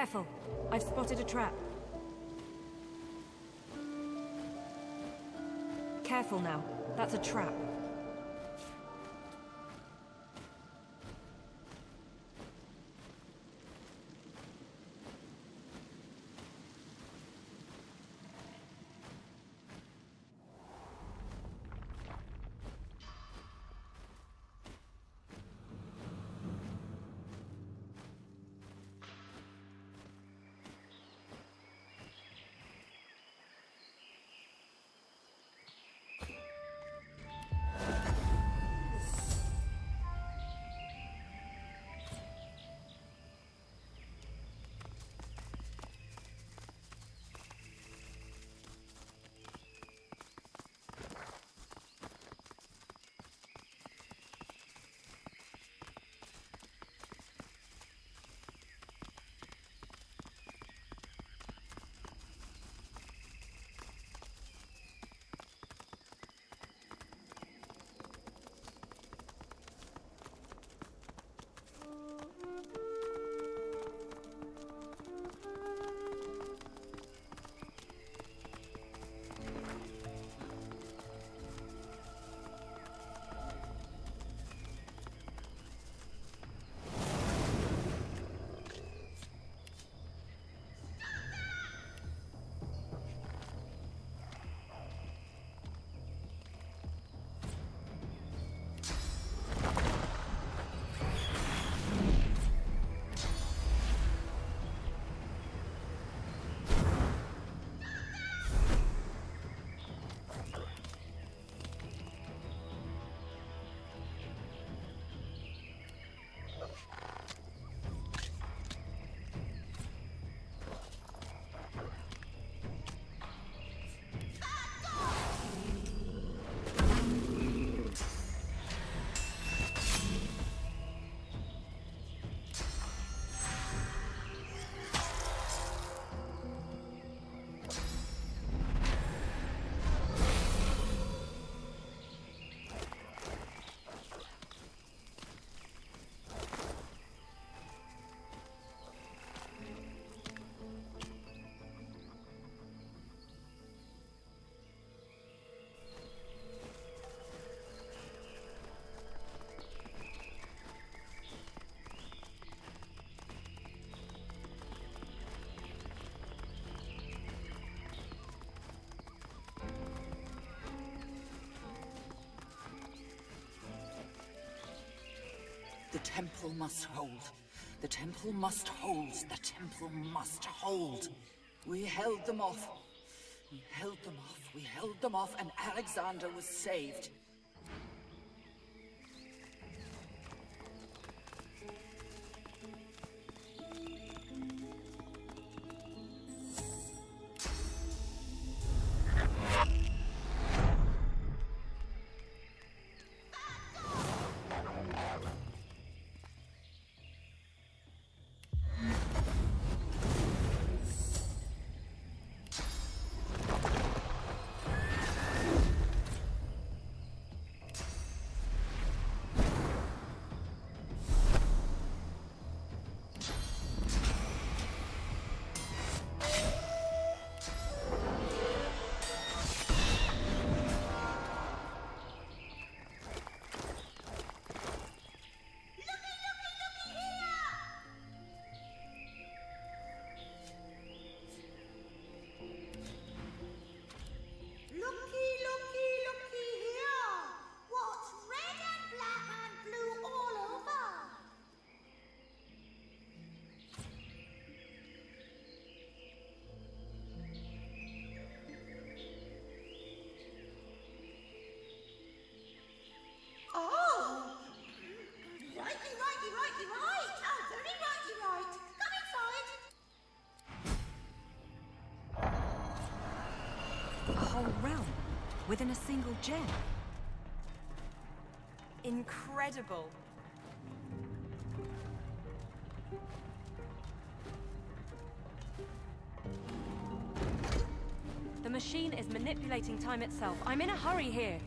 Careful. I've spotted a trap. Careful now. That's a trap. The temple must hold. The temple must hold. The temple must hold. We held them off. We held them off. We held them off, and Alexander was saved. Whole realm within a single gem. Incredible. The machine is manipulating time itself. I'm in a hurry here.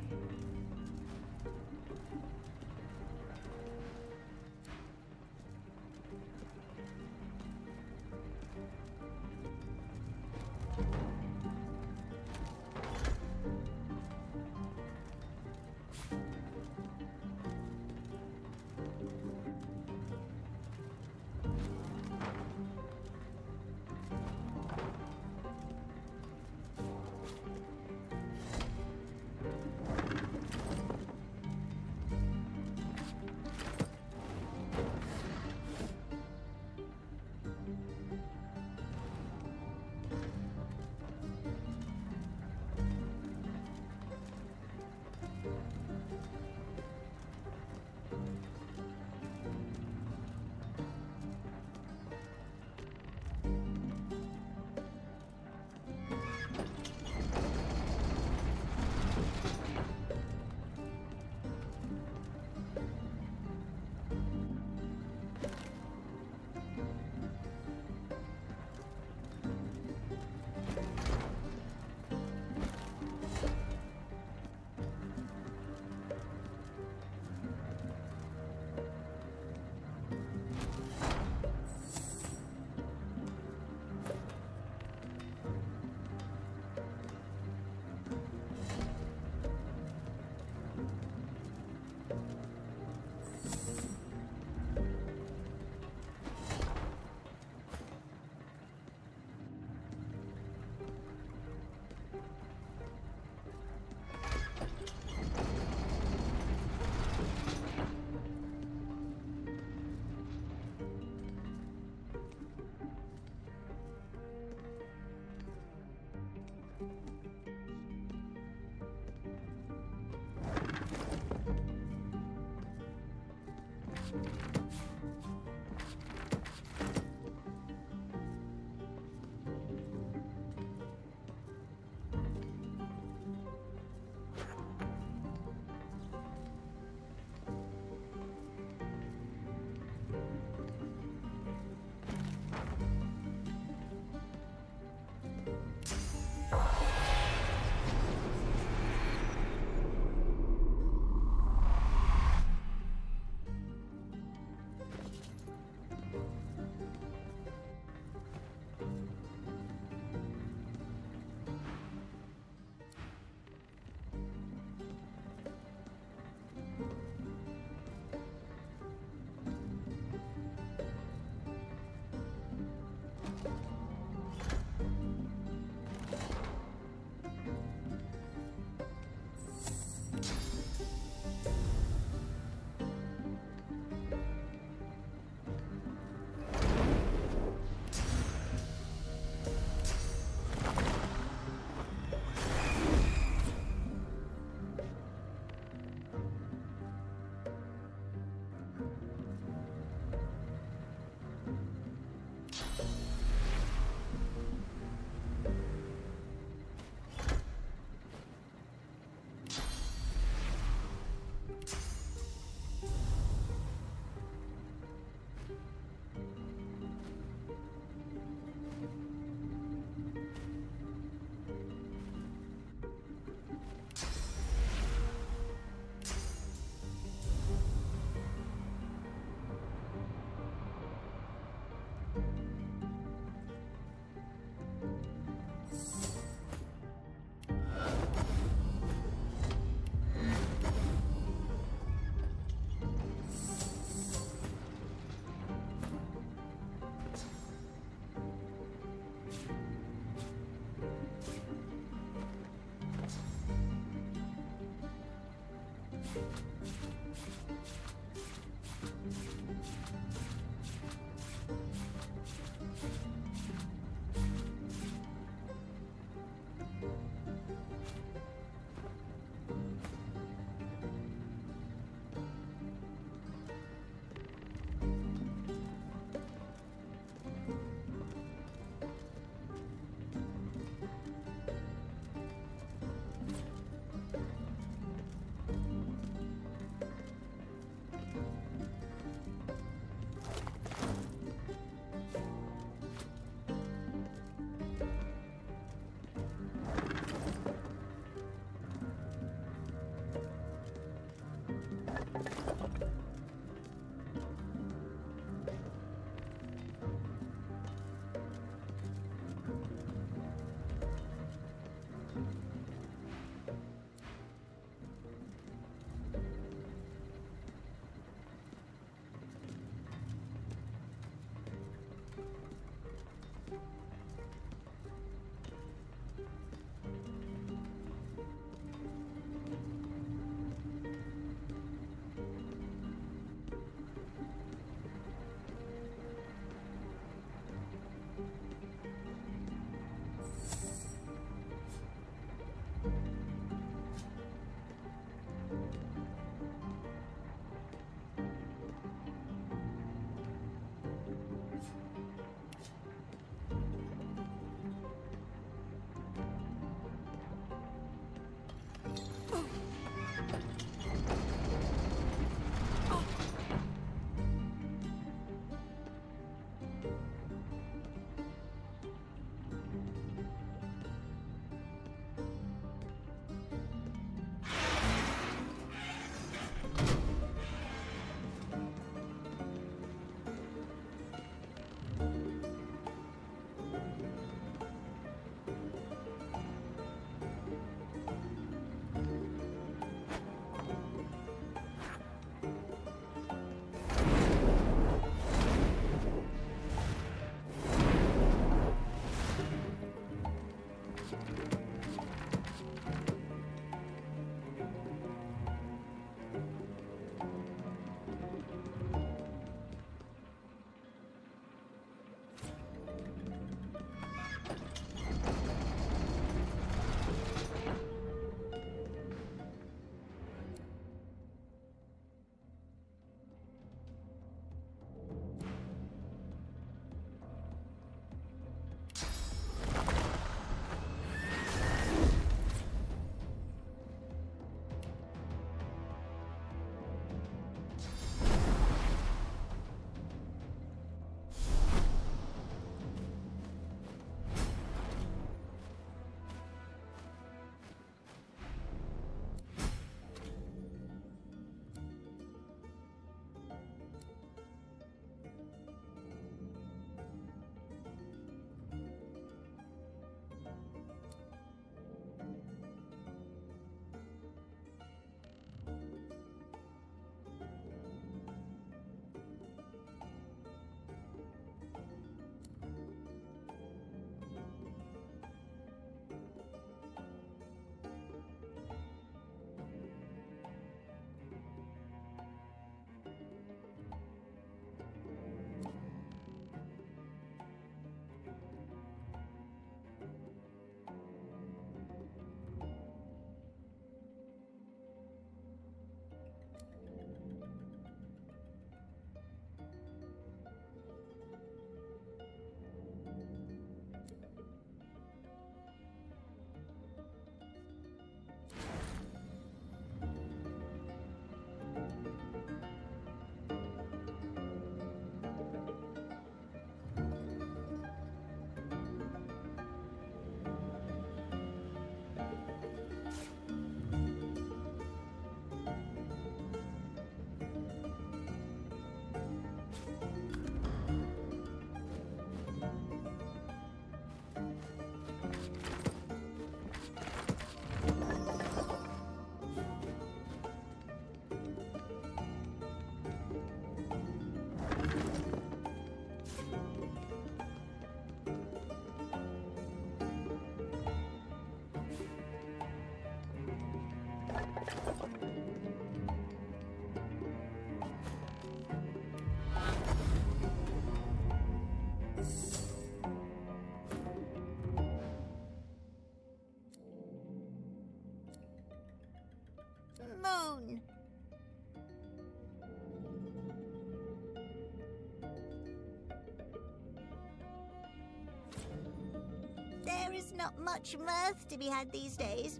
is not much mirth to be had these days.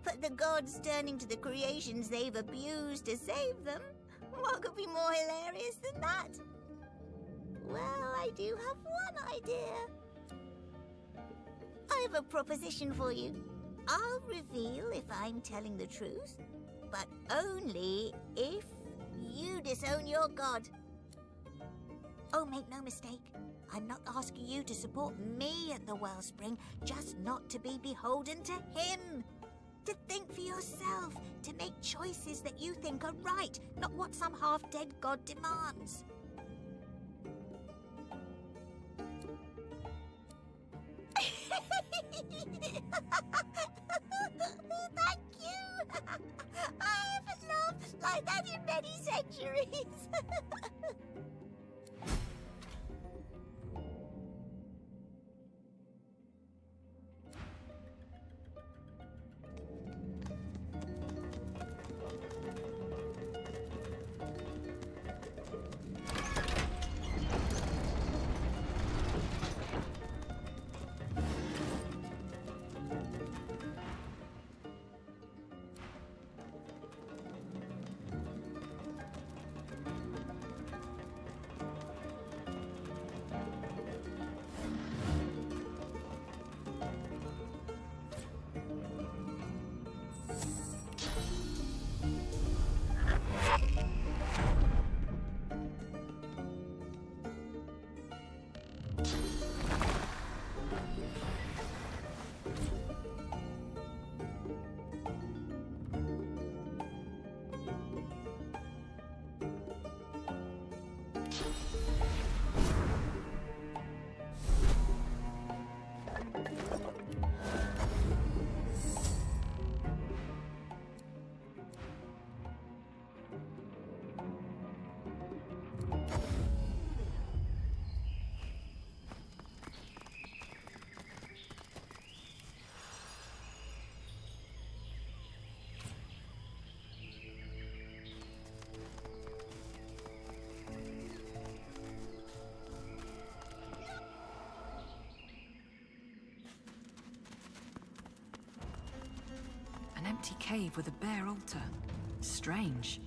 But the gods turning to the creations they've abused to save them? What could be more hilarious than that? Well, I do have one idea. I have a proposition for you. I'll reveal if I'm telling the truth, but only if you disown your god. Oh, make no mistake. I'm not asking you to support me at the Wellspring, just not to be beholden to him. To think for yourself, to make choices that you think are right, not what some half-dead god demands. Thank you! I haven't laughed like that in many centuries. An empty cave with a bare altar. Strange.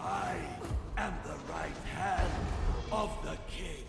I am the right hand of the king.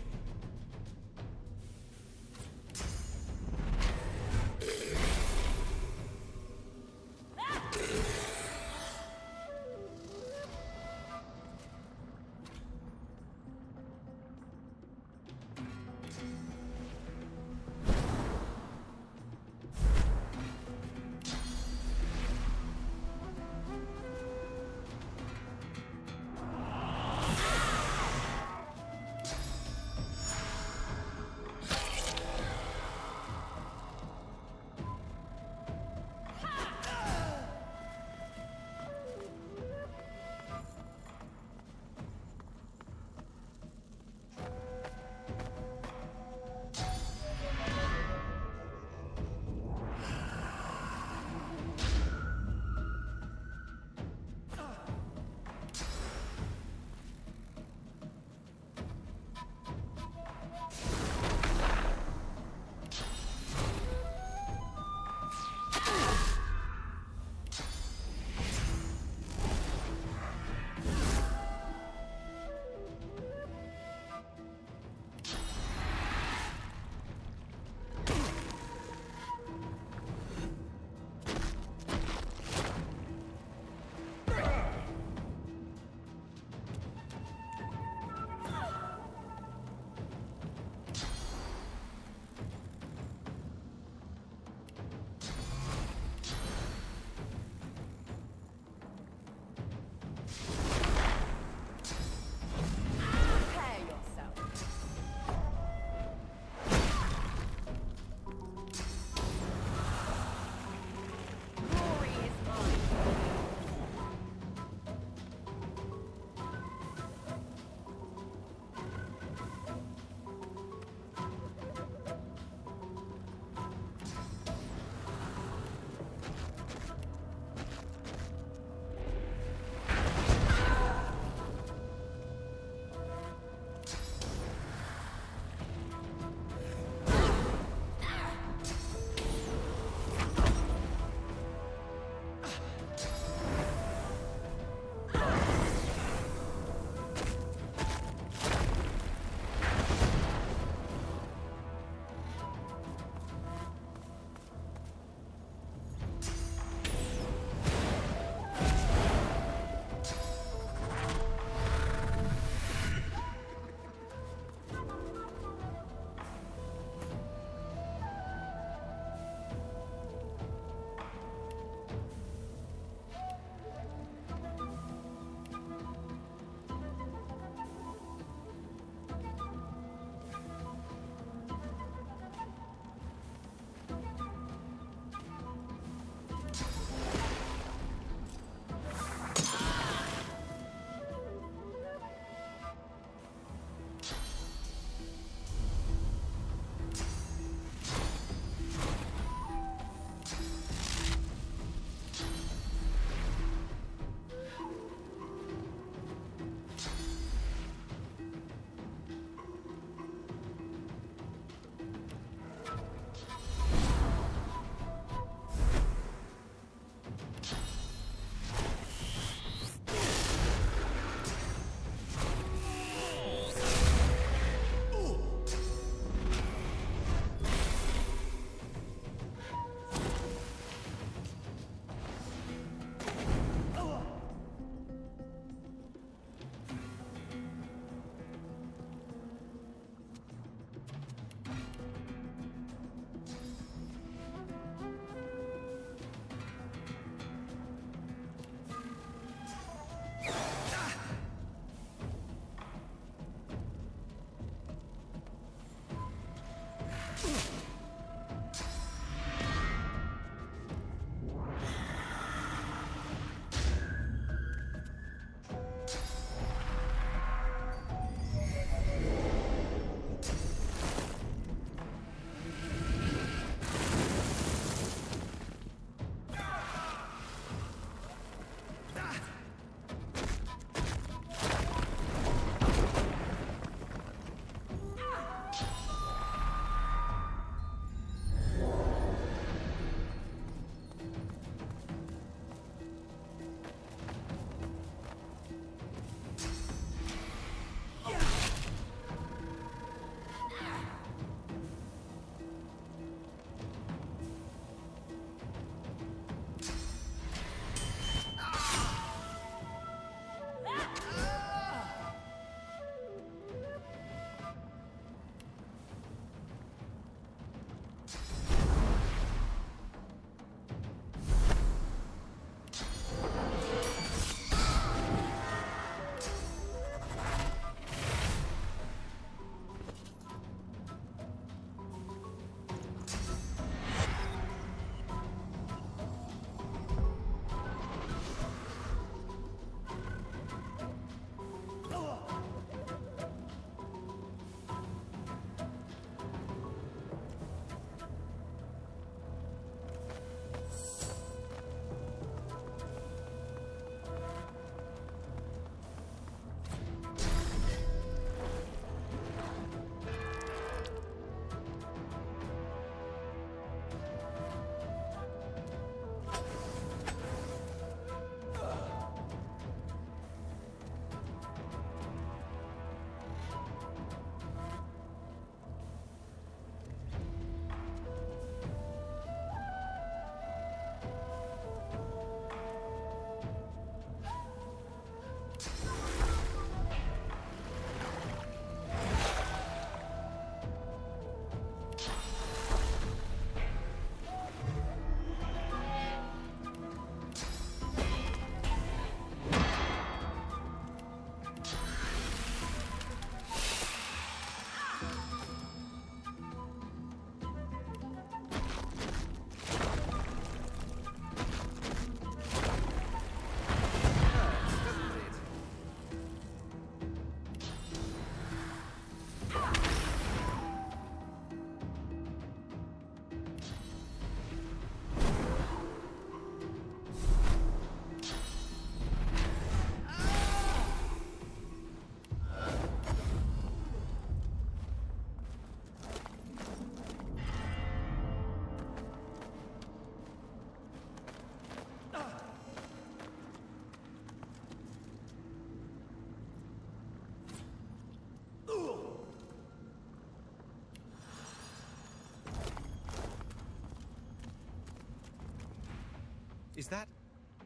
Is that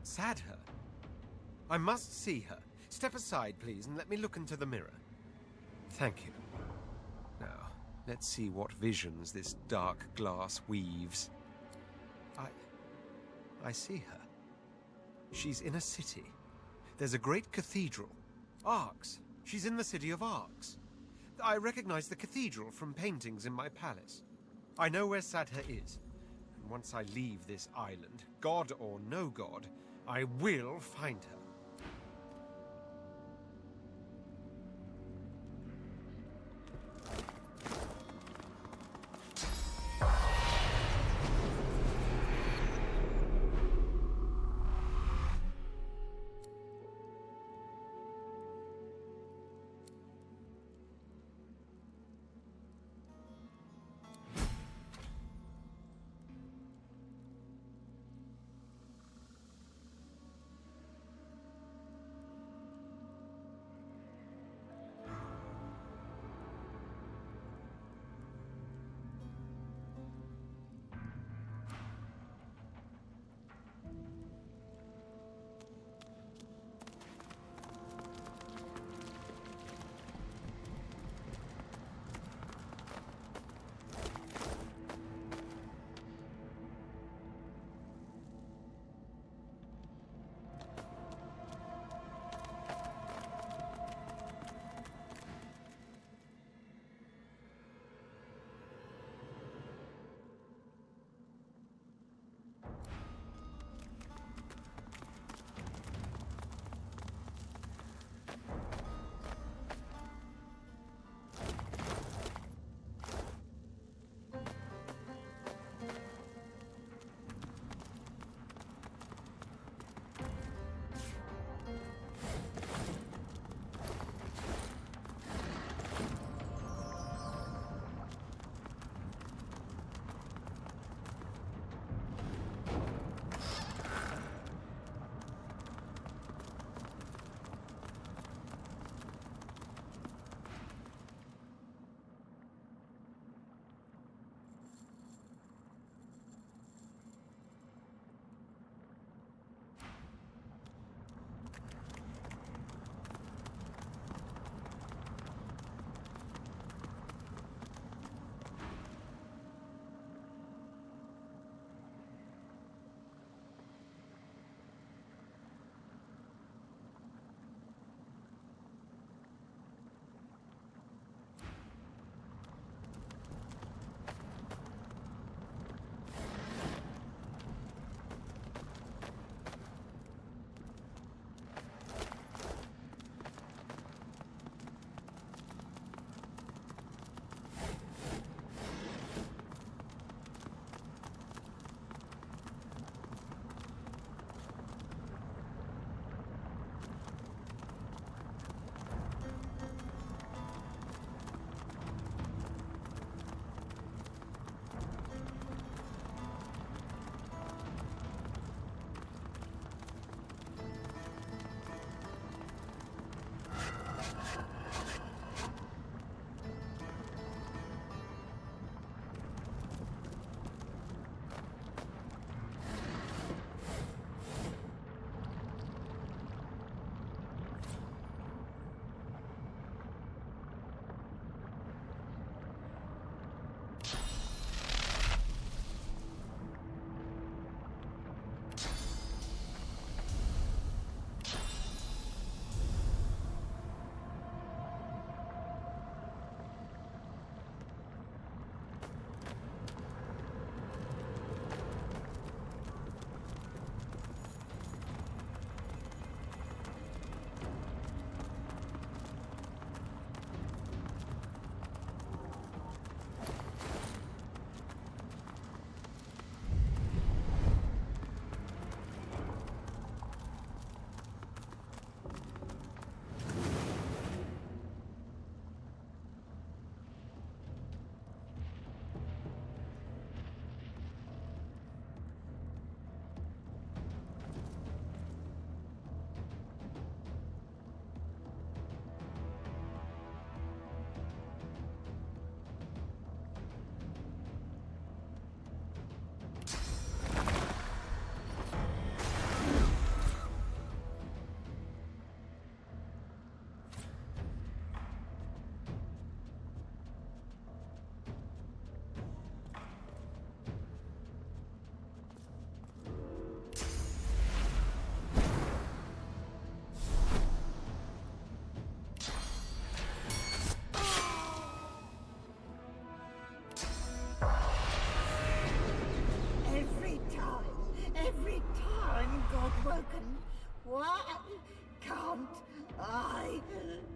Sadher? I must see her. Step aside, please, and let me look into the mirror. Thank you. Now, let's see what visions this dark glass weaves. I see her. She's in a city. There's a great cathedral. Arcs. She's in the city of Arcs. I recognize the cathedral from paintings in my palace. I know where Sadher is. And once I leave this island, god or no god, I will find her.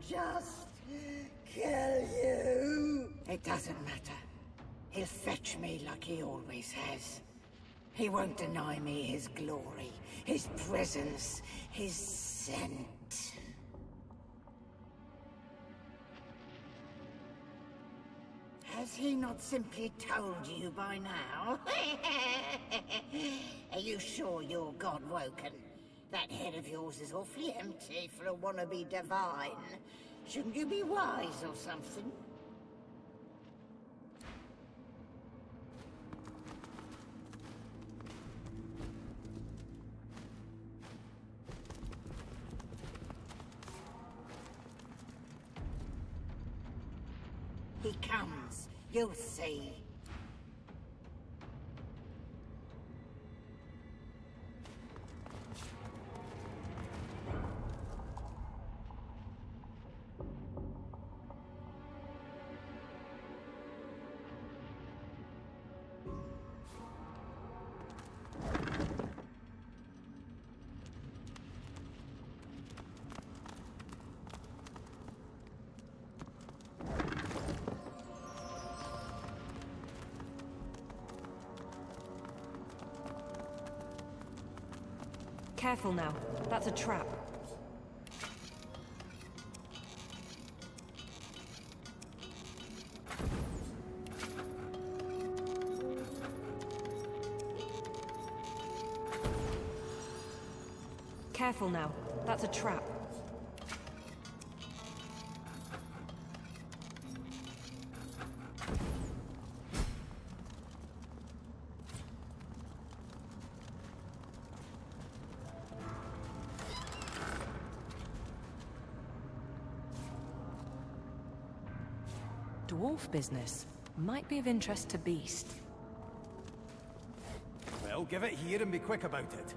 just kill you. It doesn't matter. He'll fetch me like he always has. He won't deny me his glory, his presence, his scent. Has he not simply told you by now? Are you sure you're God-woken? That head of yours is awfully empty for a wannabe divine. Shouldn't you be wise or something? He comes. You'll see. Careful now. That's a trap. Careful now. That's a trap. Dwarf business. Might be of interest to Beast. Well, give it here and be quick about it.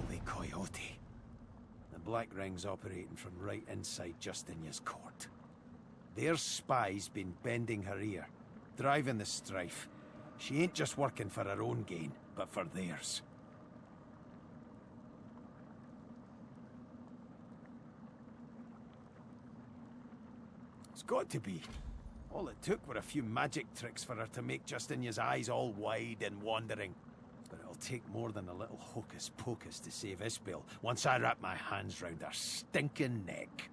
Holy coyote. The Black Ring's operating from right inside Justinia's court. Their spy's been bending her ear, driving the strife. She ain't just working for her own gain, but for theirs. It's got to be. All it took were a few magic tricks for her to make Justinia's eyes all wide and wandering. But it'll take more than a little hocus-pocus to save Isbel once I wrap my hands round her stinking neck.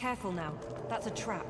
Careful now. That's a trap.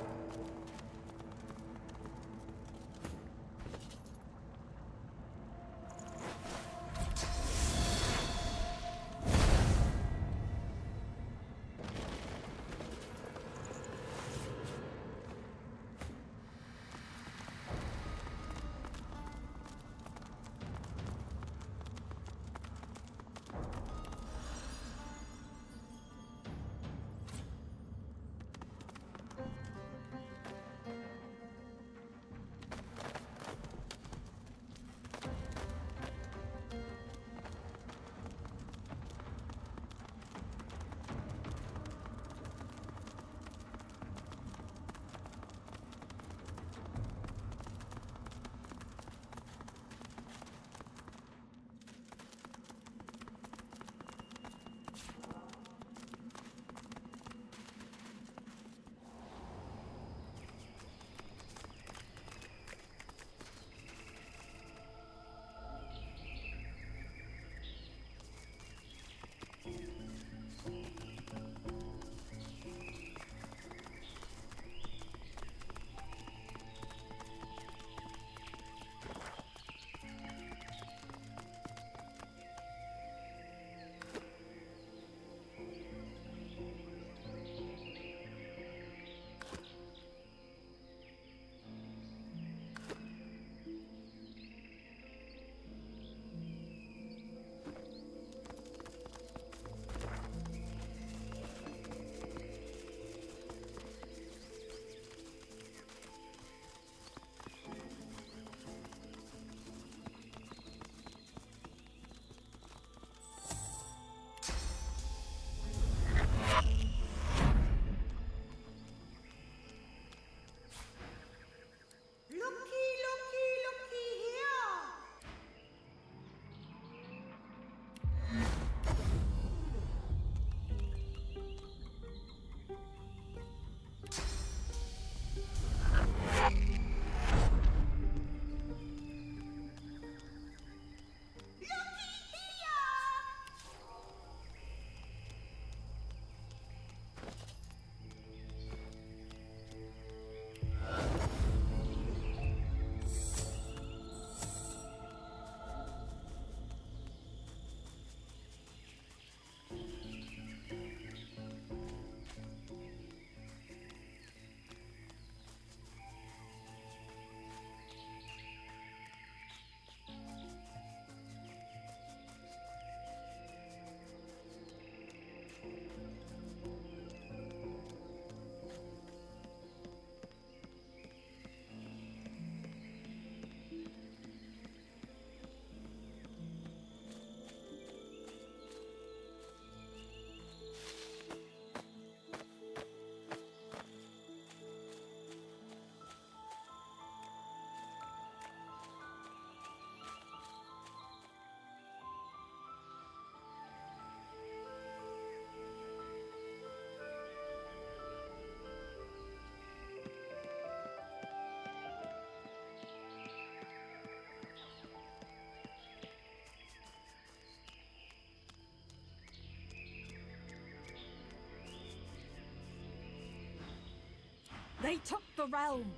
They took the realm.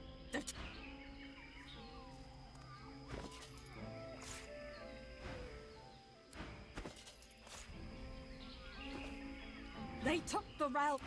They took the realm.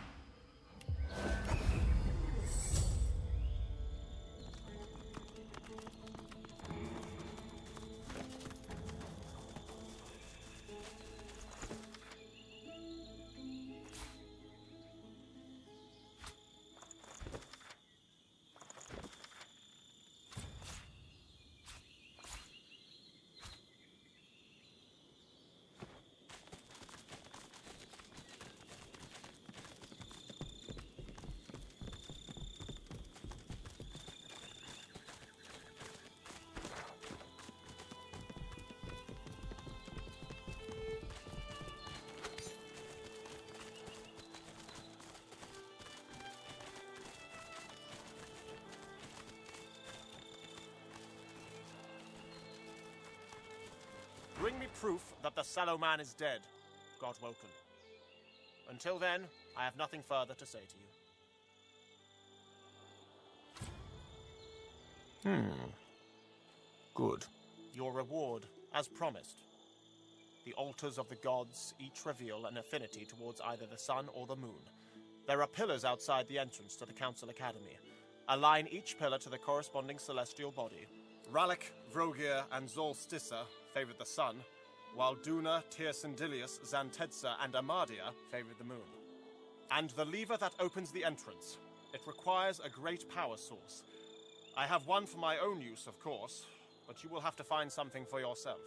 Bring me proof that the sallow man is dead, God Woken. Until then, I have nothing further to say to you. Good. Your reward, as promised. The altars of the gods each reveal an affinity towards either the sun or the moon. There are pillars outside the entrance to the Council Academy. Align each pillar to the corresponding celestial body. Rallic, Vrogir, and Zolstissa favored the sun, while Duna, Tyrsendilius, Xantedsa, and Amadia favored the moon. And the lever that opens the entrance. It requires a great power source. I have one for my own use, of course, but you will have to find something for yourself.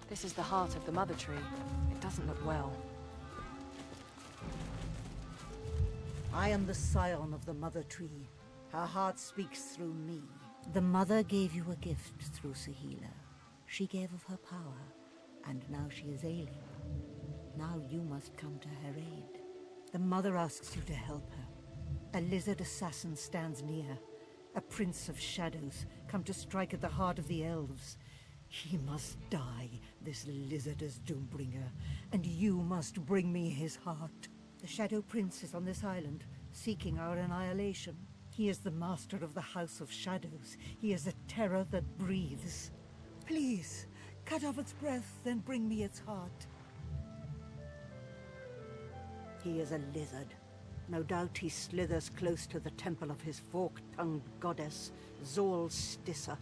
This is the heart of the Mother Tree. It doesn't look well. I am the scion of the Mother Tree. Her heart speaks through me. The Mother gave you a gift through Sahila. She gave of her power, and now she is ailing. Now you must come to her aid. The Mother asks you to help her. A lizard assassin stands near. A prince of shadows, come to strike at the heart of the elves. He must die, this lizard as Doombringer, and you must bring me his heart. The Shadow Prince is on this island, seeking our annihilation. He is the master of the House of Shadows. He is a terror that breathes. Please, cut off its breath, then bring me its heart. He is a lizard. No doubt he slithers close to the temple of his fork-tongued goddess, Zolstissa.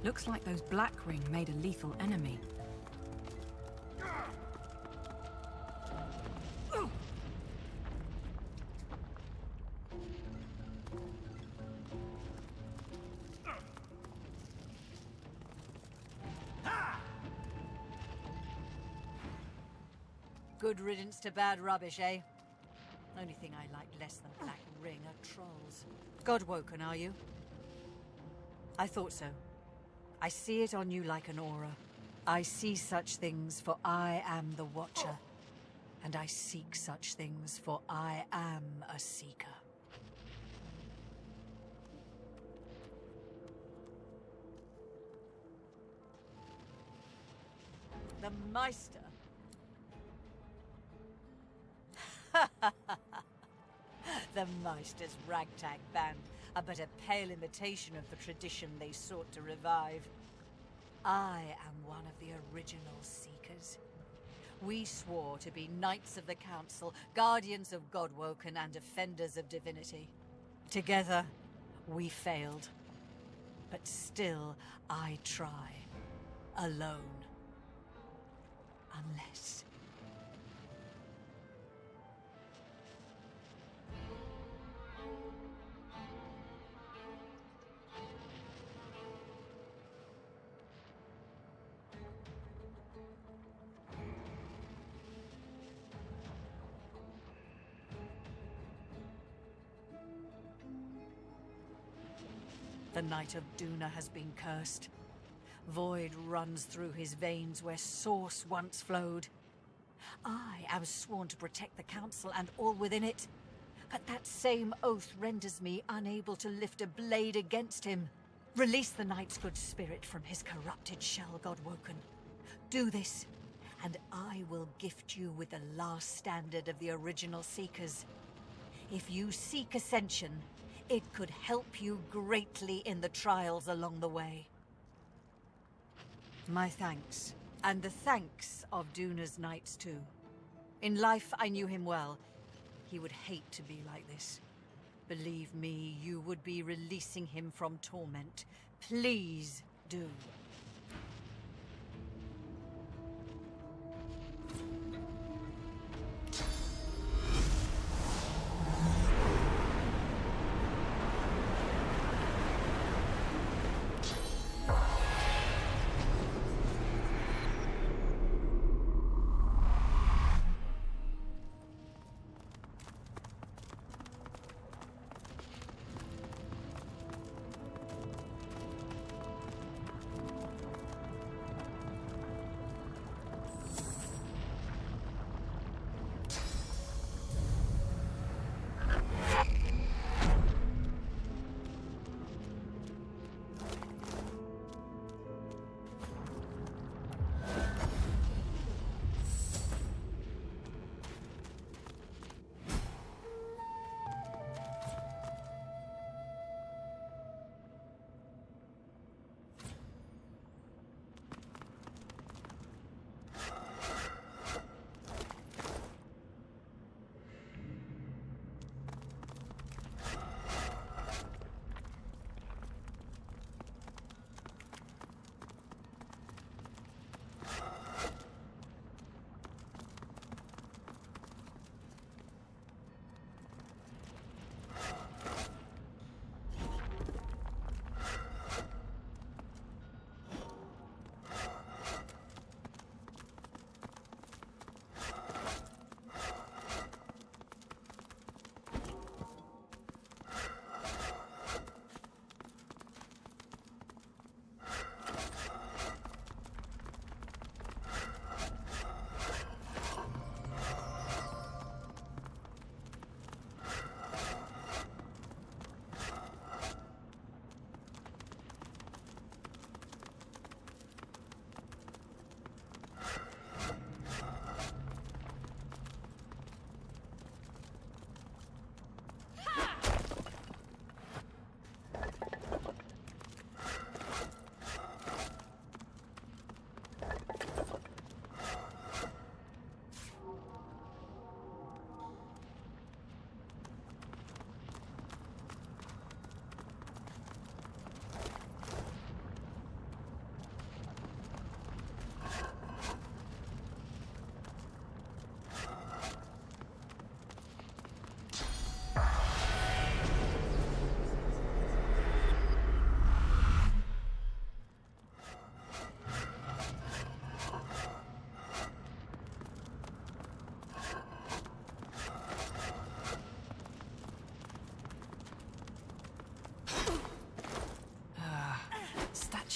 Looks like those Black Ring made a lethal enemy. Good riddance to bad rubbish, eh? Only thing I like less than Black Ring are trolls. God-woken, are you? I thought so. I see it on you like an aura. I see such things, for I am the Watcher. And I seek such things, for I am a seeker. The Meister? The Meister's ragtag band are but a pale imitation of the tradition they sought to revive. I am one of the original Seekers. We swore to be Knights of the Council, Guardians of Godwoken, and Defenders of Divinity. Together, we failed. But still, I try. Alone. Unless... The Knight of Duna has been cursed. Void runs through his veins where source once flowed. I am sworn to protect the Council and all within it, but that same oath renders me unable to lift a blade against him. Release the Knight's good spirit from his corrupted shell, Godwoken. Do this, and I will gift you with the last standard of the original Seekers. If you seek ascension, it could help you greatly in the trials along the way. My thanks, and the thanks of Duna's knights too. In life, I knew him well. He would hate to be like this. Believe me, you would be releasing him from torment. Please do.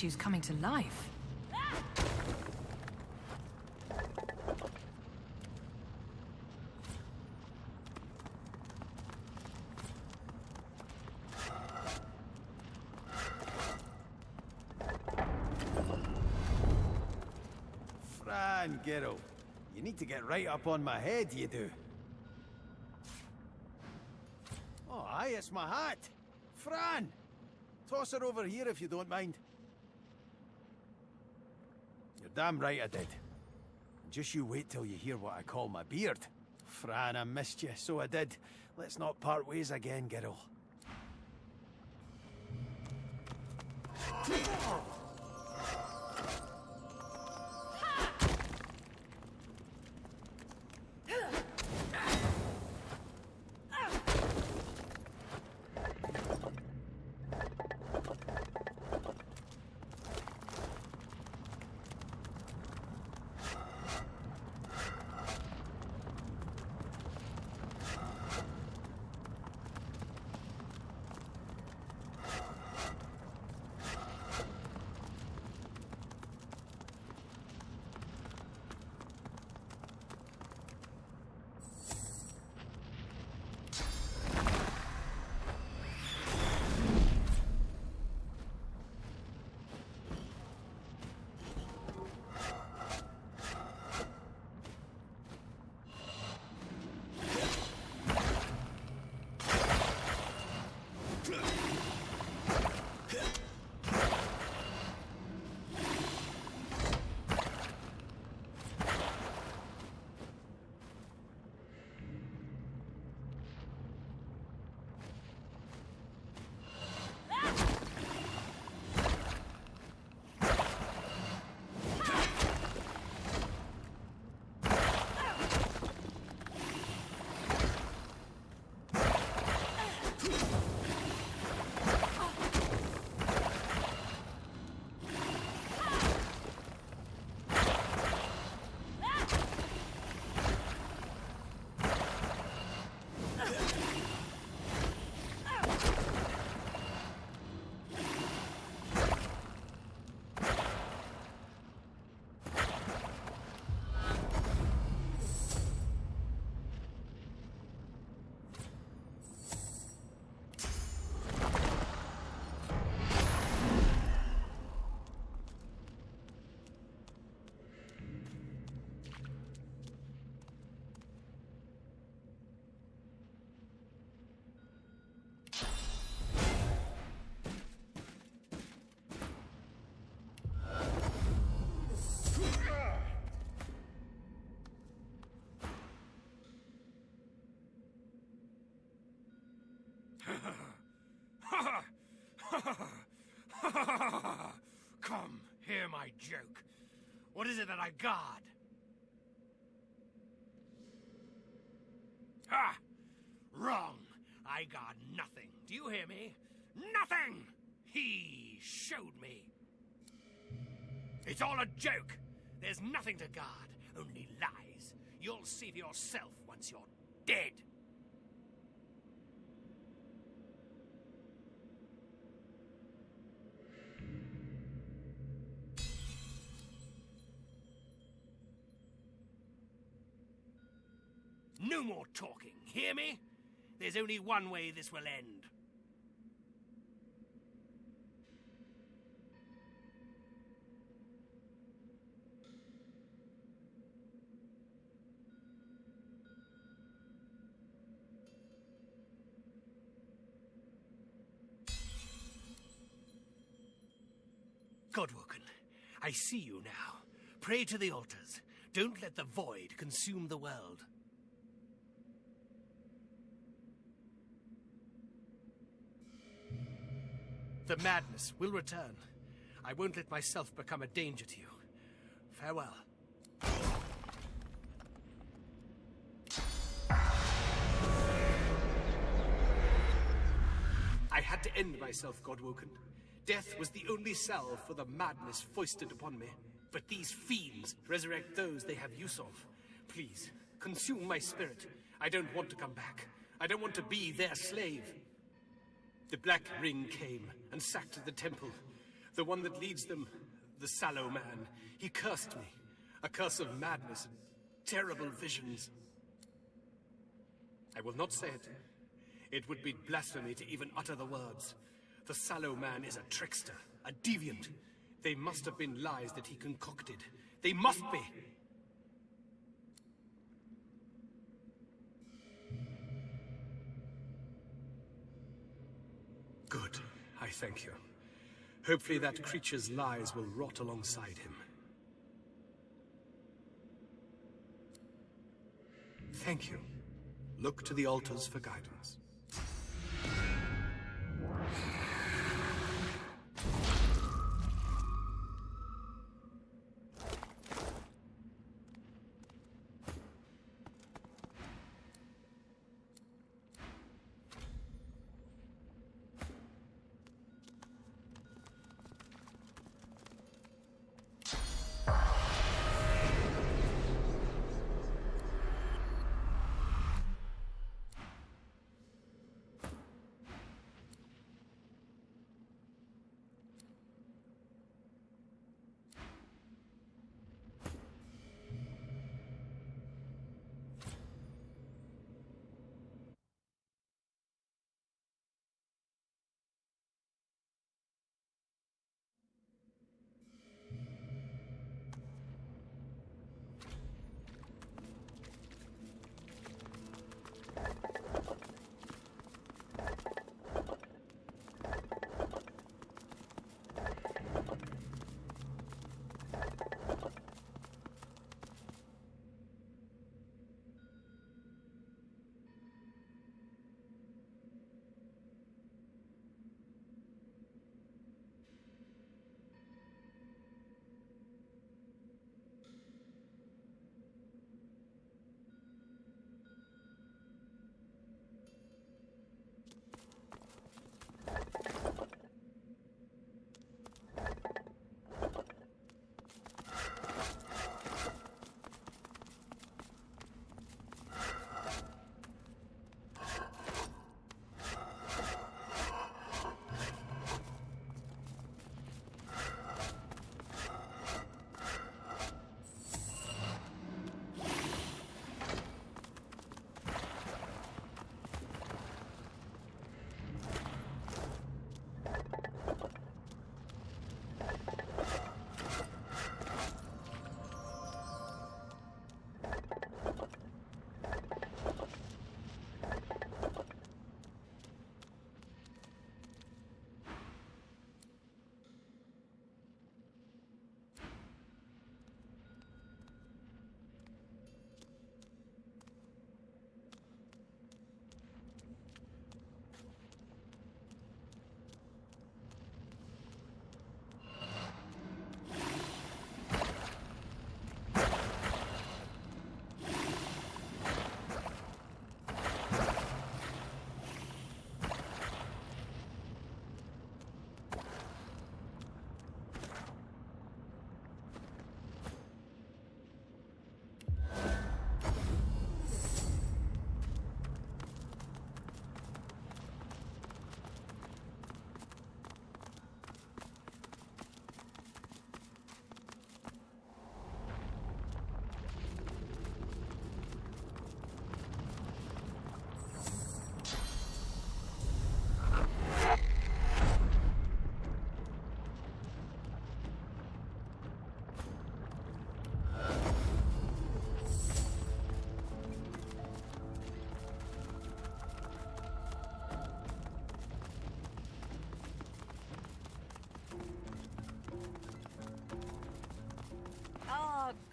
statues coming to life. Fran, Geralt. You need to get right up on my head, you do. Oh, aye, it's my hat. Fran! Toss her over here if you don't mind. You're damn right I did. Just you wait till you hear what I call my beard. Fran, I missed you, so I did. Let's not part ways again, Geralt. Come, hear my joke. What is it that I guard? Ha! Wrong. I guard nothing. Do you hear me? Nothing! He showed me. It's all a joke. There's nothing to guard, only lies. You'll see for yourself once you're dead. No more talking, hear me? There's only one way this will end. Godwoken, I see you now. Pray to the altars. Don't let the void consume the world. The madness will return. I won't let myself become a danger to you. Farewell. I had to end myself, Godwoken. Death was the only salve for the madness foisted upon me. But these fiends resurrect those they have use of. Please, consume my spirit. I don't want to come back. I don't want to be their slave. The Black Ring came and sacked the temple. The one that leads them, the sallow man, he cursed me. A curse of madness and terrible visions. I will not say it. It would be blasphemy to even utter the words. The sallow man is a trickster, a deviant. They must have been lies that he concocted. They must be! Good. I thank you. Hopefully that creature's lies will rot alongside him. Thank you. Look to the altars for guidance.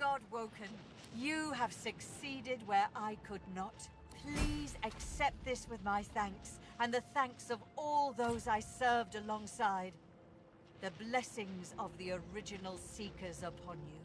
Godwoken, you have succeeded where I could not. Please accept this with my thanks, and the thanks of all those I served alongside. The blessings of the original Seekers upon you.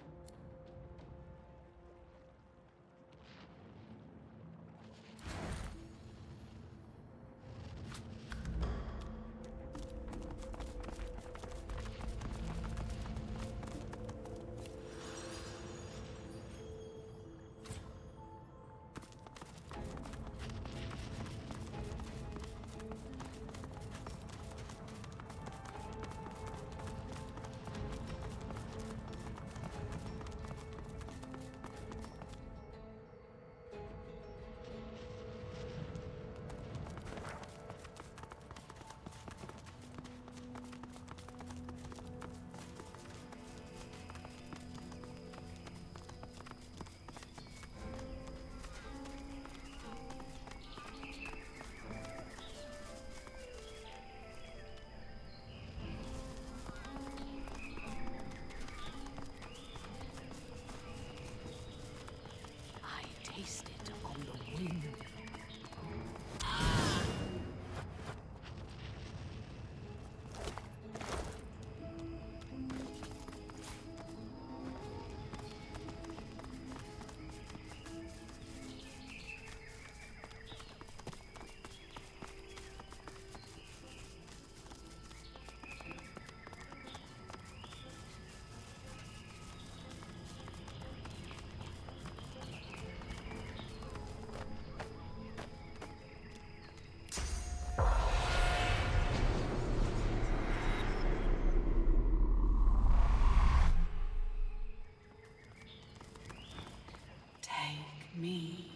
Me.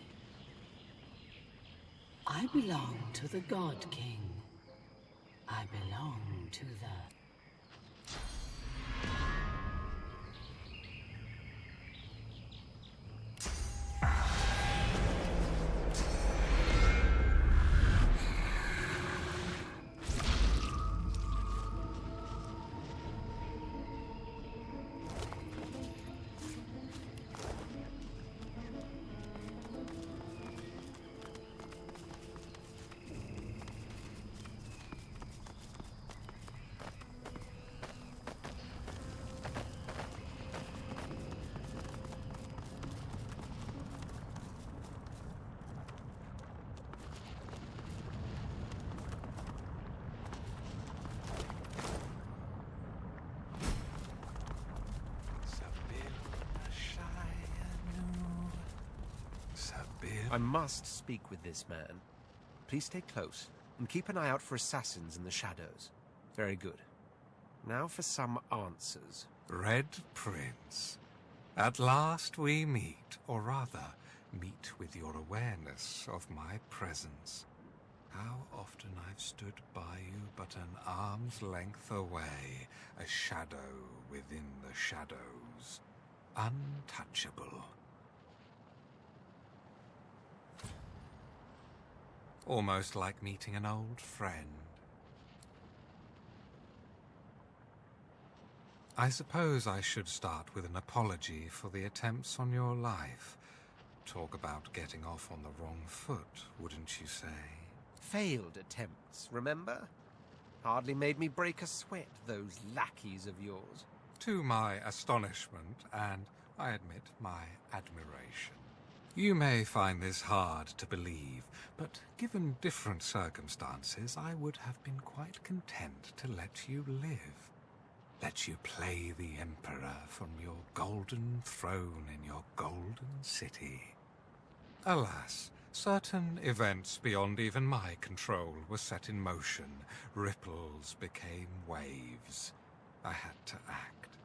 I belong to the God King. I belong to the... I must speak with this man. Please stay close, and keep an eye out for assassins in the shadows. Very good. Now for some answers. Red Prince, at last we meet, or rather, meet with your awareness of my presence. How often I've stood by you but an arm's length away, a shadow within the shadows, untouchable. Almost like meeting an old friend. I suppose I should start with an apology for the attempts on your life. Talk about getting off on the wrong foot, wouldn't you say? Failed attempts, remember? Hardly made me break a sweat, those lackeys of yours. To my astonishment, and, I admit, my admiration. You may find this hard to believe, but given different circumstances, I would have been quite content to let you live. Let you play the Emperor from your golden throne in your golden city. Alas, certain events beyond even my control were set in motion. Ripples became waves. I had to act.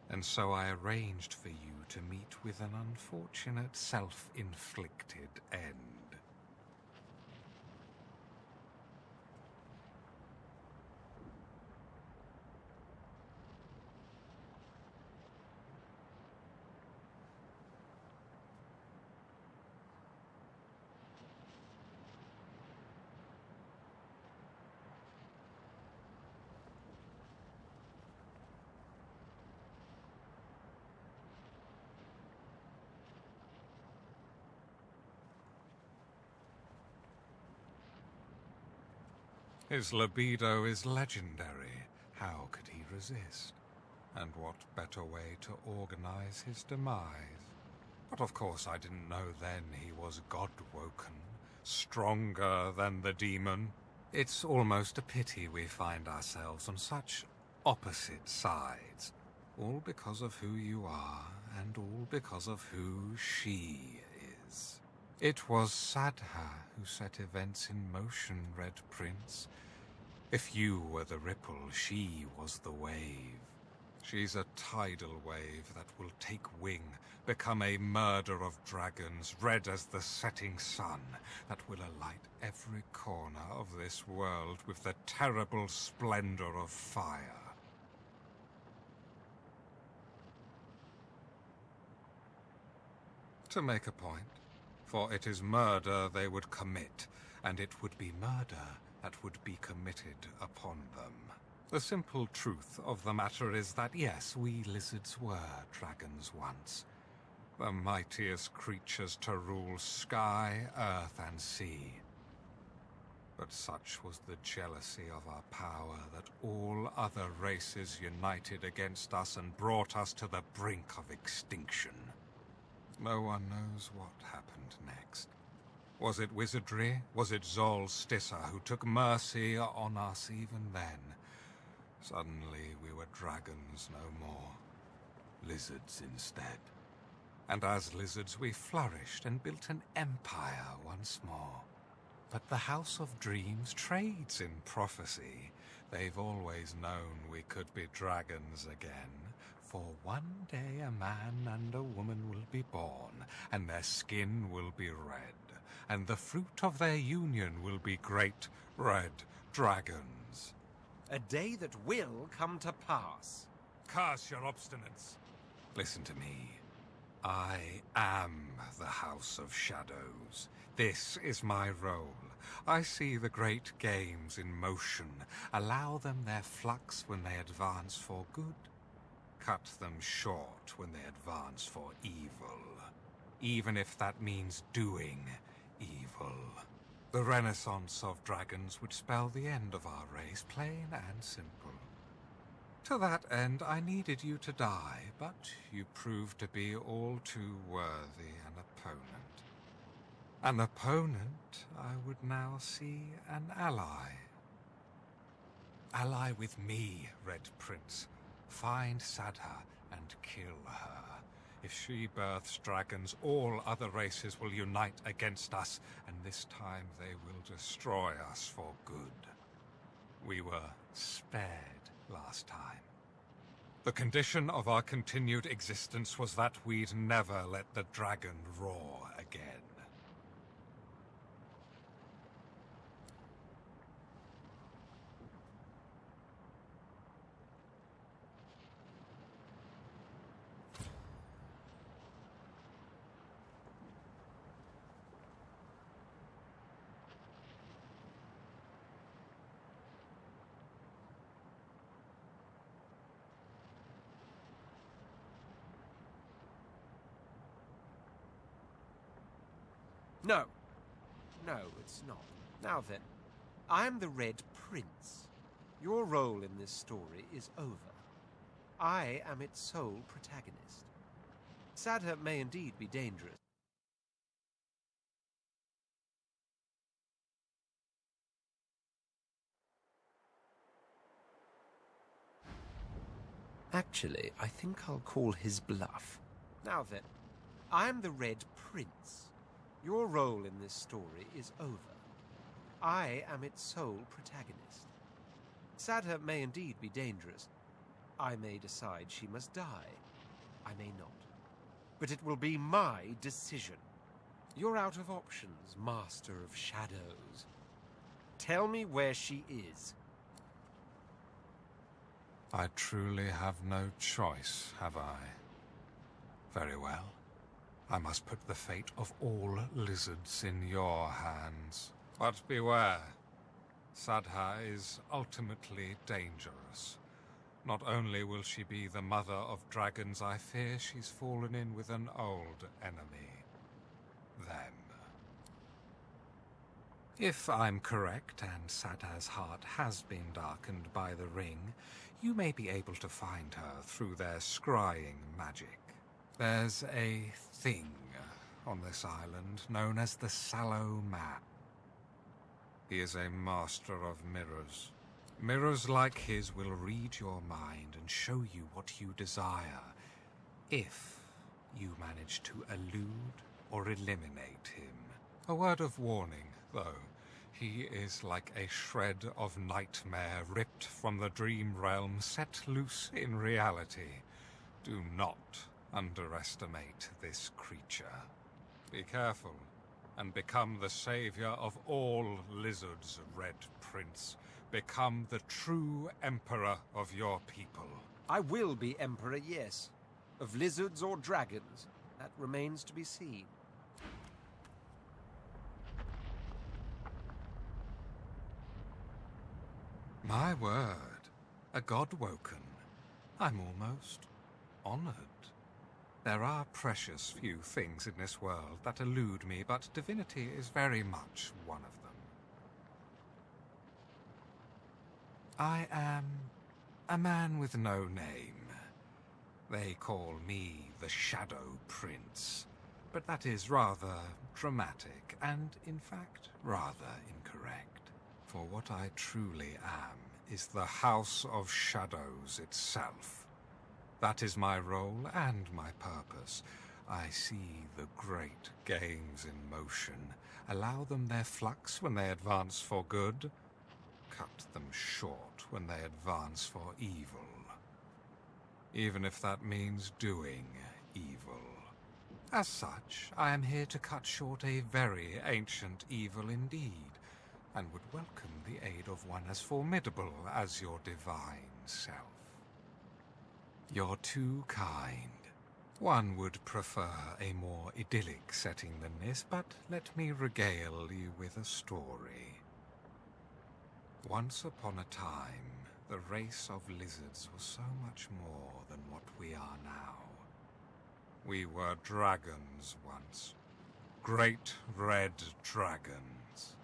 And so I arranged for you to meet with an unfortunate self-inflicted end. His libido is legendary. How could he resist? And what better way to organize his demise? But of course I didn't know then he was God-woken, stronger than the demon. It's almost a pity we find ourselves on such opposite sides, all because of who you are, and all because of who she is. It was Sadha who set events in motion, Red Prince. If you were the ripple, she was the wave. She's a tidal wave that will take wing, become a murder of dragons, red as the setting sun, that will alight every corner of this world with the terrible splendor of fire. To make a point, for it is murder they would commit, and it would be murder that would be committed upon them. The simple truth of the matter is that yes, we lizards were dragons once. The mightiest creatures to rule sky, earth, and sea. But such was the jealousy of our power that all other races united against us and brought us to the brink of extinction. No one knows what happened next. Was it wizardry? Was it Zol Stissa who took mercy on us even then? Suddenly we were dragons no more. Lizards instead. And as lizards we flourished and built an empire once more. But the House of Dreams trades in prophecy. They've always known we could be dragons again. For one day a man and a woman will be born, and their skin will be red, and the fruit of their union will be great red dragons. A day that will come to pass. Curse your obstinance. Listen to me. I am the House of Shadows. This is my role. I see the great games in motion. Allow them their flux when they advance for good. Cut them short when they advance for evil. Even if that means doing evil. The renaissance of dragons would spell the end of our race, plain and simple. To that end, I needed you to die, but you proved to be all too worthy an opponent. An opponent, I would now see an ally. Ally with me, Red Prince. Find Sadha and kill her. If she births dragons, all other races will unite against us, and this time they will destroy us for good. We were spared last time. The condition of our continued existence was that we'd never let the dragon roar again. No. No, it's not. Now then, I'm the Red Prince. Your role in this story is over. I am its sole protagonist. Sadha may indeed be dangerous. Actually, I think I'll call his bluff. Now then, I'm the Red Prince. Your role in this story is over. I am its sole protagonist. Sadha may indeed be dangerous. I may decide she must die. I may not. But it will be my decision. You're out of options, Master of Shadows. Tell me where she is. I truly have no choice, have I? Very well. I must put the fate of all lizards in your hands. But beware. Sadha is ultimately dangerous. Not only will she be the mother of dragons, I fear she's fallen in with an old enemy. Them. If I'm correct, and Sadha's heart has been darkened by the ring, you may be able to find her through their scrying magic. There's a thing on this island known as the Sallow Man. He is a master of mirrors. Mirrors like his will read your mind and show you what you desire, if you manage to elude or eliminate him. A word of warning, though. He is like a shred of nightmare ripped from the dream realm, set loose in reality. Do not underestimate this creature. Be careful, and become the savior of all lizards, Red Prince. Become the true emperor of your people. I will be emperor, yes. Of lizards or dragons, that remains to be seen. My word, a god woken. I'm almost honored. There are precious few things in this world that elude me, but divinity is very much one of them. I am a man with no name. They call me the Shadow Prince, but that is rather dramatic and, in fact, rather incorrect. For what I truly am is the House of Shadows itself. That is my role and my purpose. I see the great games in motion. Allow them their flux when they advance for good. Cut them short when they advance for evil. even if that means doing evil. As such, I am here to cut short a very ancient evil indeed, and would welcome the aid of one as formidable as your divine self. You're too kind. One would prefer a more idyllic setting than this, but let me regale you with a story. Once upon a time, the race of lizards was so much more than what we are now. We were dragons once. Great red dragons.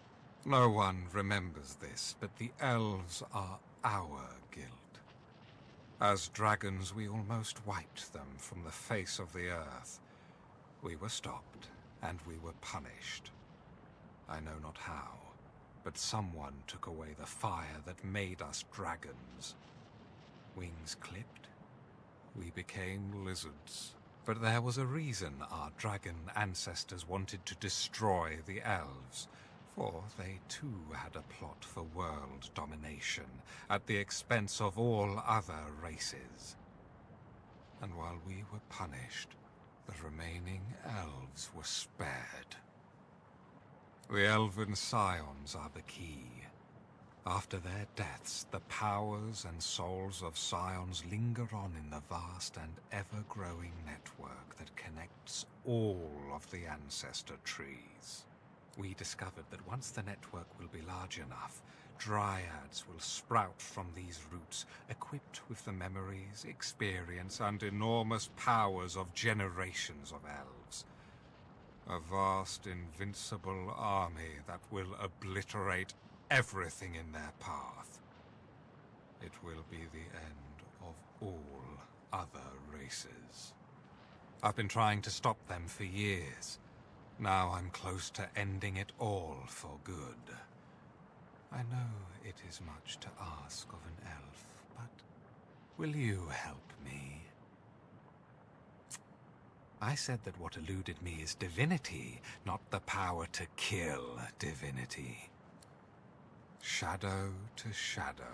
No one remembers this, but the elves are our guild. As dragons, we almost wiped them from the face of the earth. We were stopped, and we were punished. I know not how, but someone took away the fire that made us dragons. Wings clipped. We became lizards. But there was a reason our dragon ancestors wanted to destroy the elves, for they too had a plot for world domination at the expense of all other races. And while we were punished, the remaining elves were spared. The elven scions are the key. After their deaths, the powers and souls of scions linger on in the vast and ever-growing network that connects all of the ancestor trees. We discovered that once the network will be large enough, dryads will sprout from these roots, equipped with the memories, experience, and enormous powers of generations of elves. A vast, invincible army that will obliterate everything in their path. It will be the end of all other races. I've been trying to stop them for years. Now I'm close to ending it all for good. I know it is much to ask of an elf, but will you help me? I said that what eluded me is divinity, not the power to kill divinity. Shadow to shadow.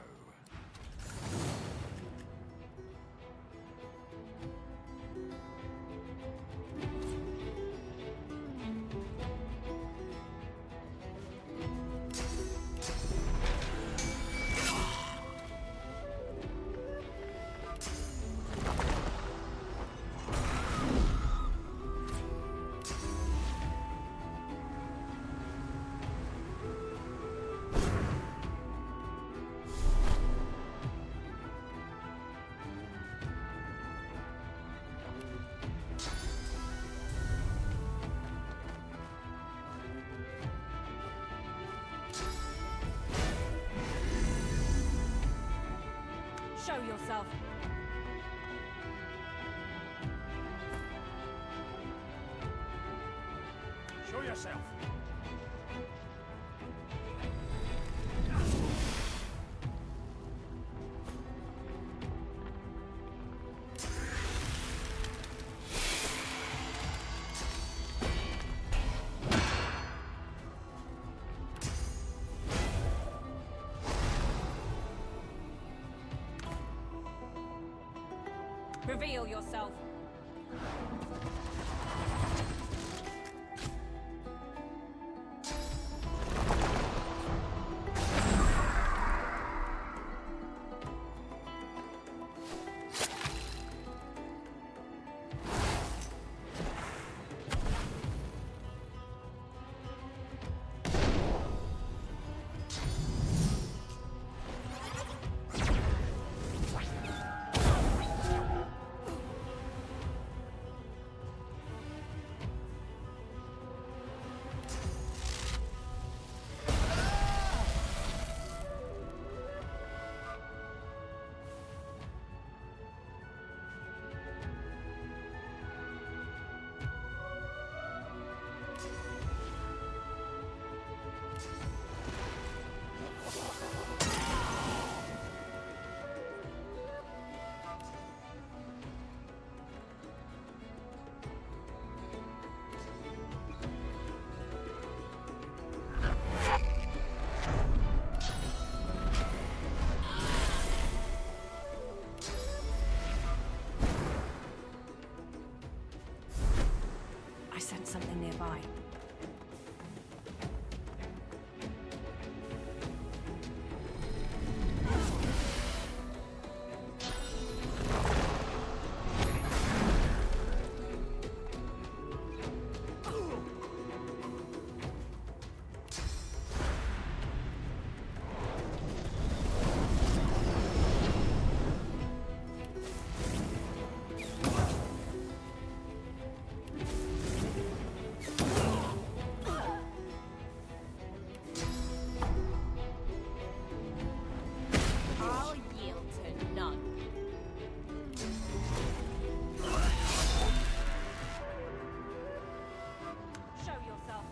Show yourself. Show yourself. Reveal yourself. fine. I'll yield to none. Show yourself.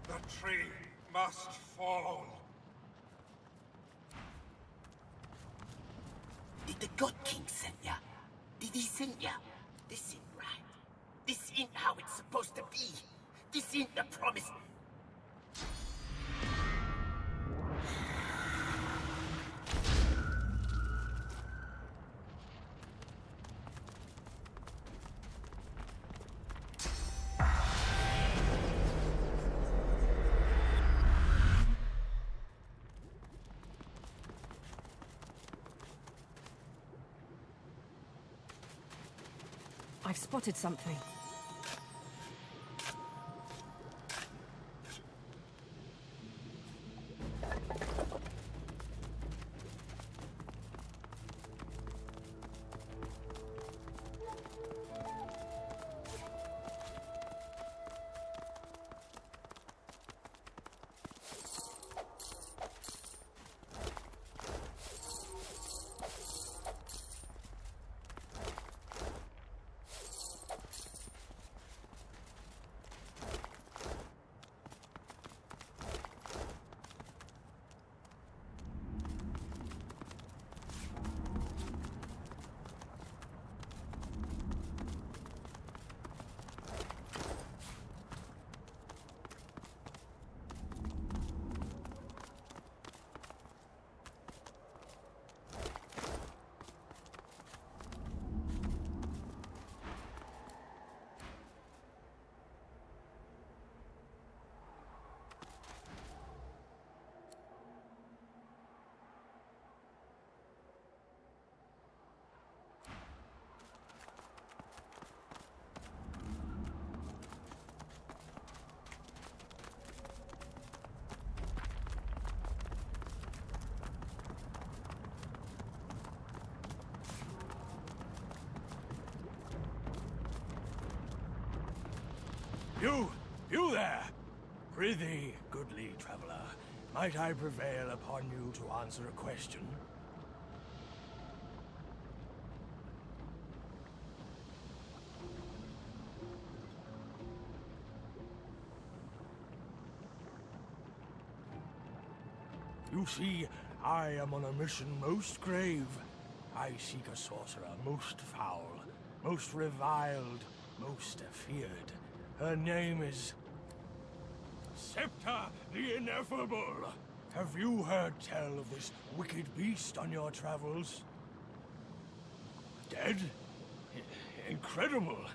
The tree must fall. Did the God King send ya? Did he send ya? This ain't right. This ain't how it's supposed to be. This ain't the promise. I've spotted something. You there! Prithee, goodly traveller, might I prevail upon you to answer a question? You see, I am on a mission most grave. I seek a sorcerer most foul, most reviled, most feared. Her name is... Septa the Ineffable. Have you heard tell of this wicked beast on your travels? Dead? Incredible.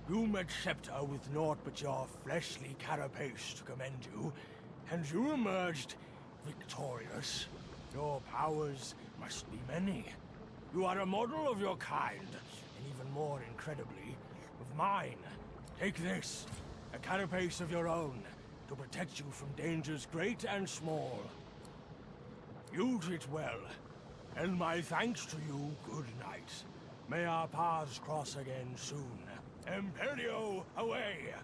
You met Septa with naught but your fleshly carapace to commend you, and you emerged victorious. Your powers must be many. You are a model of your kind, and even more incredibly, of mine. Take this, a carapace of your own, to protect you from dangers great and small. Use it well, and my thanks to you, good night. May our paths cross again soon. Imperio, away!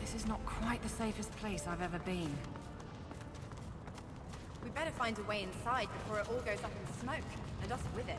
This is not quite the safest place I've ever been. We better find a way inside before it all goes up in smoke, and us with it.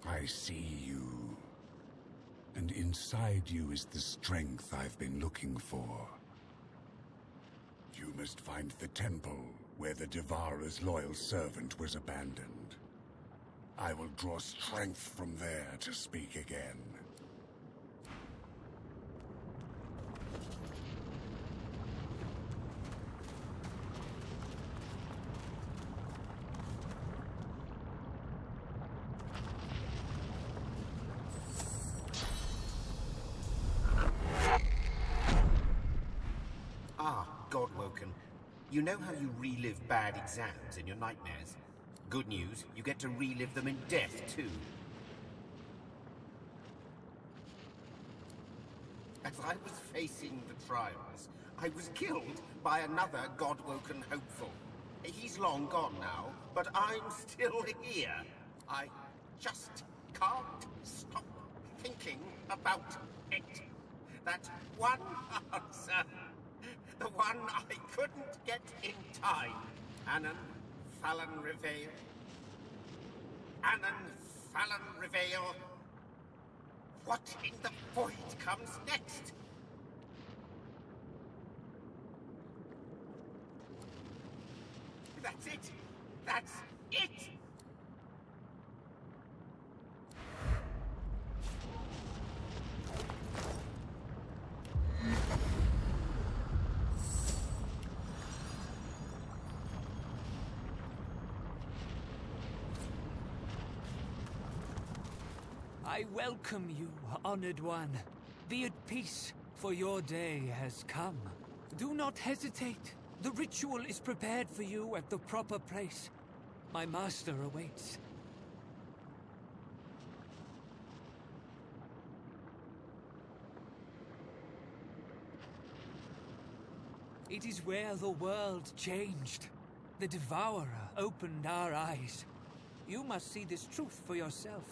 I see you. And inside you is the strength I've been looking for. You must find the temple where the Devoureur's loyal servant was abandoned. I will draw strength from there to speak again. Godwoken. You know how you relive bad exams in your nightmares? Good news, you get to relive them in death, too. As I was facing the trials, I was killed by another God-woken hopeful. He's long gone now, but I'm still here. I just can't stop thinking about it. That one answer, the one I couldn't get in time. Anan Fallon Reveil. Anan Fallon Reveil. What in the void comes next? That's it! That's it! I welcome you, honored one. Be at peace, for your day has come. Do not hesitate. The ritual is prepared for you at the proper place. My master awaits. It is where the world changed. The Devourer opened our eyes. You must see this truth for yourself.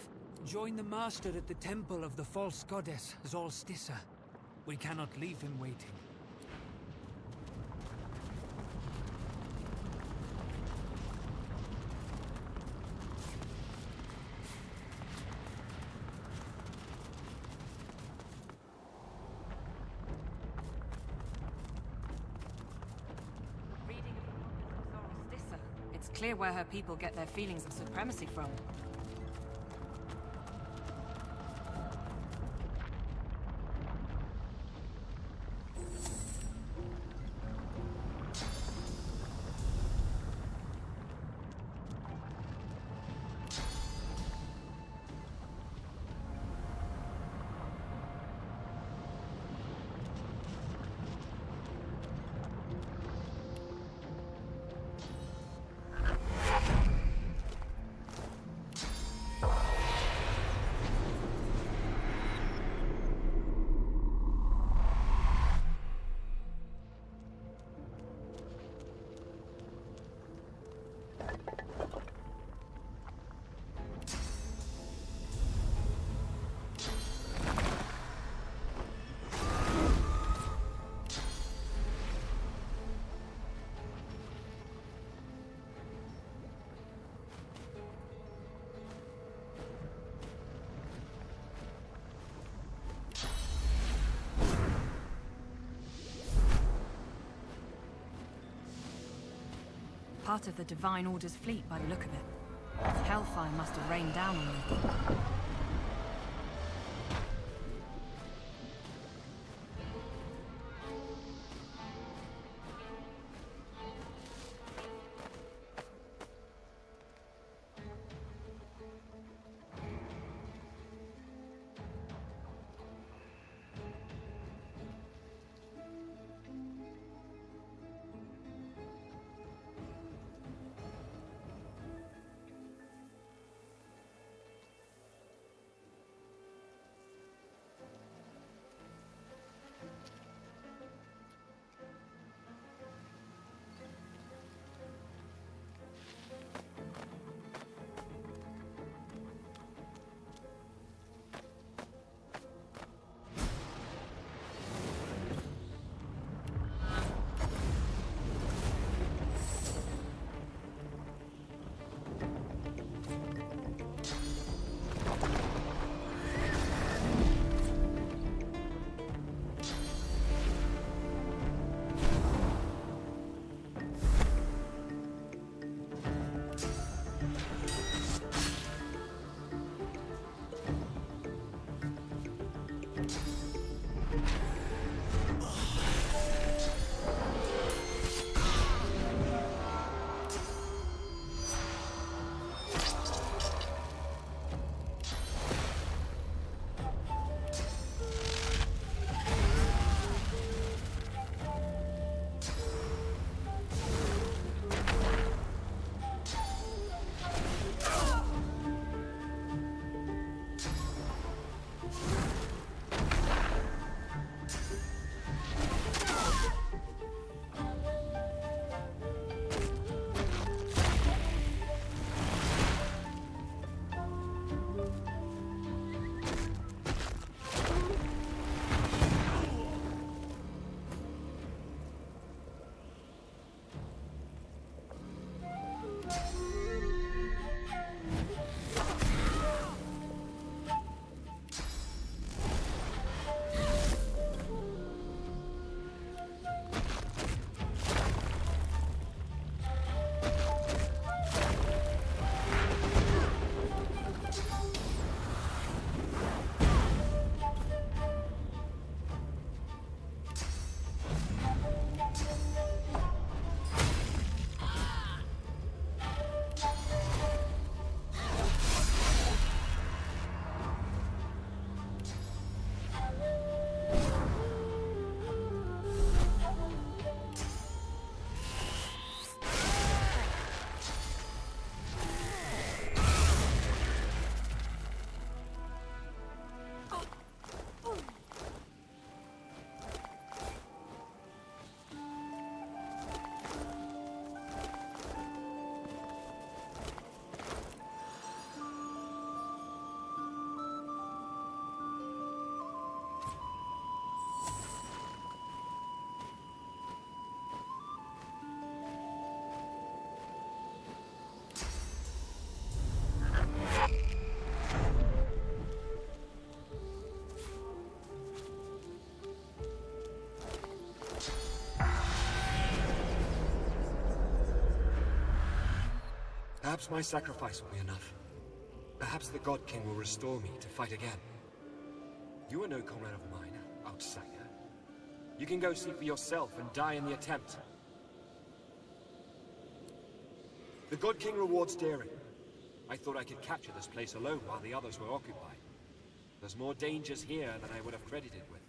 Join the Master at the temple of the false goddess, Zolstissa. We cannot leave him waiting. Reading of the wonders of Zolstissa, it's clear where her people get their feelings of supremacy from. Part of the Divine Order's fleet by the look of it. Hellfire must have rained down on them. Perhaps my sacrifice will be enough. Perhaps the God King will restore me to fight again. You are no comrade of mine, outsider. You can go see for yourself and die in the attempt. The God King rewards daring. I thought I could capture this place alone while the others were occupied. There's more dangers here than I would have credited with.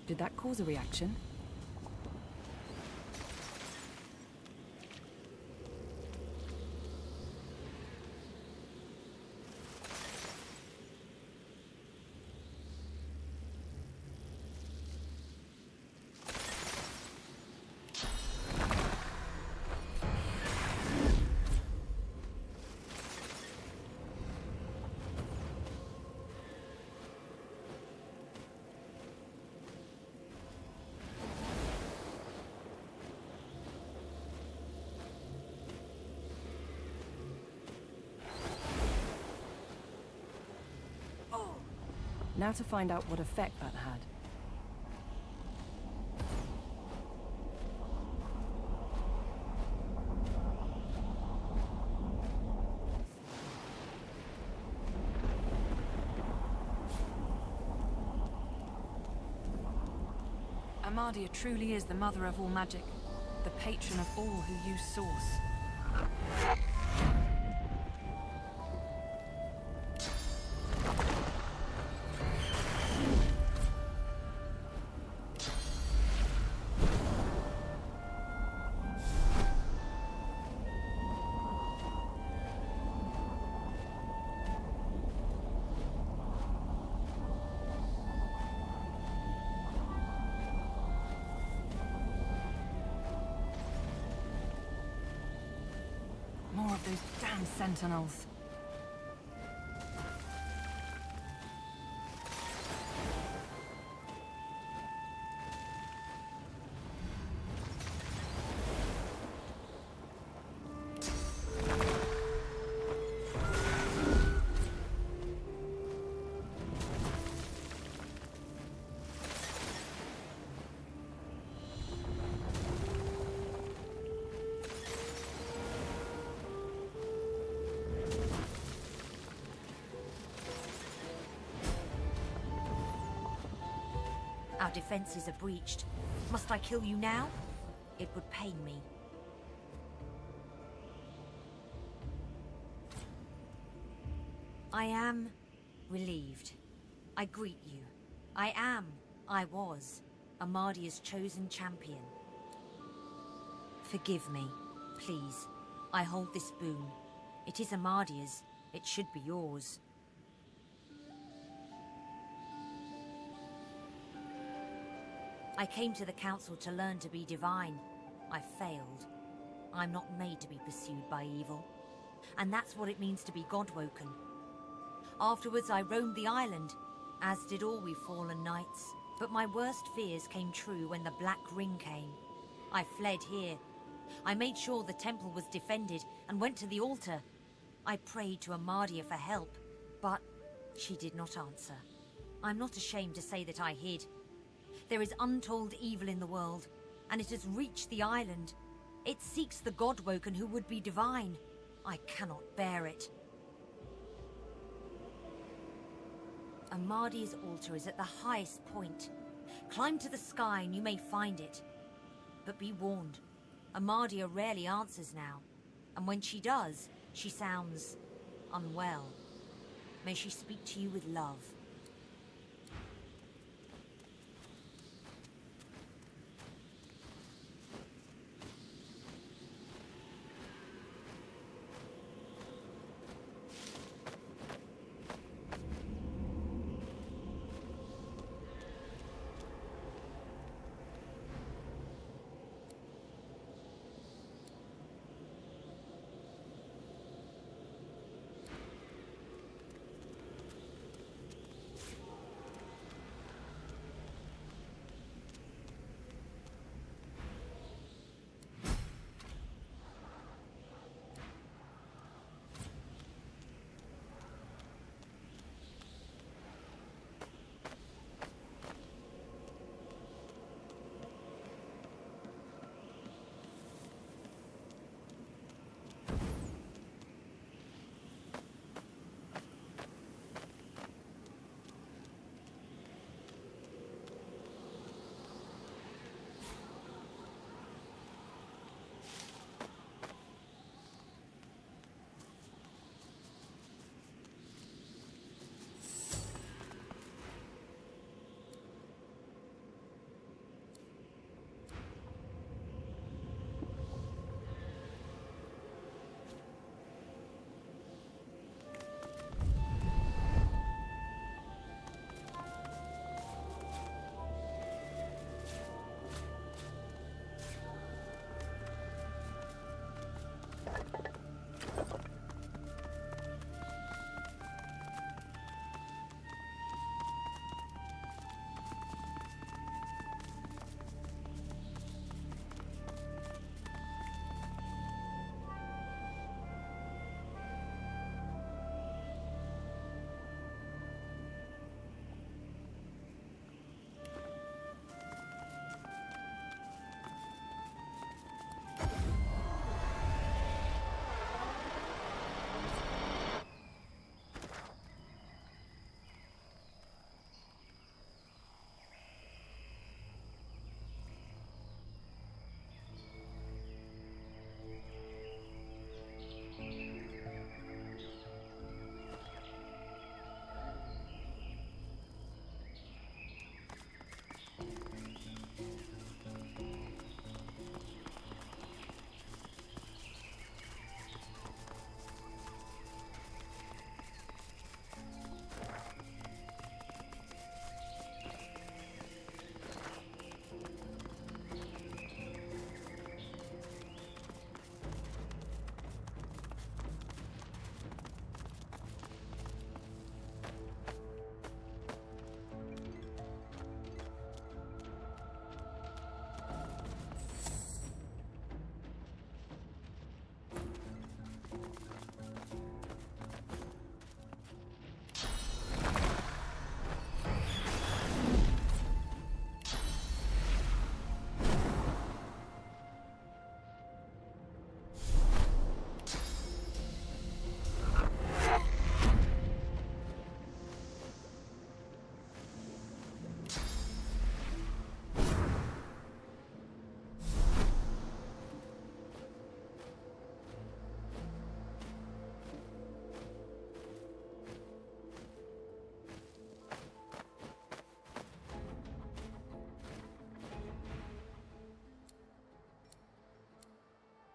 Did that cause a reaction? Now to find out what effect that had. Amadia truly is the mother of all magic, the patron of all who use Source. More of those damn sentinels. Our defenses are breached. Must I kill you now? It would pain me. I am relieved. I greet you. I was Amadia's chosen champion. Forgive me, please. I hold this boon. It is Amadia's. It should be yours. I came to the council to learn to be divine. I failed. I'm not made to be pursued by evil. And that's what it means to be God-woken. Afterwards, I roamed the island, as did all we fallen knights. But my worst fears came true when the Black Ring came. I fled here. I made sure the temple was defended and went to the altar. I prayed to Amadia for help, but she did not answer. I'm not ashamed to say that I hid. There is untold evil in the world, and it has reached the island. It seeks the God-woken who would be divine. I cannot bear it. Amadia's altar is at the highest point. Climb to the sky and you may find it. But be warned, Amadia rarely answers now, and when she does, she sounds unwell. May she speak to you with love.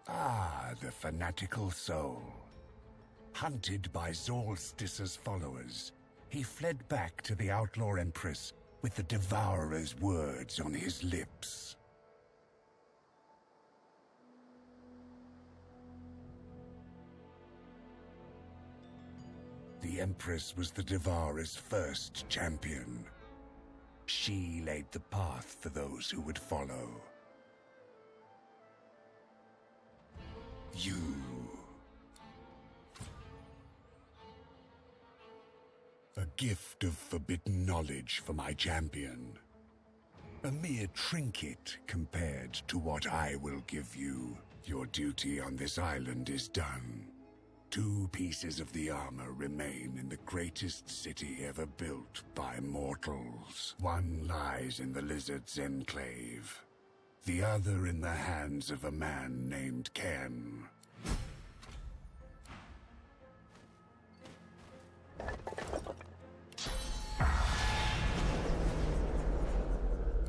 Ah, the fanatical soul. Hunted by Solstice's followers, he fled back to the Outlaw Empress with the Devourer's words on his lips. The Empress was the Devourer's first champion. She laid the path for those who would follow. You. A gift of forbidden knowledge for my champion. A mere trinket compared to what I will give you. Your duty on this island is done. 2 pieces of the armor remain in the greatest city ever built by mortals. One lies in the Lizard's Enclave. The other in the hands of a man named Ken.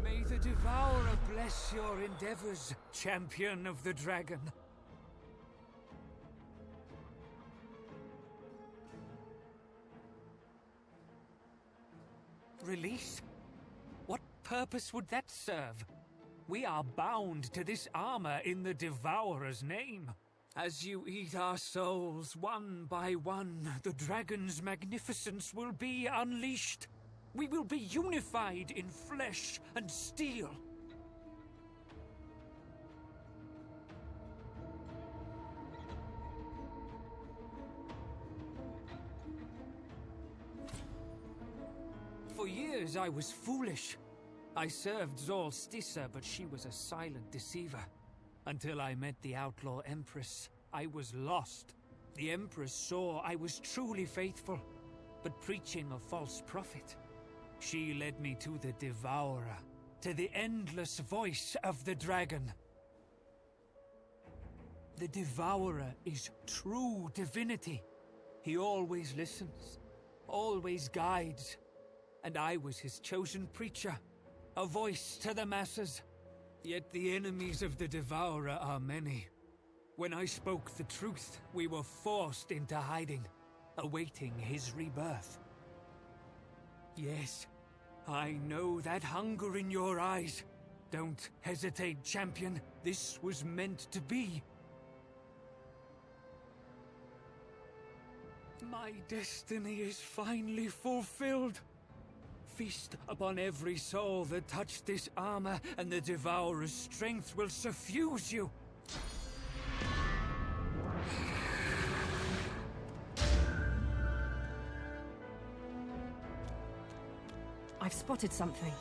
May the Devourer bless your endeavors, Champion of the Dragon. Release? What purpose would that serve? We are bound to this armor in the Devourer's name. As you eat our souls one by one, the dragon's magnificence will be unleashed. We will be unified in flesh and steel. For years I was foolish. I served Solstice, but she was a silent deceiver. Until I met the Outlaw Empress, I was lost. The Empress saw I was truly faithful, but preaching a false prophet. She led me to the Devourer, to the endless voice of the dragon. The Devourer is true divinity. He always listens, always guides. And I was his chosen preacher, a voice to the masses. Yet the enemies of the Devourer are many. When I spoke the truth, we were forced into hiding, awaiting his rebirth. Yes, I know that hunger in your eyes. Don't hesitate, champion. This was meant to be. My destiny is finally fulfilled. Feast upon every soul that touched this armor, and the Devourer's strength will suffuse you. I've spotted something.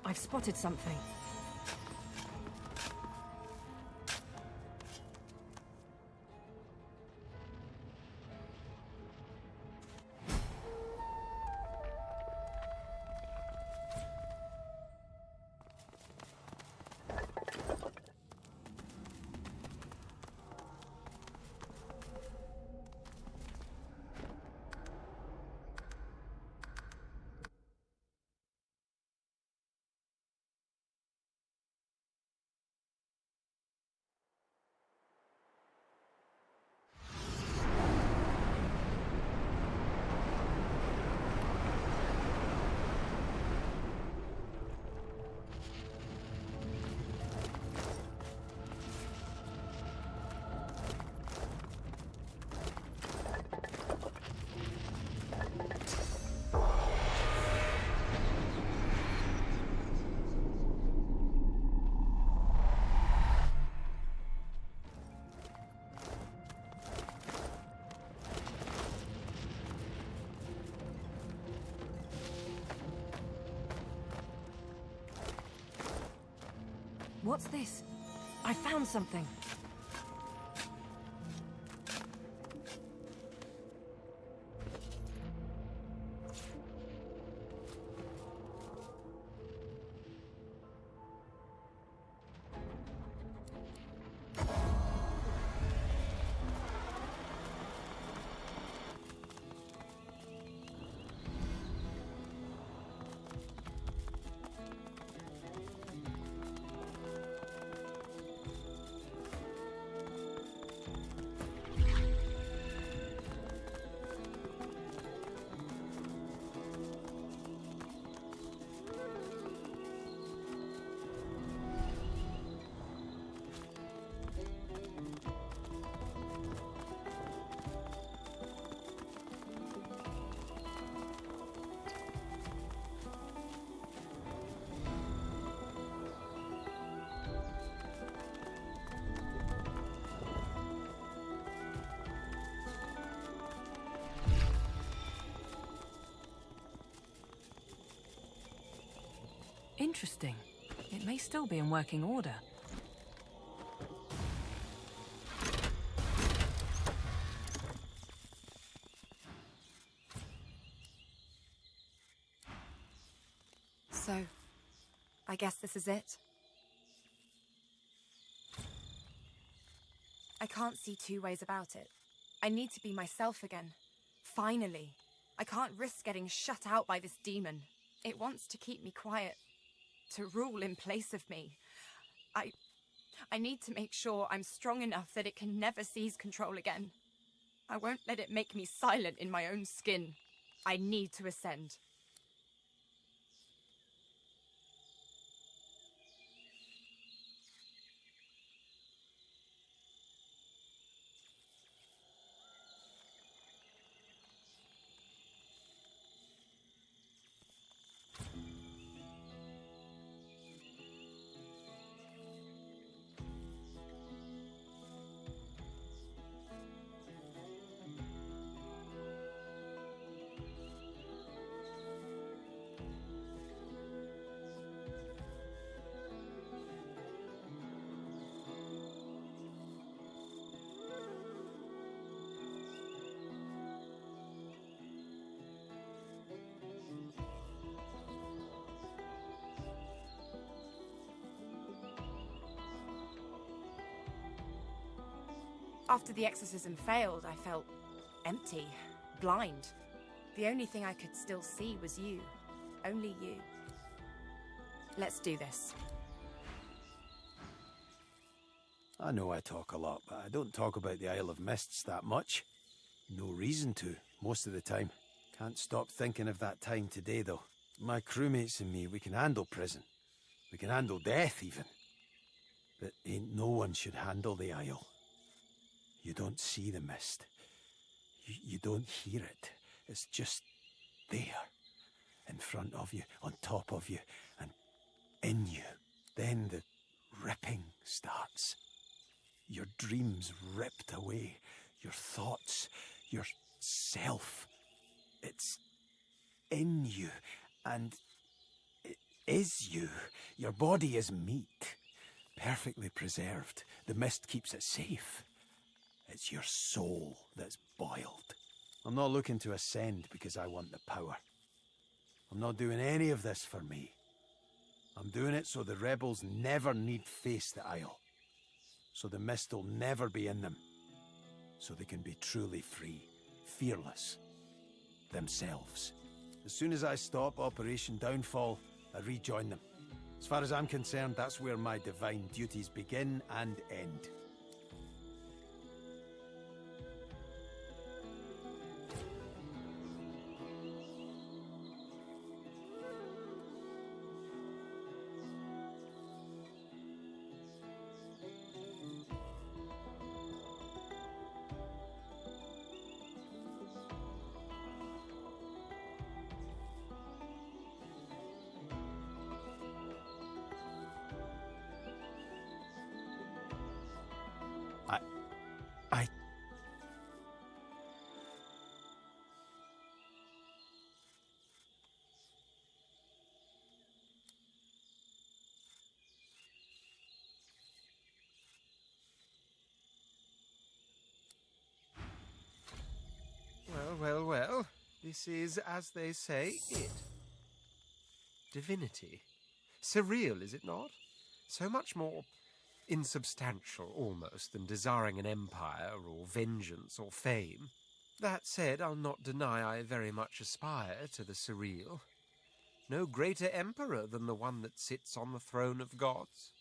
I've spotted something. What's this? I found something. Interesting. It may still be in working order. So, I guess this is it. I can't see two ways about it. I need to be myself again. Finally. I can't risk getting shut out by this demon. It wants to keep me quiet. To rule in place of me. I need to make sure I'm strong enough that it can never seize control again. I won't let it make me silent in my own skin. I need to ascend. After the exorcism failed, I felt empty, blind. The only thing I could still see was you. Only you. Let's do this. I know I talk a lot, but I don't talk about the Isle of Mists that much. No reason to, most of the time. Can't stop thinking of that time today, though. My crewmates and me, we can handle prison. We can handle death, even. But ain't no one should handle the Isle. You don't see the mist. You don't hear it. It's just there. In front of you, on top of you, and in you. Then the ripping starts. Your dreams ripped away. Your thoughts, your self. It's in you, and is you. Your body is meat. Perfectly preserved. The mist keeps it safe. It's your soul that's boiled. I'm not looking to ascend because I want the power. I'm not doing any of this for me. I'm doing it so the rebels never need face the Isle. So the mist will never be in them. So they can be truly free, fearless, themselves. As soon as I stop Operation Downfall, I rejoin them. As far as I'm concerned, that's where my divine duties begin and end. Well. This is, as they say, it. Divinity. Surreal, is it not? So much more insubstantial, almost, than desiring an empire, or vengeance, or fame. That said, I'll not deny I very much aspire to the surreal. No greater emperor than the one that sits on the throne of gods.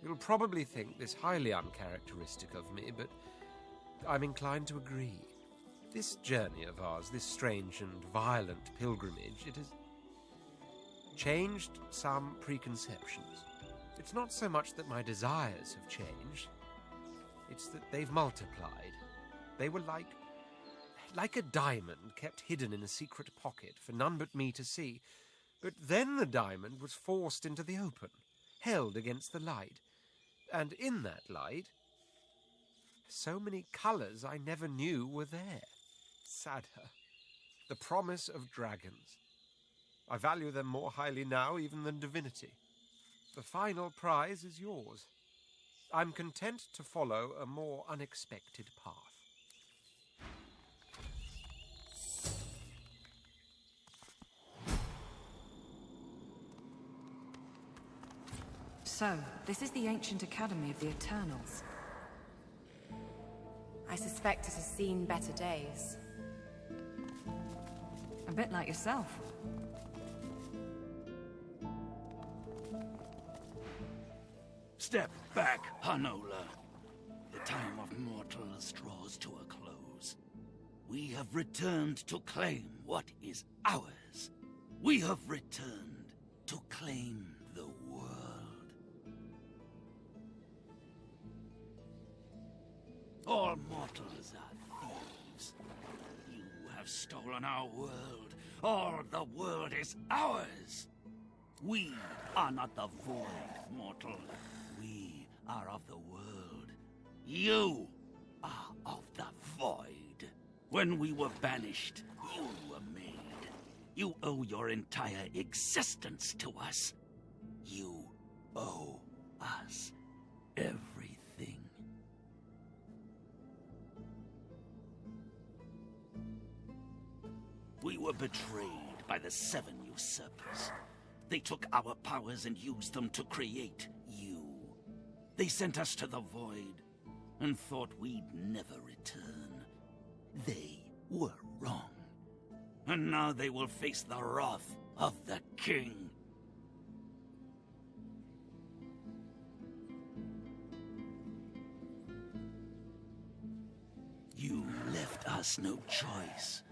You'll probably think this highly uncharacteristic of me, but I'm inclined to agree. This journey of ours, this strange and violent pilgrimage, it has changed some preconceptions. It's not so much that my desires have changed, it's that they've multiplied. They were like a diamond kept hidden in a secret pocket for none but me to see. But then the diamond was forced into the open, held against the light. And in that light, so many colours I never knew were there. Sadder. The promise of dragons. I value them more highly now even than divinity. The final prize is yours. I'm content to follow a more unexpected path. So, this is the ancient academy of the Eternals. I suspect it has seen better days. A bit like yourself. Step back, Hanola. The time of mortals draws to a close. We have returned to claim what is ours. We have returned to claim the world. All mortals are thieves. You have stolen our world. All the world is ours. We are not the void, mortal. We are of the world. You are of the void. When we were banished, you were made. You owe your entire existence to us. You owe us everything. We were betrayed by the 7 usurpers. They took our powers and used them to create you. They sent us to the void and thought we'd never return. They were wrong. And now they will face the wrath of the king. You left us no choice.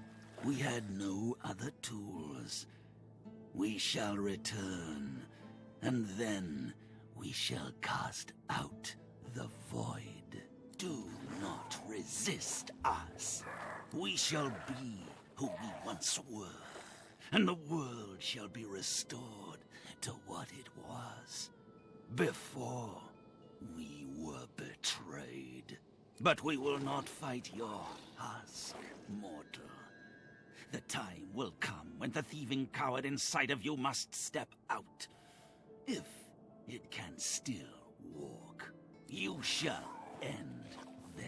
We had no other tools. We shall return, and then we shall cast out the void. Do not resist us. We shall be who we once were, and the world shall be restored to what it was before we were betrayed. But we will not fight your husk, mortal. The time will come when the thieving coward inside of you must step out. If it can still walk, you shall end then.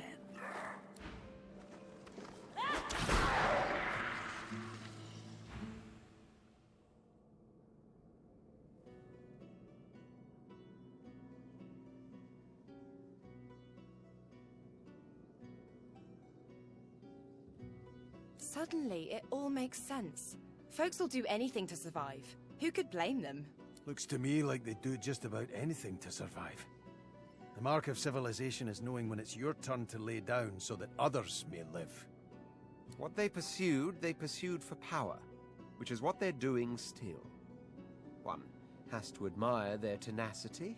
Suddenly, it all makes sense. Folks will do anything to survive. Who could blame them? Looks to me like they do just about anything to survive. The mark of civilization is knowing when it's your turn to lay down so that others may live. What they pursued for power, which is what they're doing still. One has to admire their tenacity.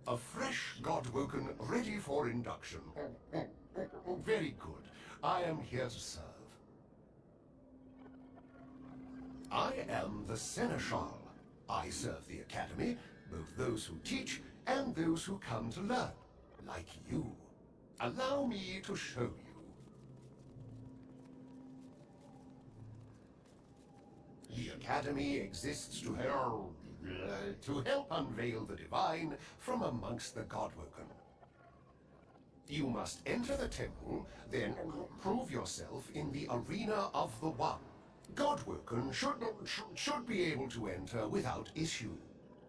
A fresh Godwoken ready for induction. Very good. I am here to serve. I am the Seneschal. I serve the Academy, both those who teach and those who come to learn, like you. Allow me to show you. The Academy exists to help unveil the divine from amongst the Godwoken. You must enter the temple, then prove yourself in the arena of the One. Godwoken should be able to enter without issue.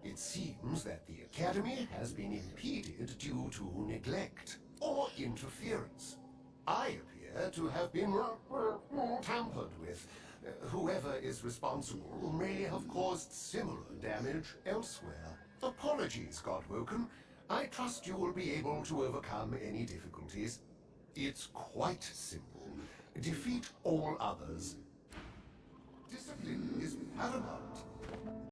It seems that the Academy has been impeded due to neglect or interference. I appear to have been tampered with. Whoever is responsible may have caused similar damage elsewhere. Apologies, Godwoken. I trust you will be able to overcome any difficulties. It's quite simple. Defeat all others. Discipline is paramount.